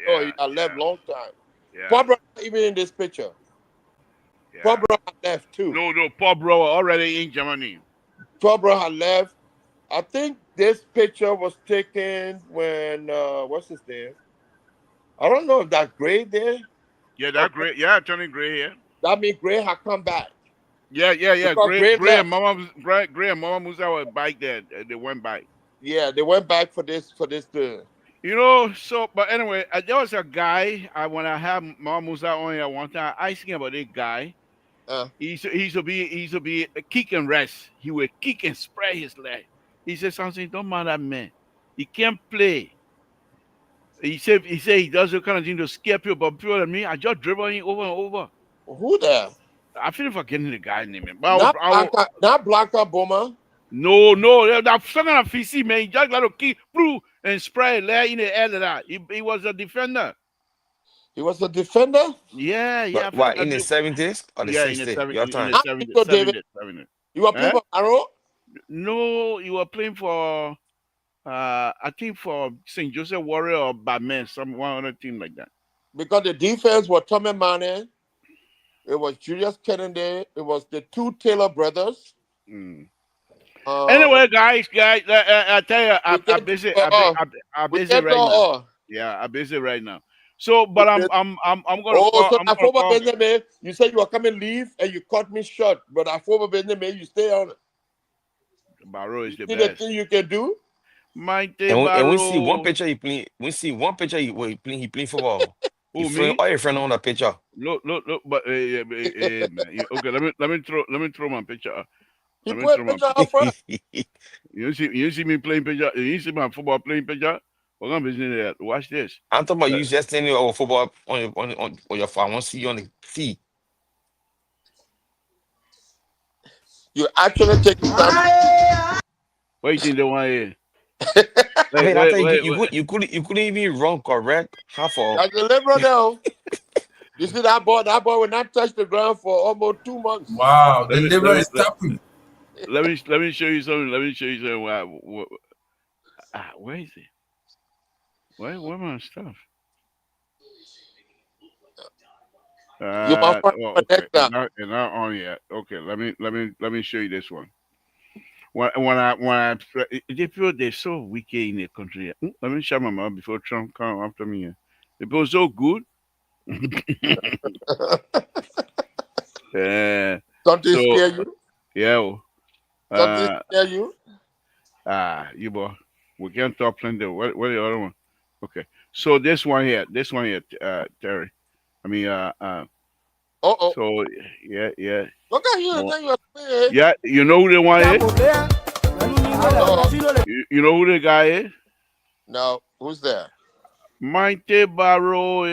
Oh, yeah, he had left long time. yeah, Paul Brown even in this picture. Paul yeah. Brown had left too. No, Paul Bro already in Germany. Paul Brown had left. I think this picture was taken when what's his name? I don't know if that Gray there. Yeah, Or that great. Yeah, Tony Gray here. that means Gray had come back Yeah. because Gray Gray and left. Mama, Gray and Mama Musa were bike there. They went back. Yeah, they went back for this thing. You know, so but anyway, there was a guy. When I had Mama Musa on here one time, I asking about this guy. Uh, He used to be a kick and rest. He would kick and spread his leg. He said something. Don't mind that man. He can't play. He said he does the kind of thing to scare people, but people like me, I just dribble him over and over. who there? I feel forgetting the guy's name, man. But Not Blanca Boma. no, that second of PC man, he just got to kick through and spray leg in the air like that. He was a defender. He was a defender. Yeah. I But feel what, like I in the do. 70s or the Yeah, in the 60s? Your in time. the How you 70, go, David? 70. You were playing Eh? for Arrow. No, you were playing for I think for St. Joseph Warrior or Batman, some one other team like that. Because the defense was Tommy Manning, it was Julius Kennedy, it was the two Taylor brothers. Mm. Uh, Anyway, guys, I tell you, we I'm get busy. we I'm busy get right now. all. Yeah, I'm busy right now. So, but I'm gonna Oh, call. so I'm that gonna former call. Benjamin, you said you were coming leave and you cut me short, but that former Benjamin, you stay on it. Barrow is You the see the best. thing you can do? Mighty And we see one Barrow. picture he playing. We see one picture he playing football. He Who friend me? all your friend on the picture. Look. But man. Okay, let me throw my picture up. He Let me put a throw my picture picture. up front. You see me playing picture. You see my football playing picture. We're gonna be there. Watch this. I'm talking about you just standing over football on your phone. I want to see you on the feet. You actually take time. What you think they want here? I mean, I Wait. think you couldn't even run correct half of. That's the liberal now. You see that ball? That ball will not touch the ground for almost 2 months. Wow, the Let me liver let me is tapping. let me show you something. Let me show you something. Where is it? Where my stuff? You must find Oh, for okay. next time. It's not on yet. Okay, let me show you this one. When I they feel they're so wicked in the country. Let me shut my mouth before Trump come after me. Here. They feel so good. Something So scare you? yeah. Something Uh, scare you? you boy, we can't talk plenty. What the other one? Okay. So this one here, Terry. I mean, Uh-oh. So yeah. Look at you, Well, then you are saying, yeah, you know who the one is? no, You know who the guy is? no, who's there? Mighty Barrow,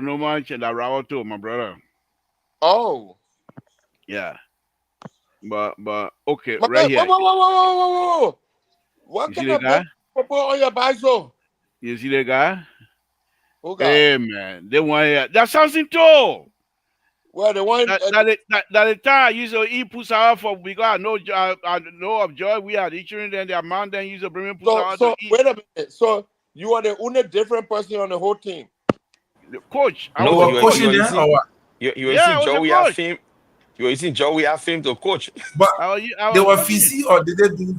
no man that Rawa too, my brother. Oh. Yeah. But okay, My right God, here. whoa. What You see kind the of book guy? you put on your bicycle? You see the guy? Who got? Hey man, they one here. That's something too. Well, the one. That the time used to eat pussy out for because I know of joy. We are eating then their man then used to bring me pussy out to So eat. wait a minute. So you are the only different person on the whole team. The coach, I You was No, the were coach. coaching there or what? you were Yeah, I seeing was the Joey have coach. fame. You were seeing Joey have fame to coach. But I they was were coaching. VC or did they do?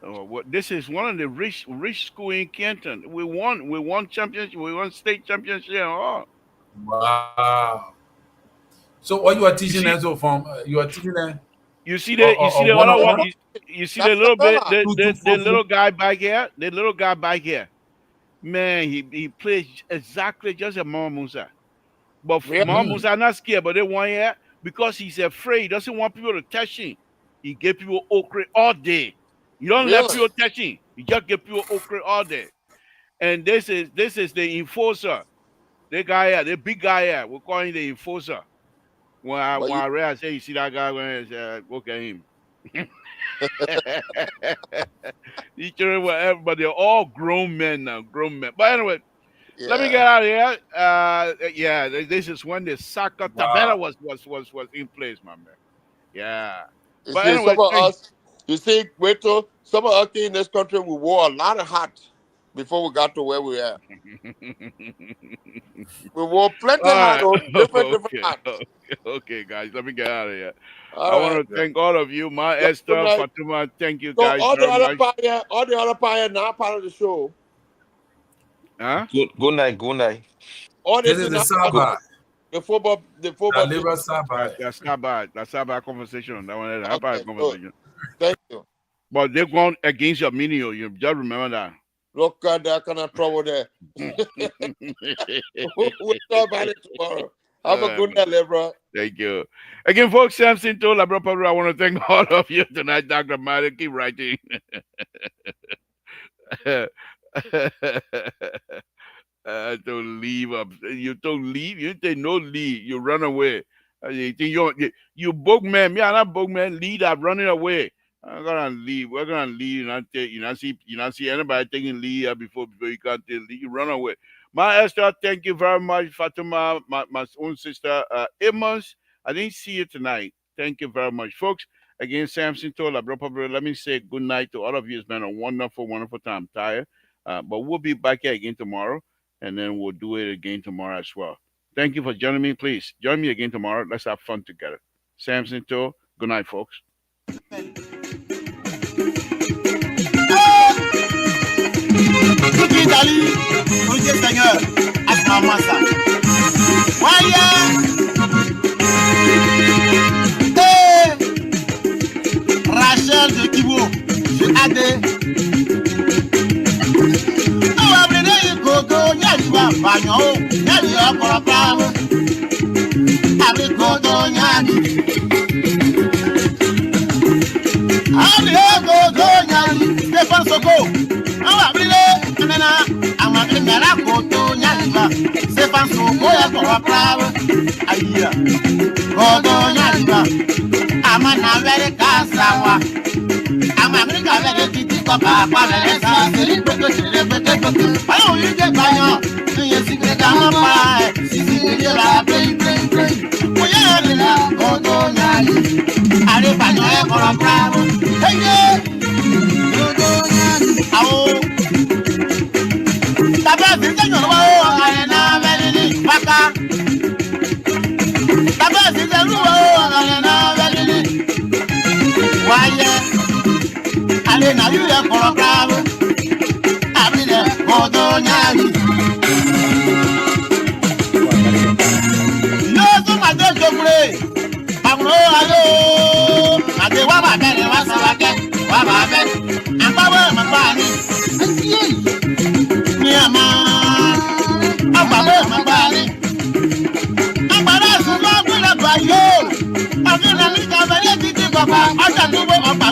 What this is one of the rich school in Canton. We won championship. We won state championship. Oh, Wow. So what you are you teaching see, them so from you are teaching them you see the one other on one. one, You see That's the the little bit fella. the 2 2 4 4. little guy back here. The little guy back here. Man, he plays exactly just as Mama Musa. But Mama Really? Musa not scared, but they want here because he's afraid. He doesn't want people to touch him. He give people okra all day. You don't let Really? people touch him. You just give people okra all day. And this is the enforcer. The guy here, the big guy here, we call him the enforcer. But When you, I read, I say, you see that guy when I say, look at him. He children were but they're all grown men now, grown men. But anyway, let me yeah. get out of here. Yeah, this is when the soccer tabella Wow. was in place, my man. Yeah. You But see, anyway, some of thank us, you see, wait till some of us in this country, we wore a lot of hats before we got to where we are. We wore plenty all of hats, right. different Okay. hats. Okay, guys. Let me get out of here. I All want right. to thank all of you. My Yeah, good Esther, night. Fatuma, thank you So guys very much. all the other pie not part of the show. Huh? Good night. Good night. All This this is is the not part of Good. Sabbath, the the football team. labor Sabbath. That's not bad. That's not bad conversation. That one is a bad Okay, good. conversation. Thank you. But they've gone against your minio. You just remember that. Look at that kind of trouble there. We'll talk about it tomorrow. Have a good Man. night, Lebron. Thank you. Again, folks, Samson told Labra Pablo, I want to thank all of you tonight. Dr. Mario, keep writing. Don't leave up. You don't leave. You say no leave. You run away. You think you bug man. Me, I'm not bug man. Lead up running away. I'm gonna leave. We're gonna leave. You not see anybody taking leave before you can't take leave. You run away. My Esther, thank you very much, Fatima, my own sister, Amos. I didn't see you tonight. Thank you very much, folks. Again, Samson told let me say good night to all of you. It's been a wonderful, wonderful time. I'm tired, but we'll be back here again tomorrow, and then we'll do it again tomorrow as well. Thank you for joining me. Please join me again tomorrow. Let's have fun together. Samson told, good night, folks. Tuki Dali, Oye Seigneur, Akramasa. Waya, Rachel de Kibo, je Adé. Oh, Abrede, Gogo, Yadiwa, Banyo, Yadiwa, Korapao. Abre Gogo, Yadi. Abre Gogo, Yadi, Stefan Soko. Oh, Abrede, Nana, Amabri Nara Koto, Yadiwa, Stefan Soko, Korapao. Aya, Gogo, Yadiwa. Amana very casawa. America very titi papa papa sa seri peko seri peko. Ayo you get banyo. You see the gamma sisi you la play. Oya la godo nyali. Are banyo e koro bravo. Hey godo nyali. Awo. Taba sisi yo wa o are na very paka. Taba sisi yo wa o are na very. Why ale na you dey for bravo abi dey godo nyali no so ma dey jokure amro ayo ade wa ba bere wa sawake wa ba be agbawo ma ba ni ni ama agbawo ma ba ni agbara su lo gbe ba yo abi na mi ka bere titi baba ata dubo oba